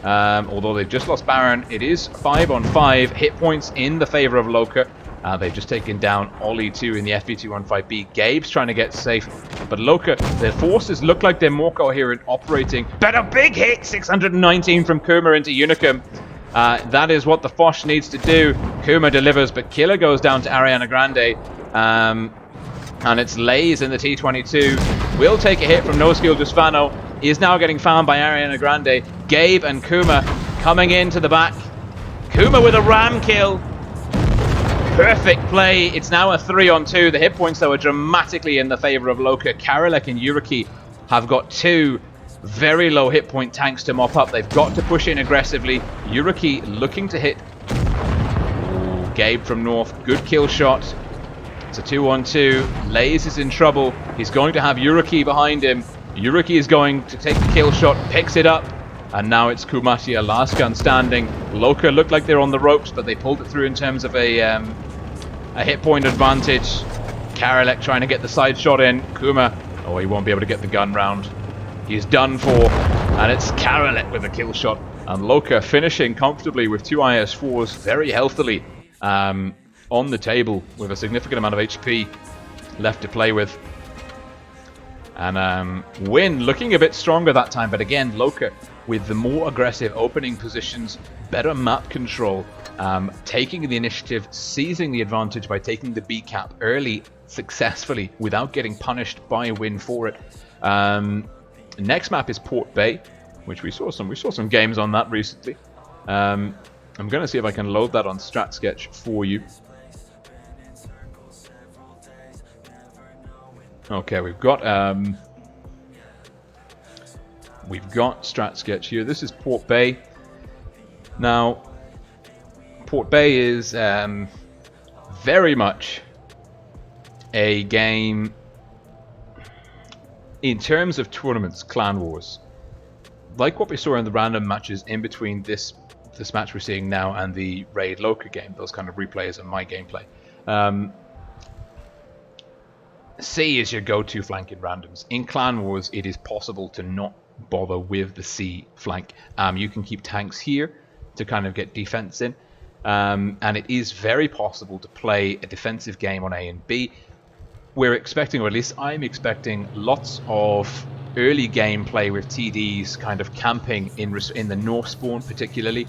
Although they've just lost Baron. It is 5 on 5. Hit points in the favor of Loca. They've just taken down Ollie 2 in the FB215B. Gabe's trying to get safe, but Loca, their forces look like they're more coherent operating. But a big hit, 619 from Kuma into Unicum. That is what the Foch needs to do. Kuma delivers, but Killer goes down to Ariana Grande. And it's Lays in the T22. Will take a hit from No Skill, just Vano. He is now getting found by Ariana Grande. Gabe and Kuma coming into the back. Kuma with a ram kill. Perfect play. It's now a 3-on-2. The hit points, though, are dramatically in the favor of Loca. Karolek and Yuriki have got 2 very low hit point tanks to mop up. They've got to push in aggressively. Yuriki looking to hit. Ooh, Gabe from North. Good kill shot. It's a 2-on-2. Lays is in trouble. He's going to have Yuriki behind him. Yuriki is going to take the kill shot, picks it up. And now it's Kumatia, last gun standing. Loca looked like they're on the ropes, but they pulled it through in terms of a hit point advantage. Karolek trying to get the side shot in. Kuma, oh, he won't be able to get the gun round. He's done for. And it's Karolek with a kill shot. And Loca finishing comfortably with 2 IS-4s, very healthily on the table with a significant amount of HP left to play with. And Win looking a bit stronger that time, but again, Loca with the more aggressive opening positions, better map control, taking the initiative, seizing the advantage by taking the B cap early successfully without getting punished by Win for it. Next map is Port Bay, which we saw some games on that recently. I'm going to see if I can load that on Strat Sketch for you. Okay, we've got Strat Sketch here. This is Port Bay. Now, Port Bay is very much a game in terms of tournaments, Clan Wars. Like what we saw in the random matches in between this match we're seeing now and the Raid Loca game, those kind of replays and my gameplay. C is your go-to flank in randoms. In Clan Wars, it is possible to not bother with the C flank. You can keep tanks here to kind of get defense in. And it is very possible to play a defensive game on A and B. We're expecting, or at least I'm expecting, lots of early gameplay with TDs kind of camping in the north spawn particularly.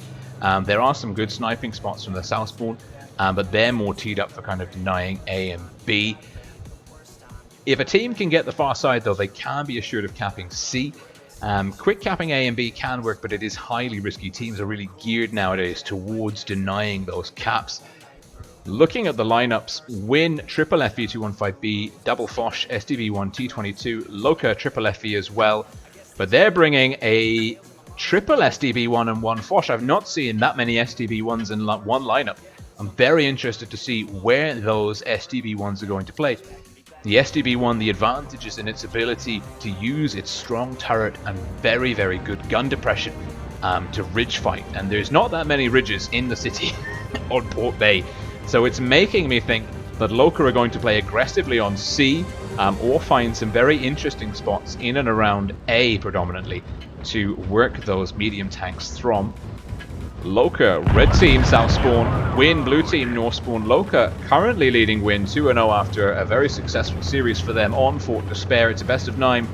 There are some good sniping spots from the south spawn, but they're more teed up for kind of denying A and B. If a team can get the far side, though, they can be assured of capping C. Quick capping A and B can work, but it is highly risky. Teams are really geared nowadays towards denying those caps. Looking at the lineups, Win, triple FE215B, double Foch, SDB1, T22, Loca, triple FE as well. But they're bringing a triple SDB1 and 1 Foch. I've not seen that many SDB1s in one lineup. I'm very interested to see where those SDB1s are going to play. The SDB1, the advantage is in its ability to use its strong turret and very, very good gun depression to ridge fight, and there's not that many ridges in the city on Port Bay, so it's making me think that Loca are going to play aggressively on C, or find some very interesting spots in and around A predominantly to work those medium tanks from. Loca, red team south spawn, Win blue team north spawn. Loca currently leading Win 2-0 after a very successful series for them on Fort Despair. It's a best of 9.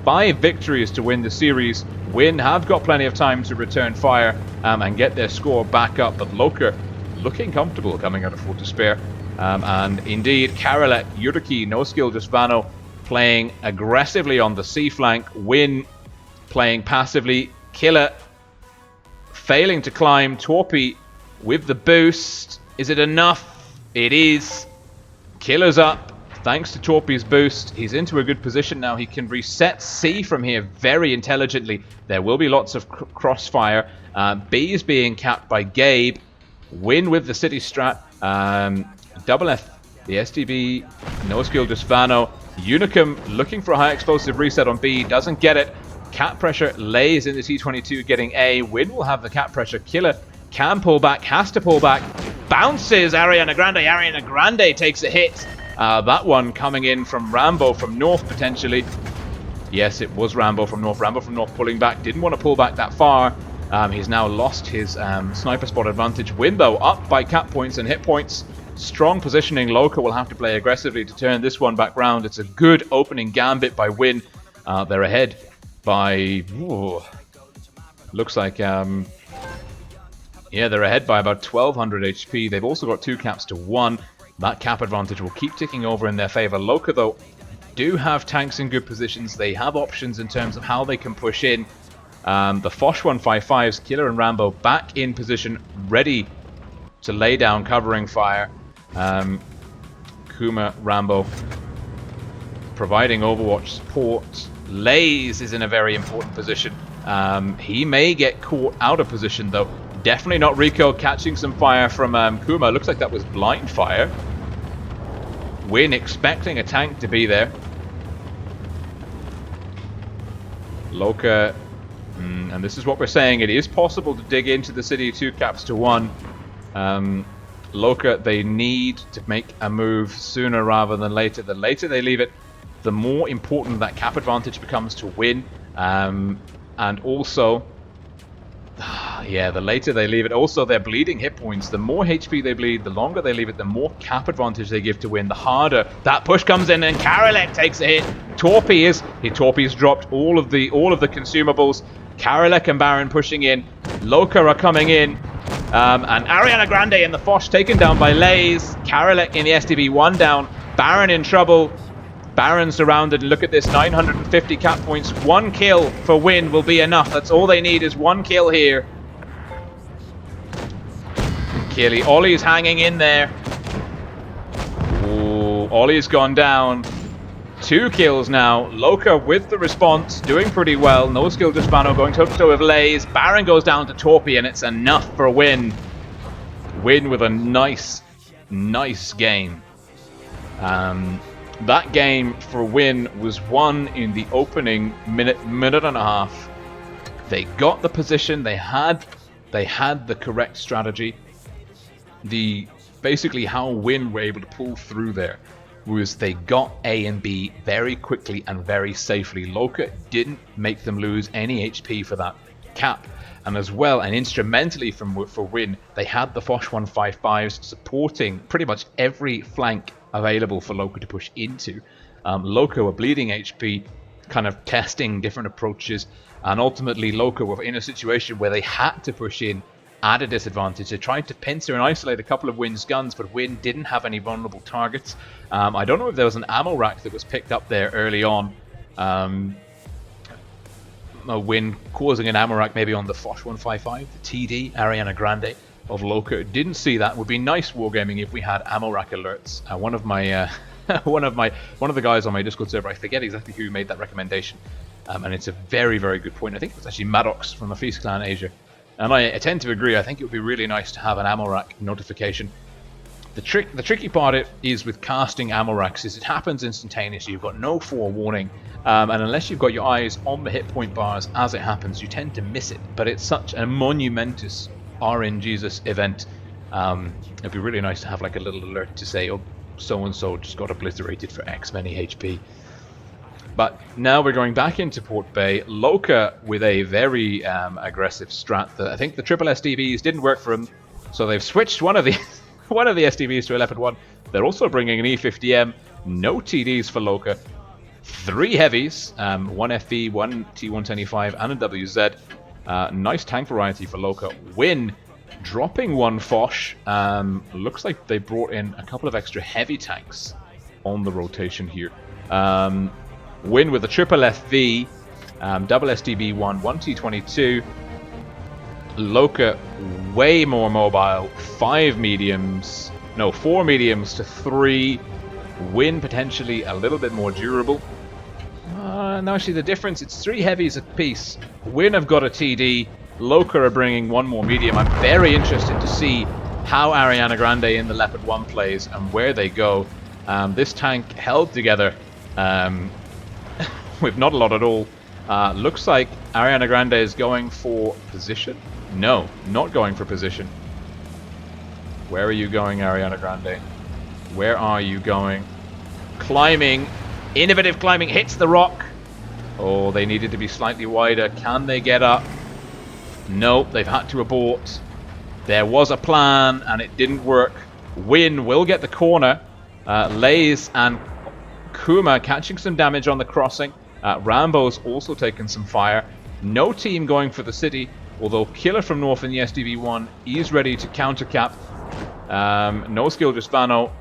5 victories to win the series. Win have got plenty of time to return fire and get their score back up, but Loca looking comfortable coming out of Fort Despair. And indeed, Karelek, Yuriki, no skill, just Vano playing aggressively on the C flank. Win playing passively. Killer failing to climb. Torpy with the boost. Is it enough? It is. Killer's up. Thanks to Torpy's boost, he's into a good position now. He can reset C from here very intelligently. There will be lots of crossfire. B is being capped by Gabe. Win with the city strat. Double F, the STB, no skill, just Vano. Unicum looking for a high explosive reset on B, doesn't get it. Cap pressure lays in the T22 getting A. Win will have the cap pressure. Killer can pull back, has to pull back. Bounces Ariana Grande. Ariana Grande takes a hit. That one coming in from Rambo from North potentially. Yes, it was Rambo from North. Rambo from North pulling back. Didn't want to pull back that far. He's now lost his sniper spot advantage. Win though up by cap points and hit points. Strong positioning. Loca will have to play aggressively to turn this one back round. It's a good opening gambit by Win. They're ahead by... looks like... yeah, they're ahead by about 1200 HP. They've also got 2 caps to 1. That cap advantage will keep ticking over in their favor. Loca, though, do have tanks in good positions. They have options in terms of how they can push in. The Foch 155s, Killer and Rambo back in position, ready to lay down covering fire. Kuma, Rambo providing Overwatch support. Lays is in a very important position. He may get caught out of position, though. Definitely not Rico, catching some fire from Kuma. Looks like that was blind fire. Win expecting a tank to be there. Loca, and this is what we're saying, it is possible to dig into the city 2 caps to 1. Loca, they need to make a move sooner rather than later. The later they leave it, the more important that cap advantage becomes to Win. And also... yeah, the later they leave it. Also, they're bleeding hit points. The more HP they bleed, the longer they leave it, the more cap advantage they give to Win, the harder. That push comes in and Karelek takes a hit. Torpy's dropped all of the consumables. Karelek and Baron pushing in. Loca are coming in. And Ariana Grande in the Foch taken down by Lays. Karelek in the STB 1 down. Baron in trouble. Baron surrounded, and look at this, 950 cap points. 1 kill for Win will be enough. That's all they need is 1 kill here. Killy, Ollie's hanging in there. Ooh, Ollie's gone down. 2 kills now. Loca with the response, doing pretty well. No skill, just Vano going toe-to-toe with Lays. Baron goes down to Torpy, and it's enough for Win. Win with a nice game. That game for Win was won in the opening minute and a half. They got the position, they had the correct strategy. Basically how Win were able to pull through there was they got A and B very quickly and very safely. Loca didn't make them lose any HP for that cap. And as well, and instrumentally for Win, they had the Foch 155s supporting pretty much every flank available for Loca to push into. Loca were bleeding HP, kind of testing different approaches, and ultimately Loca were in a situation where they had to push in at a disadvantage. They tried to pincer and isolate a couple of Win's guns, but Win didn't have any vulnerable targets. I don't know if there was an ammo rack that was picked up there early on. A Win causing an ammo rack maybe on the Foch 155, the TD, Ariana Grande of Loca. Didn't see that. Would be nice wargaming if we had ammo rack alerts. One of the guys on my Discord server, I forget exactly who made that recommendation, and it's a very good point. I think it was actually Maddox from the Feast Clan Asia, and I tend to agree. I think it would be really nice to have an ammo rack notification The tricky part is with casting ammo racks is it happens instantaneously. You've got no forewarning, and unless you've got your eyes on the hit point bars as it happens, you tend to miss it. But it's such a monumentous RNGesus event. It'd be really nice to have like a little alert to say, oh, so and so just got obliterated for X many HP. But now we're going back into Port Bay. Loca with a very aggressive strat that I think the triple SDVs didn't work for him, so they've switched one of the SDVs to a Leopard 1. They're also bringing an E50M. No TDs for Loca. 3 heavies, 1 FV, 1 T125, and a WZ. Nice tank variety for Loca. Win dropping 1 Foch. Looks like they brought in a couple of extra heavy tanks on the rotation here. Win with a triple FV, double SDB1, 1 T22. Loca way more mobile, 4 mediums to 3. Win potentially a little bit more durable. No, actually the difference, it's 3 heavies apiece. Win have got a TD, Loca are bringing 1 more medium. I'm very interested to see how Ariana Grande in the Leopard 1 plays and where they go. This tank held together with not a lot at all. Looks like Ariana Grande is going for position. No, not going for position. Where are you going, Ariana Grande? Where are you going? Climbing. Innovative climbing. Hits the rock. Oh, they needed to be slightly wider. Can they get up? No, they've had to abort. There was a plan, and it didn't work. Win will get the corner. Lays and Kuma catching some damage on the crossing. Rambo's also taken some fire. No team going for the city. Although Killer from North in the SDV1 is ready to counter cap. No skill just Vano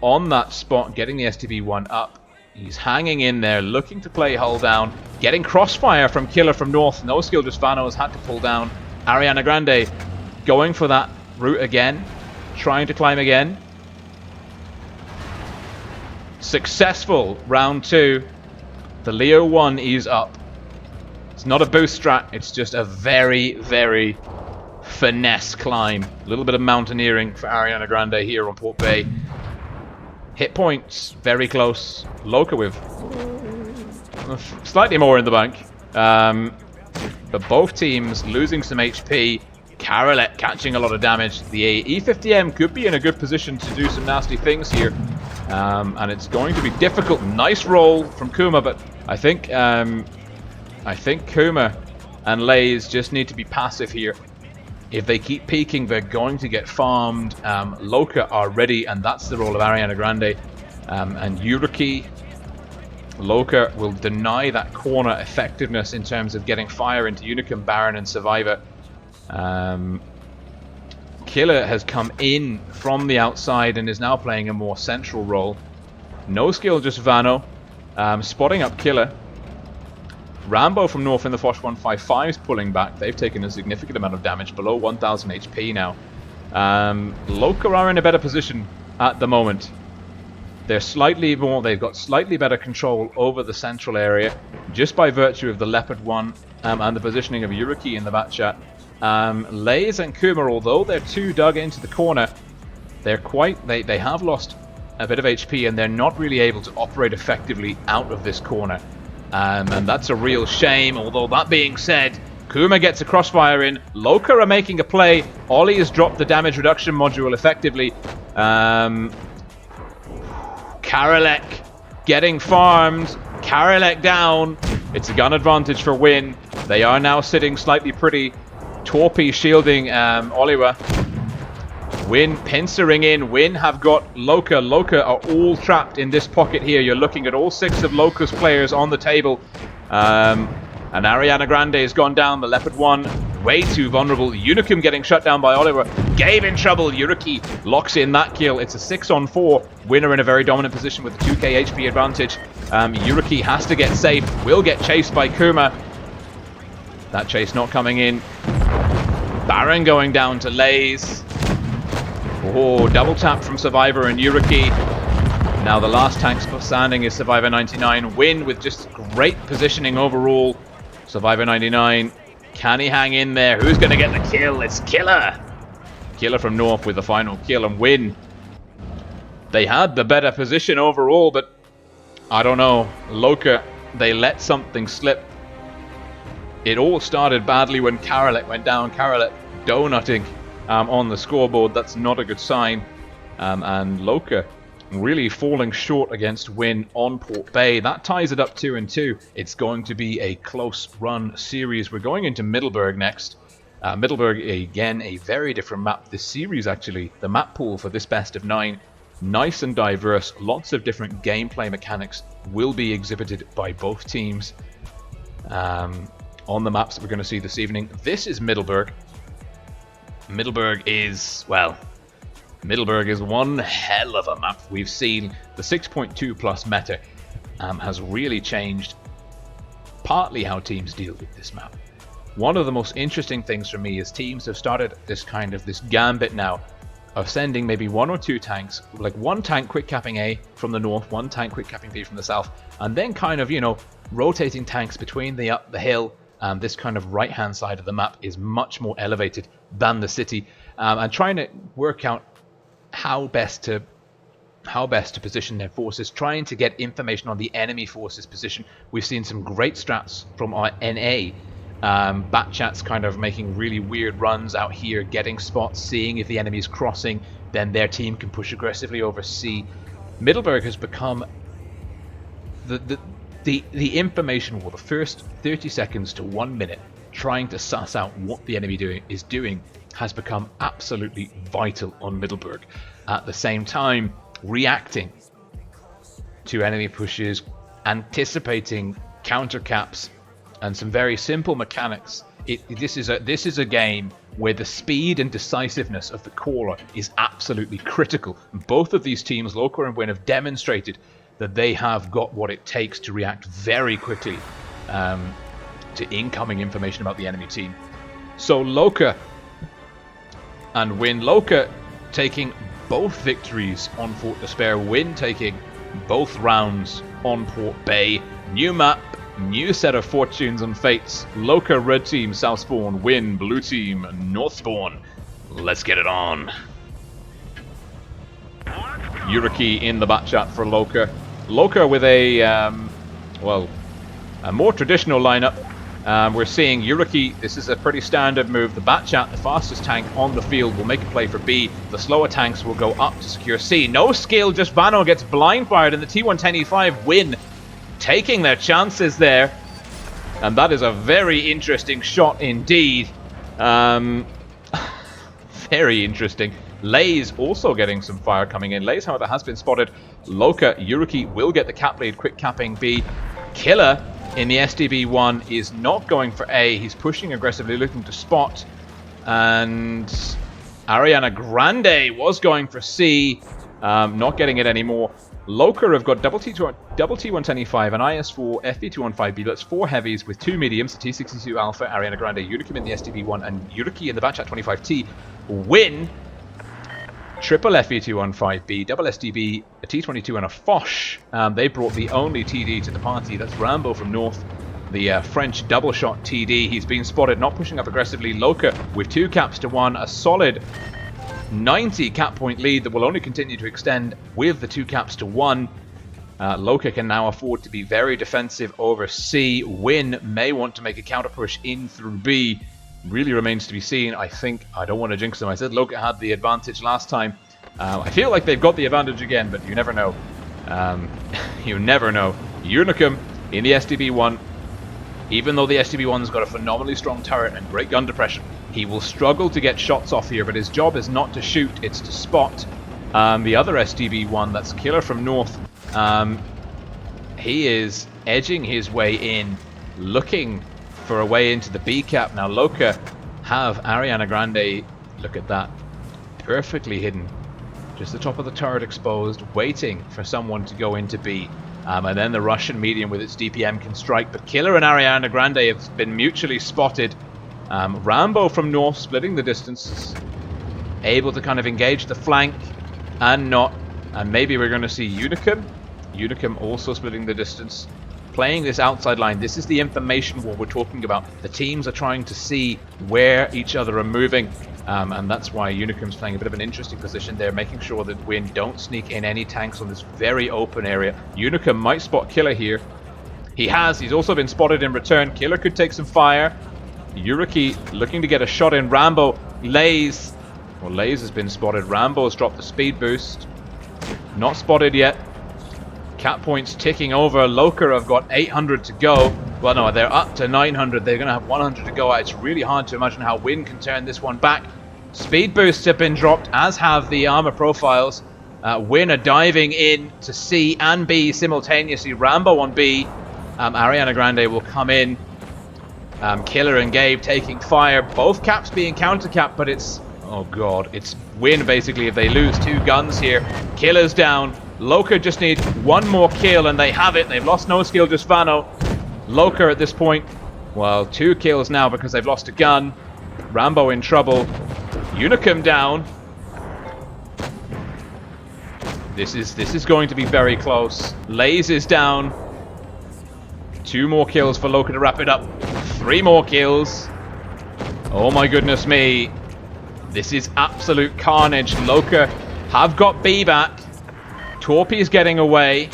on that spot, getting the SDV1 up. He's hanging in there, looking to play hull down. Getting crossfire from Killer from North. No skill just Vano has had to pull down. Ariana Grande going for that route again. Trying to climb again. Successful round 2. The Leo 1 is up. It's not a boost strat, it's just a very, very finesse climb. A little bit of mountaineering for Ariana Grande here on Port Bay. Hit points, very close. Loca with slightly more in the bank. But both teams losing some HP. Carolet catching a lot of damage. The E50M could be in a good position to do some nasty things here. And it's going to be difficult. Nice roll from Kuma, but I think Kuma and Lays just need to be passive here. If they keep peeking, they're going to get farmed. Loca are ready, and that's the role of Ariana Grande. And Yuriki, Loca will deny that corner effectiveness in terms of getting fire into Unicum, Baron, and Survivor. Killer has come in from the outside and is now playing a more central role. No skill, just Vano. Spotting up Killer. Rambo from North in the Foch 155 is pulling back. They've taken a significant amount of damage, below 1000 HP now. Loca are in a better position at the moment. They've got slightly better control over the central area, just by virtue of the Leopard 1 and the positioning of Yuriki in the back chat. Lays and Kuma, although they're too dug into the corner, they have lost a bit of HP and they're not really able to operate effectively out of this corner. And that's a real shame, although that being said, Kuma gets a crossfire in. Loca are making a play. Ollie has dropped the damage reduction module effectively. Karelek getting farmed. Karelek down. It's a gun advantage for Win. They are now sitting slightly pretty. Torpy shielding Oliwa. Win pincering in. Win have got Loca. Loca are all trapped in this pocket here. You're looking at all 6 of Loca's players on the table. And Ariana Grande has gone down. The Leopard 1 way too vulnerable. Unicum getting shut down by Oliver. Gabe in trouble. Yuriki locks in that kill. It's a 6-on-4. Winner in a very dominant position with a 2k HP advantage. Yuriki has to get safe. Will get chased by Kuma. That chase not coming in. Baron going down to Lays. Oh, double tap from Survivor and Yuriki. Now the last tank standing is Survivor 99. Win with just great positioning overall. Survivor 99. Can he hang in there? Who's going to get the kill? It's Killer. Killer from North with the final kill, and Win They had the better position overall, but I don't know. Loca, they let something slip. It all started badly when Karolet went down. Karolet donutting on the scoreboard. That's not a good sign. And Loca really falling short against Win on Port Bay. That ties it up 2-2. It's going to be a close run series. We're going into Middelburg next. Middelburg, again, a very different map this series, actually. The map pool for this best of 9, nice and diverse. Lots of different gameplay mechanics will be exhibited by both teams on the maps that we're going to see this evening. This is Middelburg. Middelburg is, well, Middelburg is one hell of a map. We've seen the 6.2 plus meta has really changed partly how teams deal with this map. One of the most interesting things for me is teams have started this gambit now of sending maybe 1 or 2 tanks, like 1 tank quick capping A from the north, 1 tank quick capping B from the south, and then kind of, you know, rotating tanks between the hill. This kind of right hand side of the map is much more elevated than the city, and trying to work out how best to position their forces, trying to get information on the enemy forces position. We've seen some great strats from our NA. Batchat's kind of making really weird runs out here, getting spots, seeing if the enemy's crossing, then their team can push aggressively over C. Middelburg has become the information war, the first 30 seconds to 1 minute, trying to suss out what the enemy is doing, has become absolutely vital on Middelburg. At the same time, reacting to enemy pushes, anticipating counter caps, and some very simple mechanics. This is a game where the speed and decisiveness of the caller is absolutely critical. Both of these teams, Loca and Win, have demonstrated that they have got what it takes to react very quickly to incoming information about the enemy team. So Loca and Win. Loca taking both victories on Fort Despair. Win taking both rounds on Port Bay. New map, new set of fortunes and fates. Loca red team, south spawn. Win blue team, north spawn. Let's get it on. Yuriki in the Batchat for Loca. Loca with a more traditional lineup. We're seeing Yuriki. This is a pretty standard move. The Batchat, the fastest tank on the field, will make a play for B. The slower tanks will go up to secure C. No skill, just Vano gets blind fired, and the T110E5 Win taking their chances there. And that is a very interesting shot indeed. Very interesting. Lay's also getting some fire coming in. Lay's, however, has been spotted. Loca, Yuriki will get the cap lead, quick capping B. Killer in the SDB1 is not going for A. He's pushing aggressively, looking to spot. And Ariana Grande was going for C. Not getting it anymore. Loca have got double T110E5, an IS4, FB215B. That's 4 heavies with 2 mediums, the T62 Alpha, Ariana Grande, Unicum in the SDB1, and Yuriki in the Batchat 25T. Win triple FE215B, double SDB, a T22 and a Foch. They brought the only TD to the party. That's Rambo from North, the French double shot TD. He's been spotted, not pushing up aggressively. Loca with 2 caps to 1, a solid 90 cap point lead that will only continue to extend with the 2 caps to 1. Loca can now afford to be very defensive over C. Win may want to make a counter push in through B. Really remains to be seen. I don't want to jinx them. I said Loca had the advantage last time. I feel like they've got the advantage again, but you never know. You never know. Unicum in the SDB1. Even though the SDB1's got a phenomenally strong turret and great gun depression, he will struggle to get shots off here, but his job is not to shoot, it's to spot. The other SDB1, that's Killer from North, he is edging his way in, looking for a way into the B cap. Now Loca have Ariana Grande, look at that, perfectly hidden. Just the top of the turret exposed, waiting for someone to go into B. And then the Russian medium with its DPM can strike. But Killer and Ariana Grande have been mutually spotted. Rambo from North splitting the distance, able to kind of engage the flank and not. And maybe we're going to see Unicum. Unicum also splitting the distance, playing this outside line. This is the information war we're talking about. The teams are trying to see where each other are moving. And that's why Unicum's playing a bit of an interesting position there, making sure that Win don't sneak in any tanks on this very open area. Unicum might spot Killer here. He has. He's also been spotted in return. Killer could take some fire. Yuriki looking to get a shot in. Rambo lays. Well, Lays has been spotted. Rambo's dropped the speed boost. Not spotted yet. Cap points ticking over. Loca have got 800 to go. Well, no, they're up to 900. They're going to have 100 to go. It's really hard to imagine how Win can turn this one back. Speed boosts have been dropped, as have the armor profiles. Win are diving in to C and B simultaneously. Rambo on B. Ariana Grande will come in. Killer and Gabe taking fire. Both caps being counter-capped, but it's... Oh, God. It's Win, basically, if they lose 2 guns here. Killer's down. Loca just need 1 more kill, and they have it. They've lost no skill, just Vano. Loca at this point, well, 2 kills now because they've lost a gun. Rambo in trouble. Unicum down. This is going to be very close. Lays is down. 2 more kills for Loca to wrap it up. 3 more kills. Oh my goodness me. This is absolute carnage. Loca have got B back. Torpy's getting away.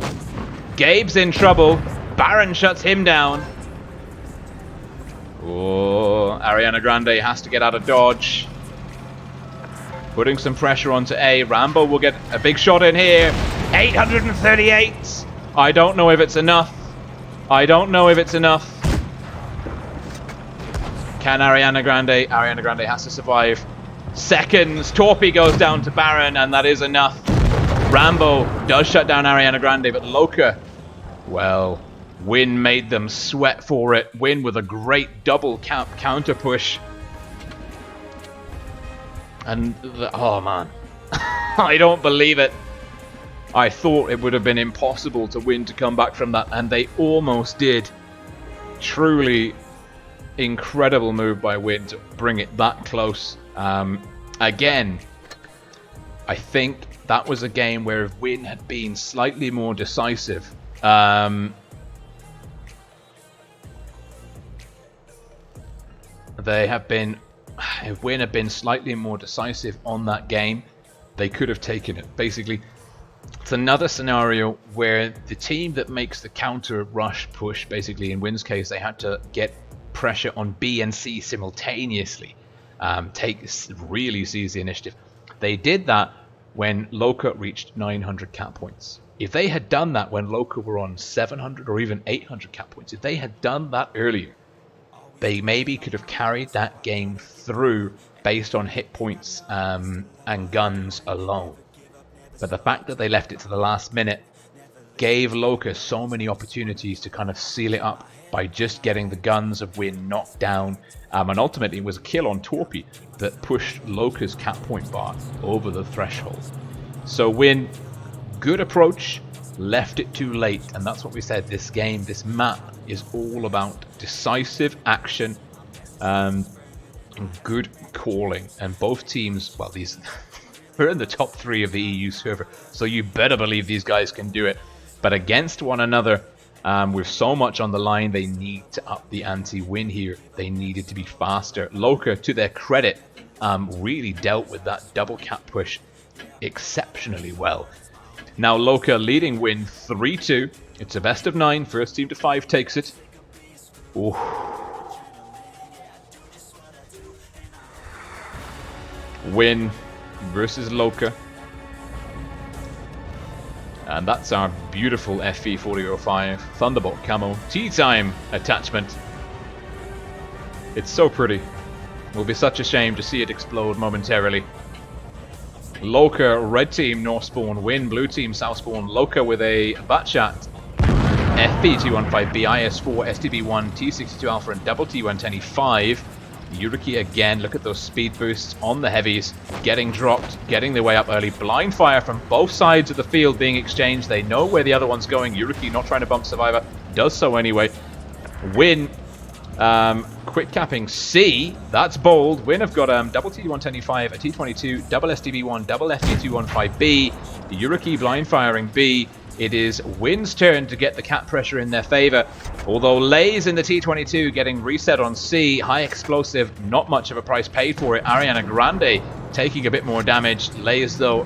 Gabe's in trouble. Baron shuts him down. Oh, Ariana Grande has to get out of dodge. Putting some pressure onto A. Rambo will get a big shot in here. 838. I don't know if it's enough. I don't know if it's enough. Can Ariana Grande? Ariana Grande has to survive. Seconds. Torpy goes down to Baron, and that is enough. Rambo does shut down Ariana Grande, but Loca, well, Win made them sweat for it. Win with a great double counter push. And, oh man, I don't believe it. I thought it would have been impossible to Win to come back from that, and they almost did. Truly incredible move by Win to bring it that close. Again, I think that was a game where if Win had been slightly more decisive, if Win had been slightly more decisive on that game, they could have taken it. Basically, it's another scenario where the team that makes the counter rush push, basically in Win's case, they had to get pressure on B and C simultaneously. Really seize the initiative. They did that when Loca reached 900 cap points. If they had done that when Loca were on 700 or even 800 cap points, if they had done that earlier, they maybe could have carried that game through based on hit points and guns alone. But the fact that they left it to the last minute gave Loca so many opportunities to kind of seal it up by just getting the guns of Win knocked down. And ultimately it was a kill on Torpy that pushed Loca's cap point bar over the threshold. So Win, good approach, left it too late. And that's what we said, this game, this map is all about decisive action and good calling. And both teams, well, these we're in the top 3 of the EU server, so you better believe these guys can do it. But against one another, with so much on the line, they need to up the ante. Win here, they needed to be faster. Loca, to their credit, really dealt with that double cap push exceptionally well. Now Loca leading Win 3-2. It's a best of 9. First team to 5 takes it. Ooh. Win versus Loca. And that's our beautiful FV4005 Thunderbolt Camo Tea Time attachment. It's so pretty. It will be such a shame to see it explode momentarily. Loca, red team, north spawn. Win, blue team, south spawn. Loca with a Batchat, FP215, BIS4, STB1, T62 Alpha, and double T110E5. Yuriki again, look at those speed boosts on the heavies, getting dropped, getting their way up early. Blind fire from both sides of the field being exchanged. They know where the other one's going. Yuriki not trying to bump Survivor, does so anyway. Win, quick capping C, that's bold. Win have got double T110E5, a T22, double STB1, double FD215B. Yuriki blind firing B. it is WoT's turn to get the cap pressure in their favor. Although Lays in the T-22 getting reset on C, high explosive, not much of a price paid for it. Ariana Grande taking a bit more damage. Lays, though,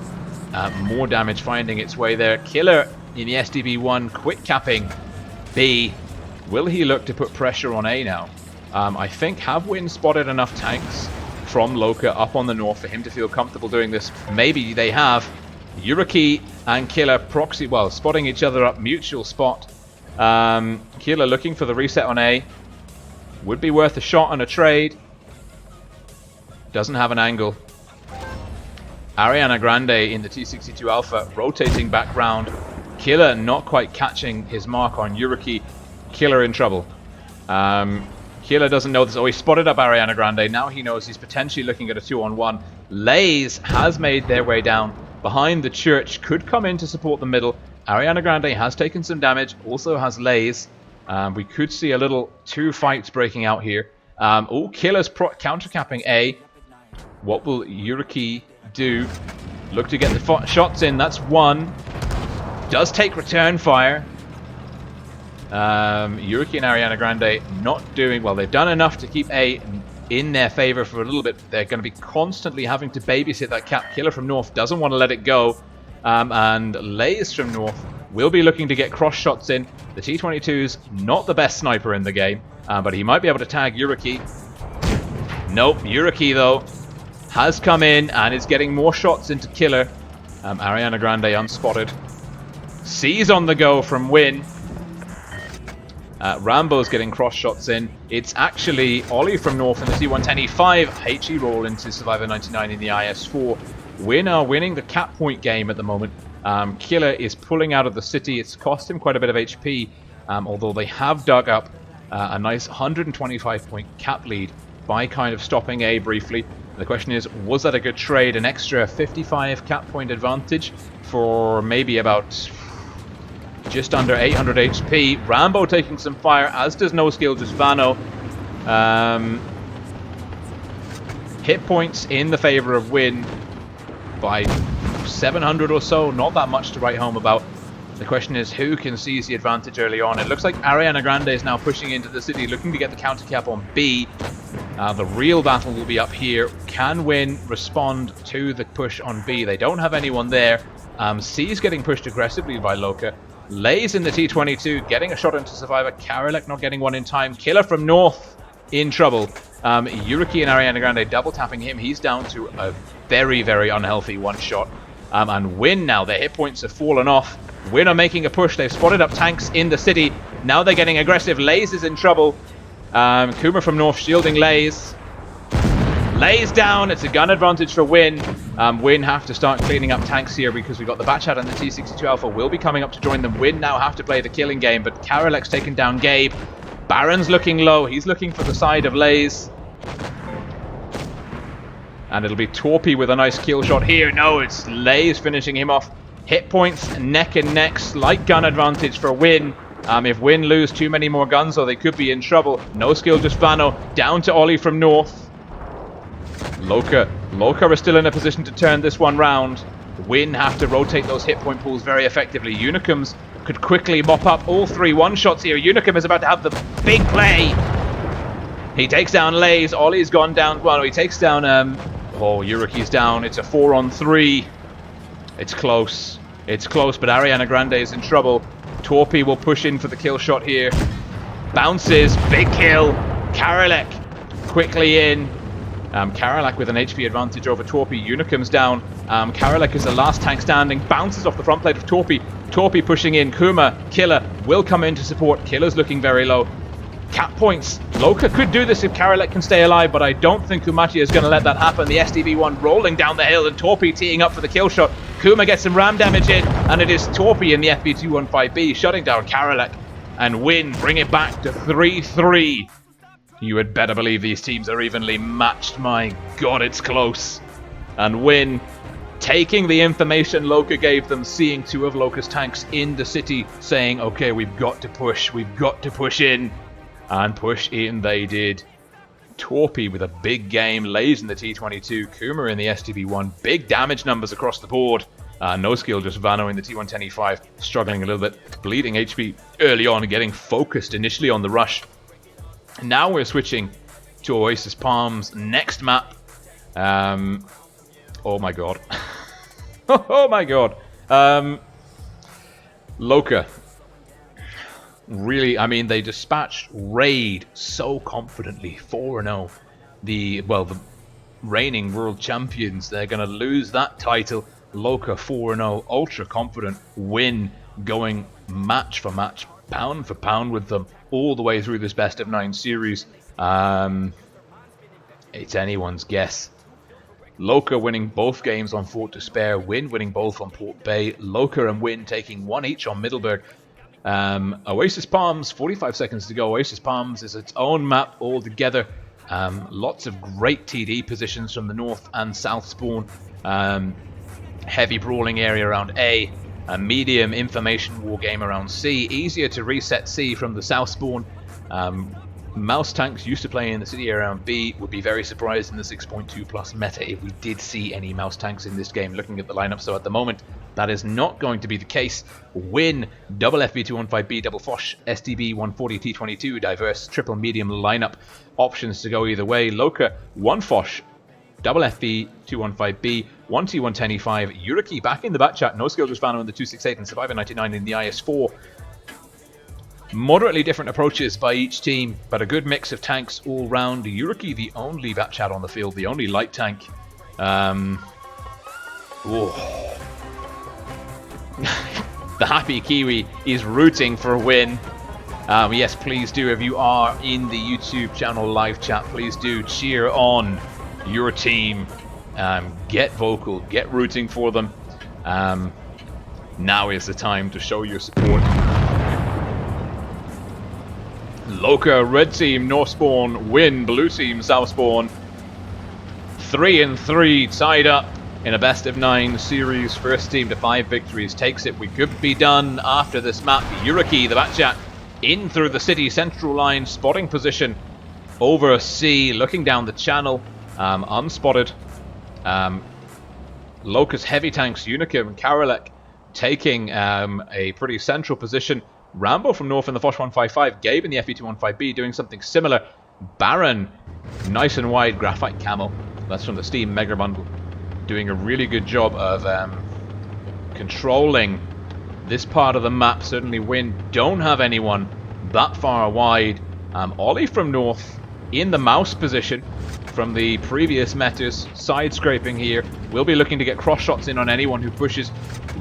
more damage finding its way there. Killer in the SDB1, quick capping B. Will he look to put pressure on A now? I think have WoT spotted enough tanks from Loca up on the north for him to feel comfortable doing this? Maybe they have. Yuriki and Killer proxy, well, spotting each other up, mutual spot. Killer looking for the reset on A. Would be worth a shot on a trade. Doesn't have an angle. Ariana Grande in the T-62 Alpha rotating back round. Killer not quite catching his mark on Yuriki. Killer in trouble. Killer doesn't know this. Oh, he spotted up Ariana Grande. Now he knows he's potentially looking at a 2-on-1. Lays has made their way down behind the church. Could come in to support the middle. Ariana Grande has taken some damage. Also has Lays. We could see a little two fights breaking out here. Oh, Killer's counter-capping A. What will Yuriki do? Look to get the shots in. That's one. Does take return fire. Yuriki and Ariana Grande not doing well. They've done enough to keep A in their favor for a little bit. They're going to be constantly having to babysit that cap. Killer from north doesn't want to let it go. And Lays from north will be looking to get cross shots in. The T-22's not the best sniper in the game, but he might be able to tag Yuriki. Nope, Yuriki though has come in and is getting more shots into Killer. Ariana Grande unspotted. C's on the go from WoT. Rambo's getting cross shots in. It's actually Ollie from north in the T110E5 HE roll into Survivor 99 in the IS4. WoT are winning the cap point game at the moment. Killer is pulling out of the city. It's cost him quite a bit of HP, although they have dug up a nice 125 point cap lead by kind of stopping A briefly. The question is, was that a good trade? An extra 55 cap point advantage for maybe about just under 800 HP. Rambo taking some fire, as does No Skill, just Vano. Hit points in the favor of WoT by 700 or so. Not that much to write home about. The question is, who can seize the advantage early on? It looks like Ariana Grande is now pushing into the city, looking to get the counter cap on B. The real battle will be up here. Can WoT respond to the push on B? They don't have anyone there. C is getting pushed aggressively by Loca. Lays in the T-22, getting a shot into Survivor. Karolek not getting one in time. Killer from north in trouble. Yuriki and Ariana Grande double tapping him. He's down to a very, very unhealthy one shot. And WoT now, their hit points have fallen off. WoT are making a push. They've spotted up tanks in the city. Now they're getting aggressive. Lays is in trouble. Kuma from north shielding Lays. Lays down. It's a gun advantage for WoT. WoT have to start cleaning up tanks here because we've got the Batchat and the T-62 Alpha will be coming up to join them. WoT now have to play the killing game, but Karolek's taken down Gabe. Baron's looking low. He's looking for the side of Lays. And it'll be Torpy with a nice kill shot here. No, it's Lays finishing him off. Hit points neck and neck. Slight gun advantage for WoT. If WoT lose too many more guns, or they could be in trouble. No Skill, just Vano. Down to Ollie from north. Loca are still in a position to turn this one round. WoT have to rotate those hit point pools very effectively. Unicums could quickly mop up all three one-shots here. Unicum is about to have the big play. He takes down Lays. Ollie's gone down. Well, he takes down... Yuriki's down. It's a 4-on-3. It's close. It's close, but Ariana Grande is in trouble. Torpy will push in for the kill shot here. Bounces. Big kill. Karolek quickly in. Karolek with an HP advantage over Torpy. Unicum's down. Karolek is the last tank standing. Bounces off the front plate of Torpy. Torpy pushing in. Kuma, Killer will come in to support. Killer's looking very low. Cap points. Loca could do this if Karolek can stay alive, but I don't think Kumachi is going to let that happen. The SDB1 rolling down the hill and Torpy teeing up for the kill shot. Kuma gets some ram damage in, and it is Torpy in the FB215B shutting down Karolek. And WoT bring it back to 3-3. You had better believe these teams are evenly matched. My God, it's close. And WoT taking the information Loca gave them, seeing two of Loca's tanks in the city, saying, okay, we've got to push in. And push in they did. Torpy with a big game. Lays in the T-22. Kuma in the STB1. Big damage numbers across the board. No skill, just Vano in the T110E5, struggling a little bit, bleeding HP early on, getting focused initially on the rush. Now we're switching to Oasis Palms next map. Oh my god. Oh my god. Loca. Really, I mean, they dispatched Raid so confidently, 4-0. The reigning world champions, they're going to lose that title. Loca 4-0, ultra confident, win, going match for match, pound for pound with them all the way through this best of 9 series. It's anyone's guess. Loca winning both games on Fort Despair, Win winning both on Port Bay, Loca and Win taking one each on Middleburg. Oasis Palms, 45 seconds to go. Oasis Palms is its own map altogether. Lots of great TD positions from the north and south spawn. Heavy brawling area around A. A medium information war game around C. Easier to reset C from the south spawn. Mouse tanks used to play in the city around B. Would be very surprised in the 6.2 plus meta if we did see any mouse tanks in this game looking at the lineup. So at the moment, that is not going to be the case. Win, double FB215B, double Foch, STB 140 T22, diverse triple medium lineup. Options to go either way. Loca, one Foch, double FB215B, one T110E5. Yuriki back in the back chat. No skill, just Vano in the 268 and Survivor 99 in the IS4. Moderately different approaches by each team, but a good mix of tanks all round. Yuriki, the only Batchat on the field, the only light tank. The happy Kiwi is rooting for a win. Yes, please do. If you are in the YouTube channel live chat, please do cheer on your team. Get vocal, get rooting for them. Now is the time to show your support. Loca, red team, north spawn, Win, blue team, south spawn. 3-3, tied up in a best of 9 series. First team to 5 victories takes it. We could be done after this map. Yuriki, the Batchat, in through the city central line, spotting position over C, looking down the channel, unspotted. Loca's heavy tanks, Unicum and Karolek, taking a pretty central position. Rambo from north in the Foch 155, Gabe in the FE215B doing something similar. Baron, nice and wide graphite camo, that's from the Steam Mega Bundle, doing a really good job of controlling this part of the map. Certainly Win don't have anyone that far wide. Ollie from north in the mouse position from the previous metas, side scraping here. We'll be looking to get cross shots in on anyone who pushes.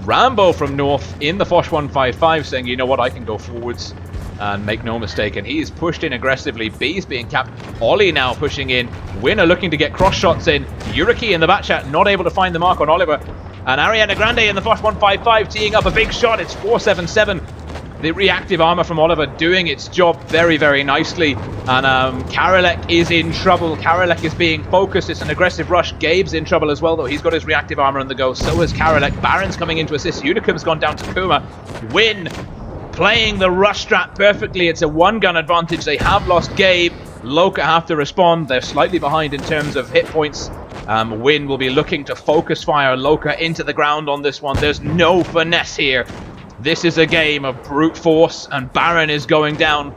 Rambo from north in the Foch 155 saying, you know what, I can go forwards and make no mistake, and he's pushed in aggressively. B's being capped. Ollie now pushing in. Winner looking to get cross shots in. Yuriki in the Batchat not able to find the mark on Oliver, and Ariana Grande in the Foch 155 teeing up a big shot. It's 477. The reactive armor from Oliver doing its job very, very nicely. And Karolek is in trouble. Karolek is being focused. It's an aggressive rush. Gabe's in trouble as well, though. He's got his reactive armor on the go. So is Karolek. Baron's coming in to assist. Unicum's gone down to Kuma. Win playing the rush strat perfectly. It's a one-gun advantage. They have lost Gabe. Loca have to respond. They're slightly behind in terms of hit points. Win will be looking to focus fire Loca into the ground on this one. There's no finesse here. This is a game of brute force, and Baron is going down.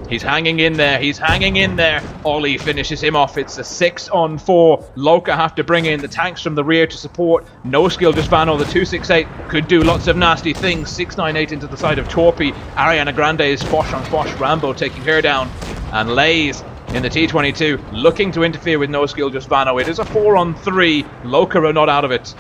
He's hanging in there. He's hanging in there. Ollie finishes him off. It's a 6-on-4. Loca have to bring in the tanks from the rear to support. No skill, just Vano. The 268 could do lots of nasty things. 698 into the side of Torpy. Ariana Grande is Foch on Foch. Rambo taking her down. And Lays in the T22 looking to interfere with no skill, just Vano. It is a 4-on-3. Loca are not out of it.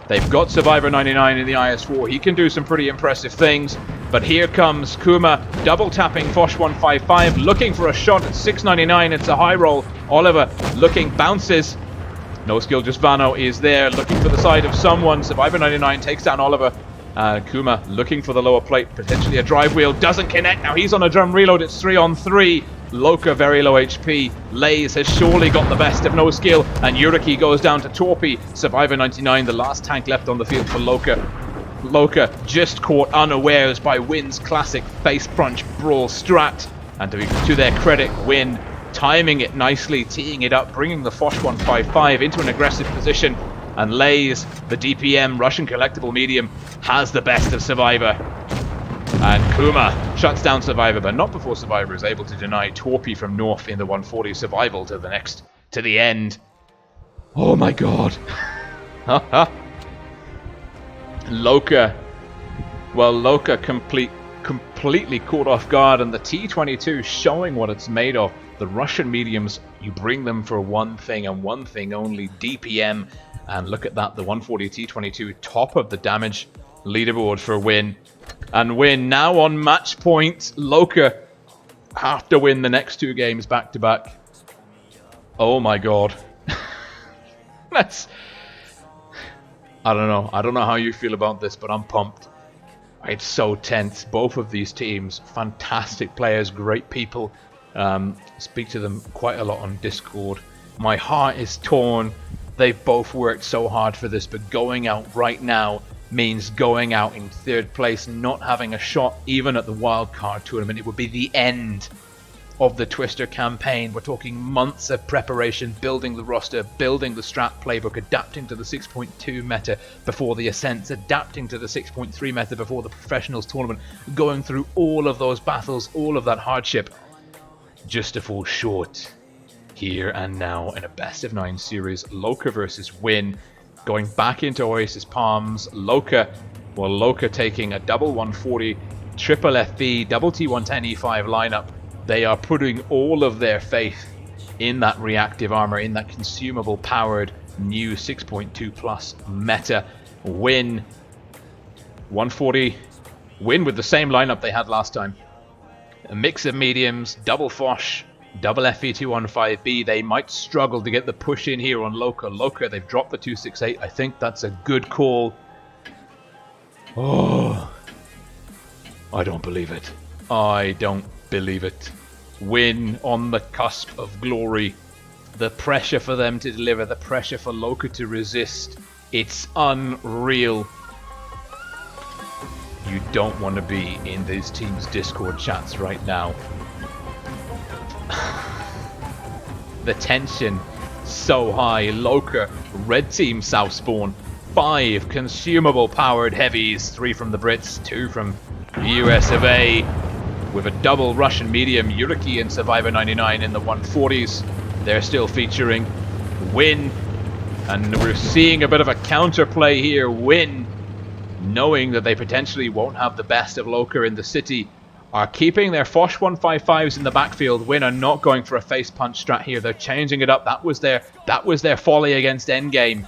They've got Survivor 99 in the IS4. He can do some pretty impressive things. But here comes Kuma, double tapping Foch 155, looking for a shot at 699. It's a high roll. Oliver looking, bounces. No skill, just Vano is there, looking for the side of someone. Survivor 99 takes down Oliver. Kuma looking for the lower plate, potentially a drive wheel, doesn't connect. Now he's on a drum reload. It's 3-on-3. Loca very low HP. Lays has surely got the best of no skill, and Yuriki goes down to Torpy. Survivor 99, the last tank left on the field for Loca. Loca just caught unawares by Win's classic face crunch brawl strat, and to their credit, Win timing it nicely, teeing it up, bringing the Foch 155 into an aggressive position. and lays the DPM Russian collectible medium has the best of Survivor. And Kuma shuts down Survivor, but not before Survivor is able to deny Torpy from North in the 140 survival to the end. Oh my god. Loca. Well, Loca completely caught off guard, and the T-22 showing what it's made of. The Russian mediums, you bring them for one thing and one thing only, DPM. And look at that, the 140 T-22 top of the damage leaderboard for Win. And Win now on match point. Loca have to win the next 2 games back to back. Oh my god. I don't know. I don't know how you feel about this, but I'm pumped. It's so tense. Both of these teams, fantastic players, great people. Speak to them quite a lot on Discord. My heart is torn. They've both worked so hard for this, but going out right now means going out in 3rd place, not having a shot even at the wildcard tournament. It would be the end of the Twister campaign. We're talking months of preparation, building the roster, building the strat playbook, adapting to the 6.2 meta before the Ascents, adapting to the 6.3 meta before the Professionals tournament, going through all of those battles, all of that hardship, just to fall short here and now in a best of 9 series. Loca versus Win, going back into Oasis Palms. Loca taking a double 140, triple FB, double T110 E5 lineup. They are putting all of their faith in that reactive armor, in that consumable powered new 6.2 plus meta. Win 140, Win with the same lineup they had last time. A mix of mediums, double Foch, double FE215B. They might struggle to get the push in here on Loca. Loca, they've dropped the 268. I think that's a good call. Oh, I don't believe it. I don't believe it. Win on the cusp of glory. The pressure for them to deliver, the pressure for Loca to resist. It's unreal. You don't want to be in these teams' Discord chats right now. The tension so high. Loca, red team South Spawn. 5 consumable powered heavies, 3 from the Brits, 2 from the US of A. With a double Russian medium, Yuriki and Survivor 99 in the 140s. They're still featuring. Win. And we're seeing a bit of a counterplay here. Win, knowing that they potentially won't have the best of Loca in the city, are keeping their Foch 155s in the backfield. Win are not going for a face punch strat here. They're changing it up. That was their folly against Endgame.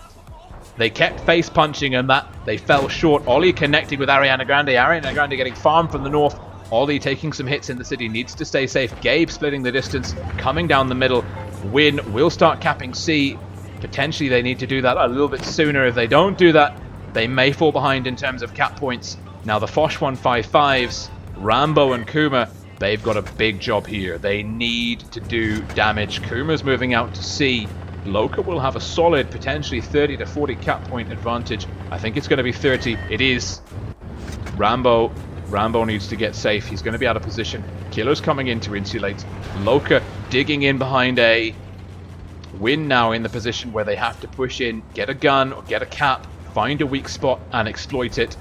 They kept face punching and that they fell short. Ollie connecting with Ariana Grande. Ariana Grande getting farmed from the north. Ollie taking some hits in the city, needs to stay safe. Gabe splitting the distance, coming down the middle. Win will start capping C. Potentially they need to do that a little bit sooner. If they don't do that, they may fall behind in terms of cap points. Now the Foch 155s, Rambo and Kuma, they've got a big job here. They need to do damage. Kuma's moving out to C. Loca will have a solid, potentially 30 to 40 cap point advantage. I think it's going to be 30. It is. Rambo needs to get safe. He's going to be out of position. Killer's coming in to insulate. Loca digging in behind A. Win now in the position where they have to push in, get a gun or get a cap, find a weak spot and exploit it.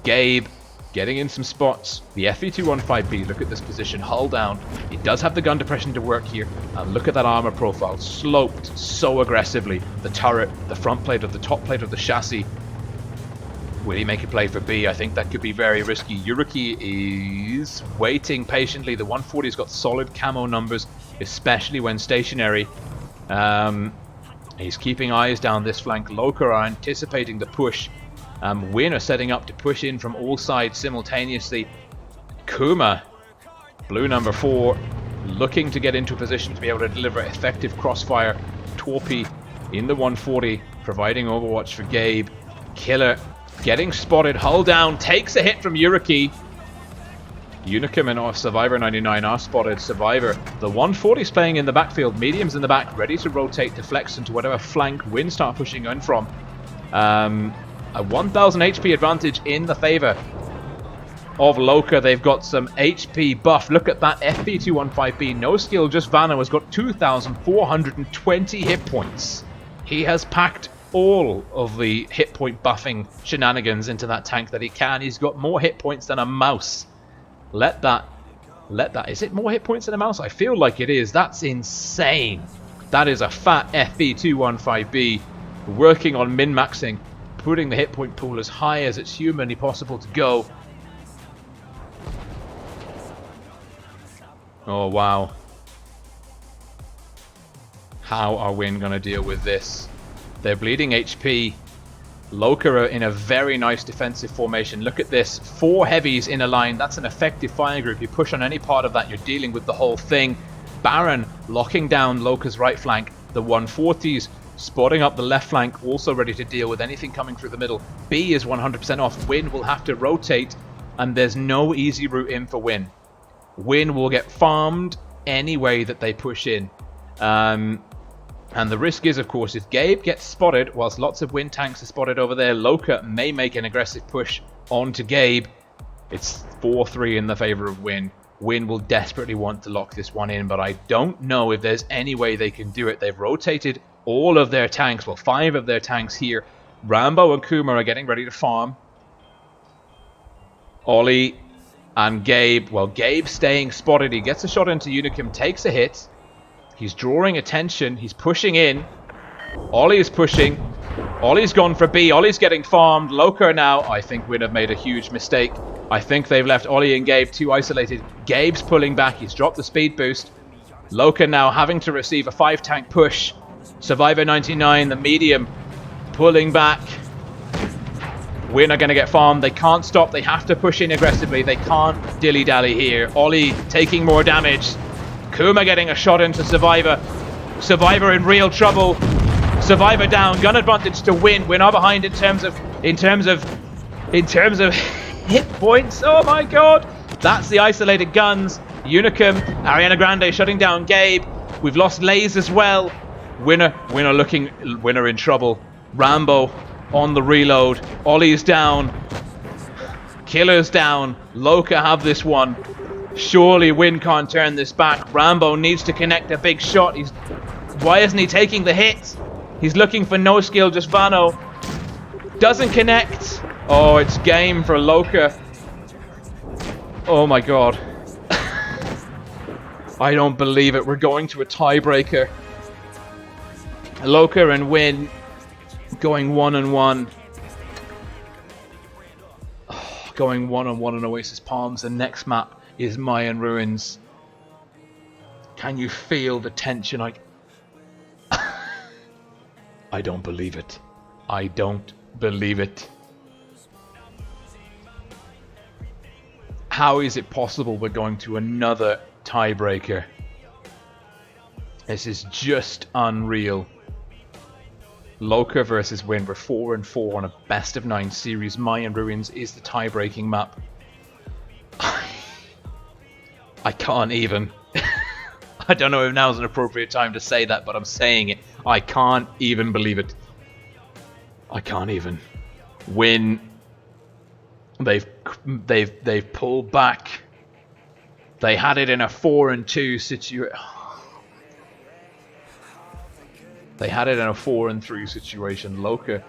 Gabe getting in some spots. The FE215B, look at this position, hull down. It does have the gun depression to work here. And look at that armor profile, sloped so aggressively. The turret, the front plate of the top plate of the chassis. Will he make a play for B? I think that could be very risky. Yuriki is waiting patiently. The 140's got solid camo numbers, especially when stationary. He's keeping eyes down this flank. Loca are anticipating the push. Win are setting up to push in from all sides simultaneously. Kuma, blue number 4, looking to get into a position to be able to deliver effective crossfire. Torpy in the 140, providing overwatch for Gabe. Killer getting spotted, hull down, takes a hit from Yuriki. Unicum and Survivor 99 are spotted. Survivor, the 140's playing in the backfield, mediums in the back, ready to rotate, deflect into whatever flank Win start pushing in from. A 1000 HP advantage in the favor of Loca. They've got some HP buff. Look at that FB215B, no skill, just Vano has got 2,420 hit points. He has packed all of the hit point buffing shenanigans into that tank that he can. He's got more hit points than a mouse. Let that. Is it more hit points than a mouse? I feel like it is. That's insane. That is a fat FB215B working on min-maxing, putting the hit point pool as high as it's humanly possible to go. Oh, wow. How are WoT going to deal with this? They're bleeding HP. Loca are in a very nice defensive formation. Look at this. 4 heavies in a line. That's an effective fire group. You push on any part of that, you're dealing with the whole thing. Baron locking down Loca's right flank. The 140s spotting up the left flank, also ready to deal with anything coming through the middle. B is 100% off. WoT will have to rotate, and there's no easy route in for WoT. WoT will get farmed any way that they push in. And the risk is, of course, if Gabe gets spotted, whilst lots of WoT tanks are spotted over there, Loca may make an aggressive push onto Gabe. It's 4-3 in the favour of WoT. WoT will desperately want to lock this one in, but I don't know if there's any way they can do it. They've rotated all of their tanks, well, 5 of their tanks here. Rambo and Kuma are getting ready to farm. Ollie and Gabe, well, Gabe staying spotted. He gets a shot into Unicum, takes a hit. He's drawing attention. He's pushing in. Ollie is pushing. Ollie's gone for B. Ollie's getting farmed. Loca now, I think WoT have made a huge mistake. I think they've left Ollie and Gabe too isolated. Gabe's pulling back. He's dropped the speed boost. Loca now having to receive a 5-tank push. Survivor 99, the medium, pulling back. WoT are going to get farmed. They can't stop. They have to push in aggressively. They can't dilly-dally here. Ollie taking more damage. Kuma getting a shot into Survivor. Survivor in real trouble. Survivor down. Gun advantage to WoT. WoT are behind in terms of hit points. Oh my god. That's the isolated guns. Unicum, Ariana Grande shutting down Gabe. We've lost Lays as well. Winner in trouble. Rambo on the reload. Ollie's down. Killer's down. Loca have this one. Surely WoT can't turn this back. Rambo needs to connect a big shot. Why isn't he taking the hit? He's looking for no skill, just Vano. Doesn't connect. Oh, it's game for Loca. Oh my god. I don't believe it. We're going to a tiebreaker. Loca and WoT going 1-1. Oh, going 1-1 on Oasis Palms. The next map is Mayan Ruins. Can you feel the tension? I don't believe it. I don't believe it. How is it possible we're going to another tiebreaker? This is just unreal. Loca versus WoT. We're 4-4 on a best of 9 series. Mayan Ruins is the tie-breaking map. I can't even. I don't know if now's an appropriate time to say that, but I'm saying it. I can't even believe it. I can't even. WoT. They've pulled back. They had it in a 4-2 situation. They had it in a 4-3 situation. Loca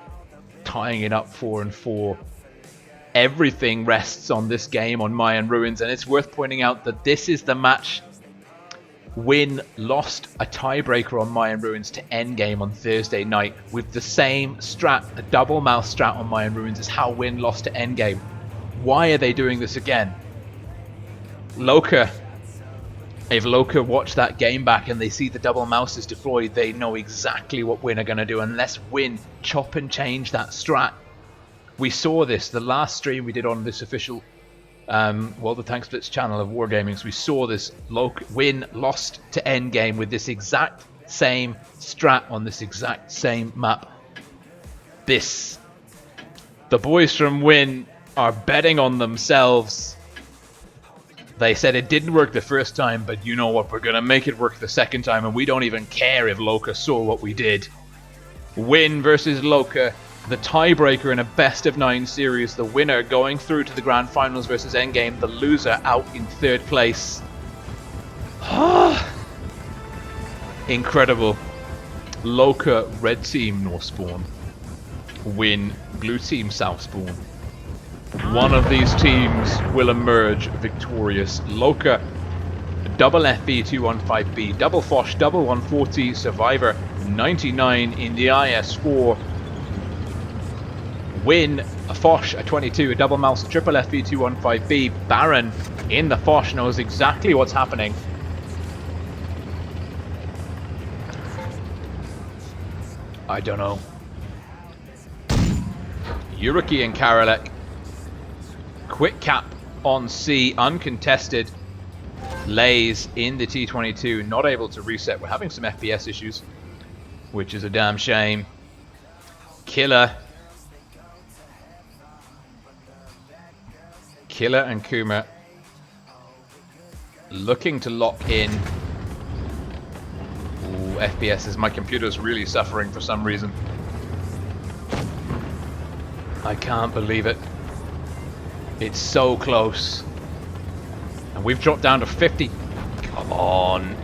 tying it up 4-4. Everything rests on this game on Mayan Ruins, and it's worth pointing out that this is the match. WoT lost a tiebreaker on Mayan Ruins to Endgame on Thursday night with the same strat, a double mouse strat on Mayan Ruins is how WoT lost to Endgame. Why are they doing this again? Loca, if Loca watch that game back and they see the double mouses deployed, they know exactly what WoT are going to do unless WoT chop and change that strat. We saw this, the last stream we did on this official World of Tanks Blitz channel of Wargaming. We saw this. WoT lost to Endgame with this exact same strat on this exact same map. The boys from WoT are betting on themselves. They said it didn't work the first time, but you know what, we're going to make it work the second time, and we don't even care if Loca saw what we did. WoT versus Loca. The tiebreaker in a best of 9 series, the winner going through to the grand finals versus Endgame, the loser out in 3rd place. Incredible. Loca, red team, no spawn. Win, blue team South Spawn. One of these teams will emerge victorious. Loca, double FB215B, double Foch, double 140, Survivor 99 in the IS4. Win, a Foch, a 22, a double mouse, a triple FB215B. Baron in the Foch knows exactly what's happening. I don't know. Yuruki and Karalek. Quick cap on C, uncontested. Lays in the T22, not able to reset. We're having some FPS issues, which is a damn shame. Killer and Kuma looking to lock in. Ooh, FPS, my computer's really suffering for some reason. I can't believe it. It's so close. And we've dropped down to 50. Come on.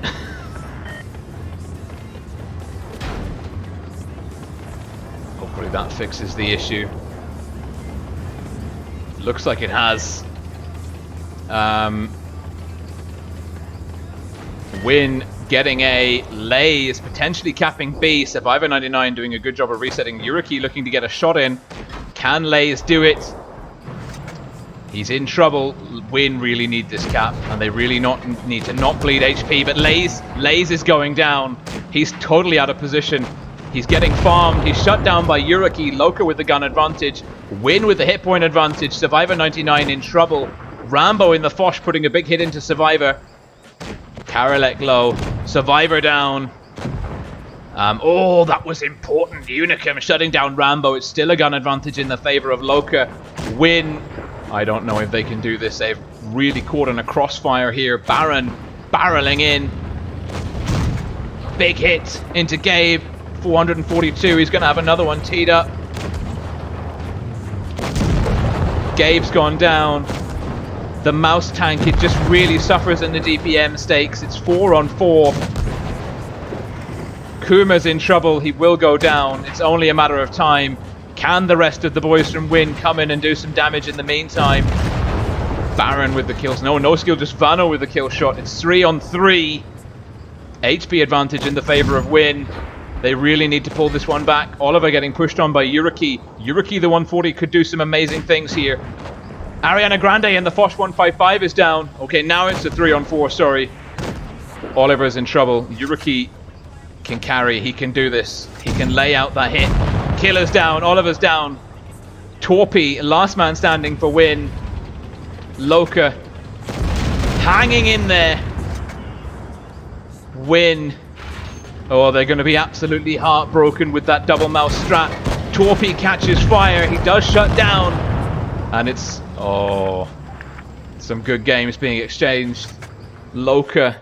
Hopefully that fixes the issue. Looks like it has. Win getting a, Lay is potentially capping B. Survivor 99 doing a good job of resetting. Yuruki looking to get a shot in. Can Lays do it? He's in trouble. Win really need this cap, and they really need to not bleed HP. But Lays is going down. He's totally out of position. He's getting farmed. He's shut down by Yuruki. Loca with the gun advantage. Win with the hit point advantage. Survivor 99 in trouble. Rambo in the Foch putting a big hit into Survivor. Karalek low. Survivor down. Oh, that was important. Unicum shutting down Rambo. It's still a gun advantage in the favor of Loca. Win. I don't know if they can do this. They've really caught in a crossfire here. Baron barreling in. Big hit into Gabe. 442. He's going to have another one teed up. Gabe's gone down. The mouse tank, it just really suffers in the DPM stakes. It's 4 on 4. Kuma's in trouble. He will go down. It's only a matter of time. Can the rest of the boys from Win come in and do some damage in the meantime? Baron with the kills. No skill, just Vano with the kill shot. It's 3 on 3. HP advantage in the favor of Win. They really need to pull this one back. Oliver getting pushed on by Yuruki. Yuruki, the 140, could do some amazing things here. Ariana Grande and the Foch 155 is down. Okay, now it's a 3 on 4, sorry. Oliver's in trouble. Yuruki can carry. He can do this. He can lay out that hit. Killer's down. Oliver's down. Torpy, last man standing for Win. Loca hanging in there. Win. Oh, they're going to be absolutely heartbroken with that double mouse strat. Torpy catches fire. He does shut down. And it's, oh, some good games being exchanged. Loca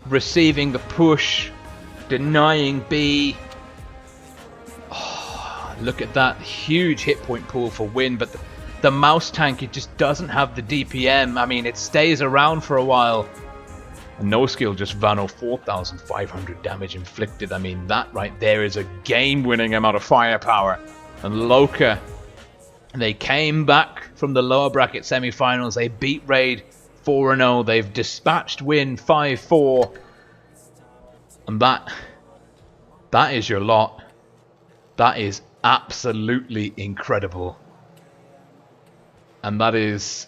receiving the push. Denying B. Oh, look at that huge hit point pool for Win. But the mouse tank, it just doesn't have the DPM. I mean, it stays around for a while. No skill, just Vano, 4,500 damage inflicted. I mean, that right there is a game-winning amount of firepower. And Loca, they came back from the lower bracket semi-finals. They beat Raid 4-0. They've dispatched Win 5-4. And that is your lot. That is absolutely incredible. And that is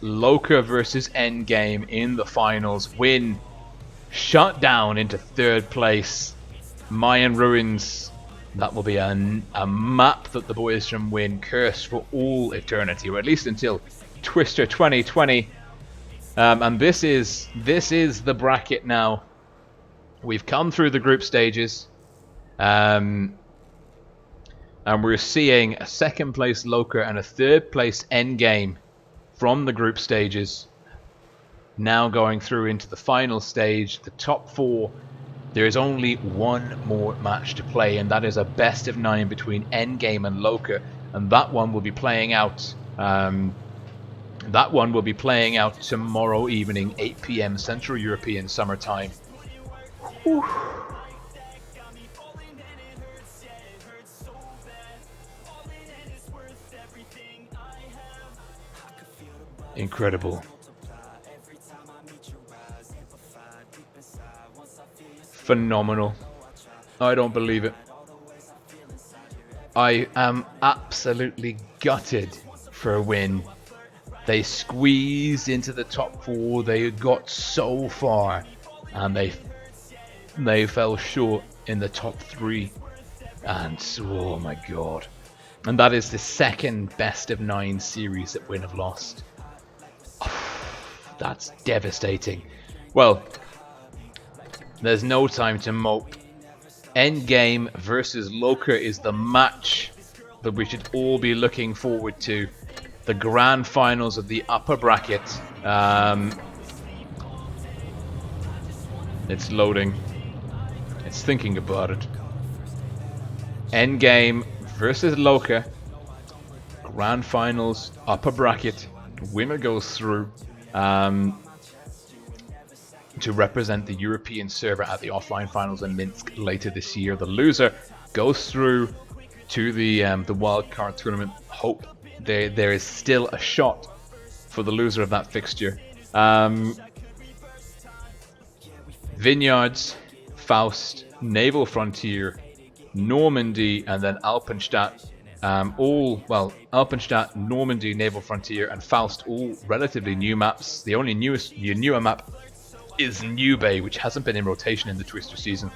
Loca versus Endgame in the finals. Win shut down into 3rd place. Mayan Ruins. That will be a map that the boys from Win curse for all eternity, or at least until Twister 2020. And this is the bracket now. We've come through the group stages. And we're seeing a 2nd place Loca and a 3rd place Endgame from the group stages. Now going through into the final stage, the top 4. There is only one more match to play, and that is a best of 9 between Endgame and Loca, and that one will be playing out. That one will be playing out tomorrow evening, 8 PM Central European Summer Time. Whew. Incredible. Phenomenal. I don't believe it. I am absolutely gutted for a win. They squeezed into the top 4. They got so far, and they fell short in the top 3. And oh my god! And that is the second best of 9 series that WoT have lost. That's devastating. Well, there's no time to mope. Endgame versus Loca is the match that we should all be looking forward to. The grand finals of the upper bracket. It's loading. It's thinking about it. Endgame versus Loca. Grand finals, upper bracket. Winner goes through to represent the European server at the offline finals in Minsk later this year. The loser goes through to the wildcard tournament. Hope there is still a shot for the loser of that fixture. Vineyards, Faust, Naval Frontier, Normandy, and then Alpenstadt. Alpenstadt, Normandy, Naval Frontier, and Faust, all relatively new maps. The only newer map is New Bay, which hasn't been in rotation in the Twister season.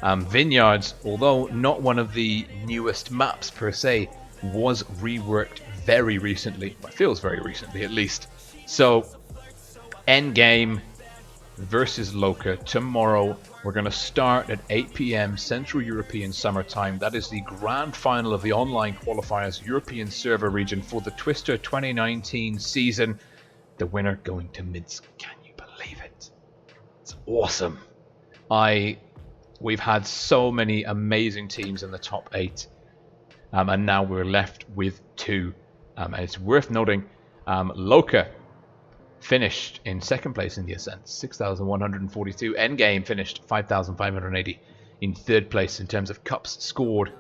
Vineyards, although not one of the newest maps per se, was reworked very recently. Well, it feels very recently at least. So, Endgame versus Loca tomorrow. We're going to start at 8 PM Central European Summertime. That is the grand final of the online qualifiers European server region for the Twister 2019 season. The winner going to Minsk. Can you believe it? It's awesome. We've had so many amazing teams in the top 8, and now we're left with 2. And it's worth noting, Loca finished in second place in the Ascent, 6,142. Endgame finished 5,580 in third place in terms of cups scored.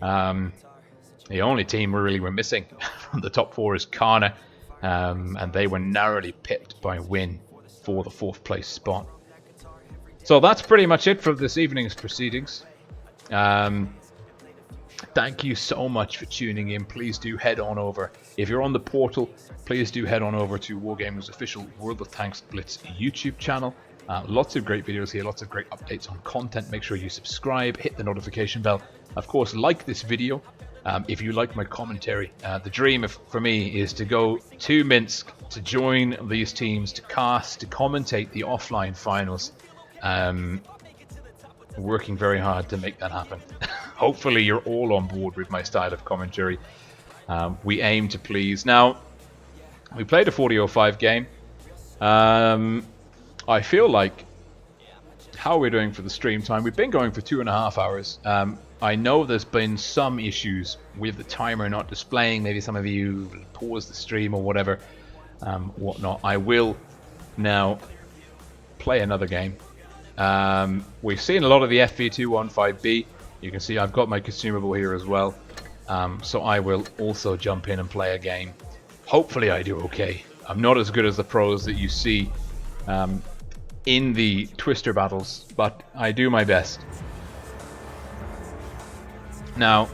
The only team we were missing from the top 4 is Kana, and they were narrowly pipped by WoT for the 4th place spot. So that's pretty much it for this evening's proceedings. Thank you so much for tuning in. Please do head on over. If you're on the portal, please do head on over to Wargaming's official World of Tanks Blitz YouTube channel. Lots of great videos here, lots of great updates on content. Make sure you subscribe, hit the notification bell. Of course, like this video. If you like my commentary, the dream for me is to go to Minsk, to join these teams, to cast, to commentate the offline finals. Working very hard to make that happen. Hopefully you're all on board with my style of commentary. We aim to please. Now, we played a 40:05 game. I feel like how we're doing for the stream time. We've been going for 2.5 hours. I know there's been some issues with the timer not displaying. Maybe some of you paused the stream or whatever, whatnot. I will now play another game. We've seen a lot of the FV215B. You can see I've got my consumable here as well. So I will also jump in and play a game. Hopefully I do okay. I'm not as good as the pros that you see in the Twister battles, but I do my best. Now,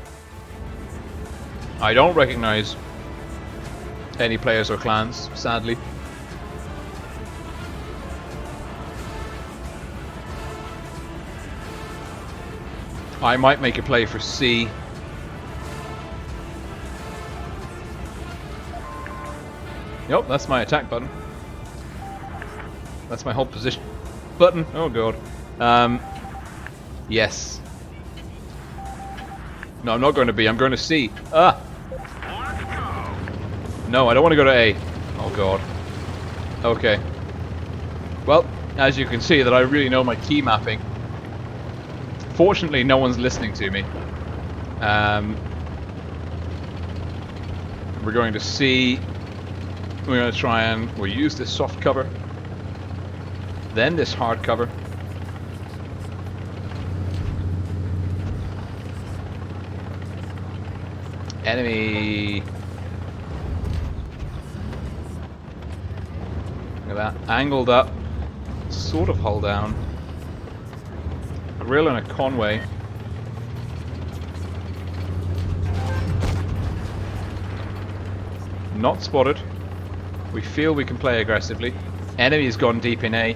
I don't recognize any players or clans, sadly. I might make a play for C. Yep, that's my attack button. That's my hold position button. Oh god. Yes. No, I'm not going to B. I'm going to C. Ah! No, I don't want to go to A. Oh god. Okay. Well, as you can see that I really know my key mapping. Fortunately, no one's listening to me. We're going to C. We're going to try and we'll use this soft cover. Then this hard cover. Enemy. Look at that. Angled up. Sort of hull down. A Grill and a Conway. Not spotted. We feel we can play aggressively. Enemy's gone deep in A.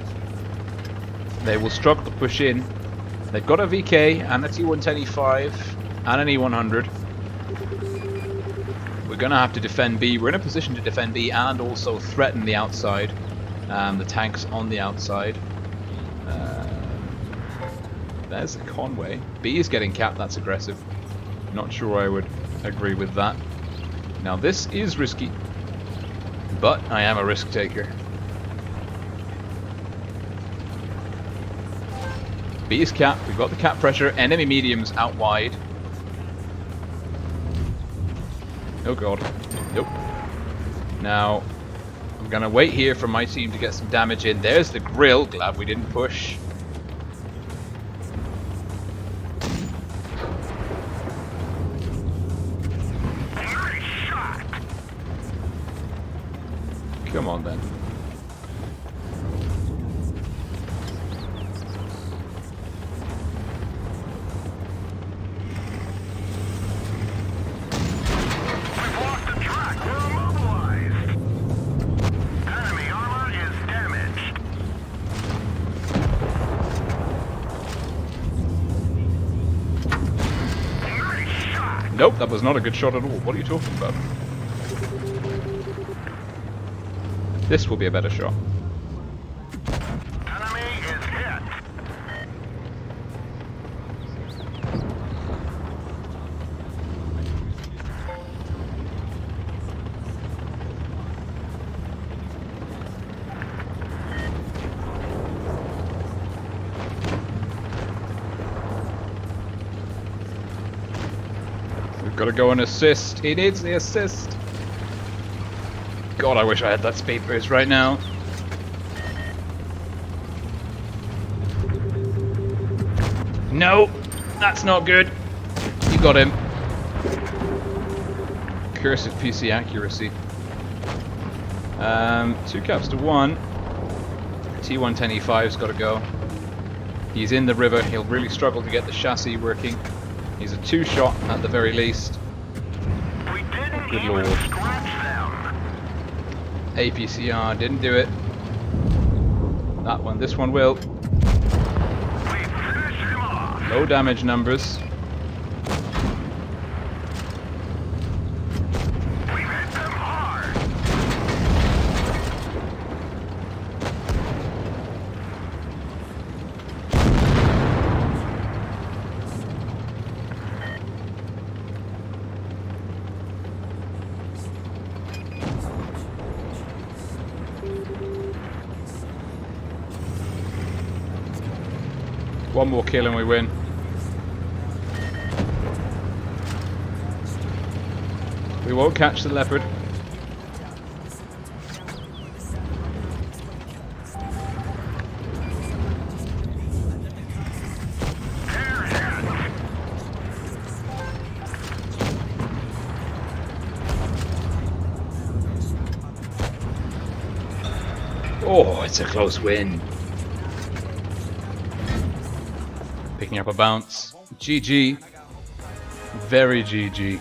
They will struggle to push in. They've got a VK and a T110E5 and an E100. We're going to have to defend B. We're in a position to defend B and also threaten the outside. The tanks on the outside. There's the Conway. B is getting capped. That's aggressive. Not sure I would agree with that. Now this is risky, but I am a risk taker. B is capped. We've got the cap pressure. Enemy mediums out wide. Oh god. Nope. Now, I'm gonna wait here for my team to get some damage in. There's the Grill. Glad we didn't push. Come on then. Nope, that was not a good shot at all. What are you talking about? This will be a better shot. Enemy is hit. We've got to go and assist. He needs the assist. God, I wish I had that speed boost right now. No, that's not good. You got him. Cursed PC accuracy. 2 caps to 1. T110E5's got to go. He's in the river. He'll really struggle to get the chassis working. He's a 2-shot at the very least. We didn't Good even lord. scratch them. APCR didn't do it. That one. This one will. We finished him off. Low damage numbers. We hit them hard. One more kill and we win. We won't catch the leopard. Oh, it's a close win. Picking up a bounce. GG. Very GG.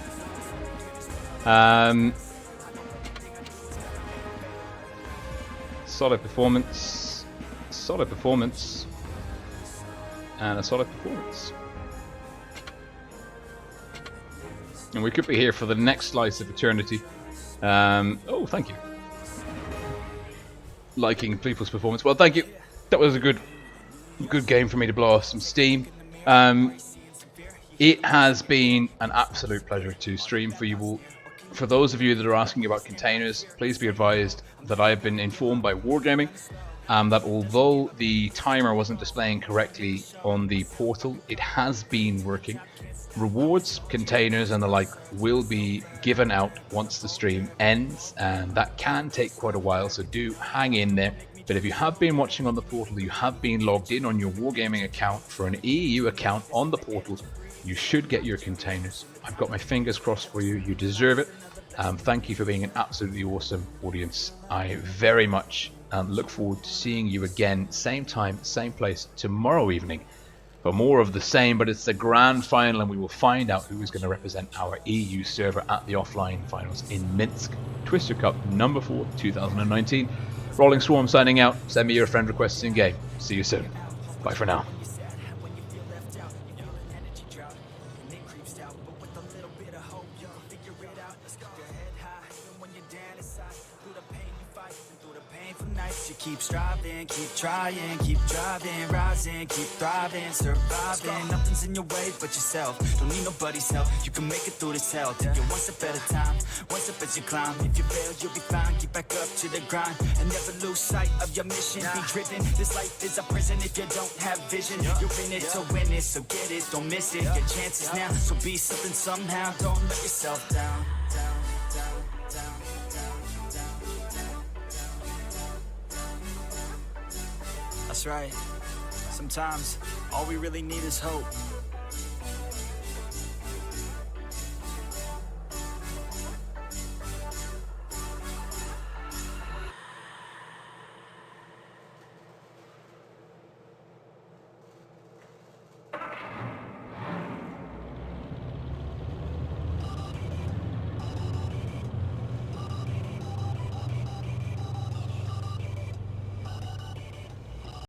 Solid performance. Solid performance. And a solid performance. And we could be here for the next slice of eternity. Oh, thank you. Liking people's performance. Well, thank you. That was a good game for me to blow off some steam. It has been an absolute pleasure to stream for you all. For those of you that are asking about containers, please be advised that I have been informed by Wargaming that although the timer wasn't displaying correctly on the portal, it has been working. Rewards, containers and the like will be given out once the stream ends, and that can take quite a while, so do hang in there. But if you have been watching on the portal, you have been logged in on your Wargaming account for an EU account on the portal, you should get your containers. I've got my fingers crossed for you. You deserve it. Thank you for being an absolutely awesome audience. I very much and look forward to seeing you again, same time, same place, tomorrow evening for more of the same. But it's the grand final, and we will find out who is going to represent our EU server at the offline finals in Minsk, Twister Cup number 4, 2019. Rolling Swarm signing out. Send me your friend requests in game. See you soon. Bye for now. You keep striving, keep trying, keep driving, rising, keep thriving, surviving. Nothing's in your way but yourself. Don't need nobody's help. You can make it through this hell. Take it one step at a time, one step as you climb. If you fail, you'll be fine. Get back up to the grind and never lose sight of your mission. Be driven. This life is a prison if you don't have vision. You're in it to win it, so get it, don't miss it. Your chances now, so be something somehow. Don't let yourself down. That's right. Sometimes all we really need is hope.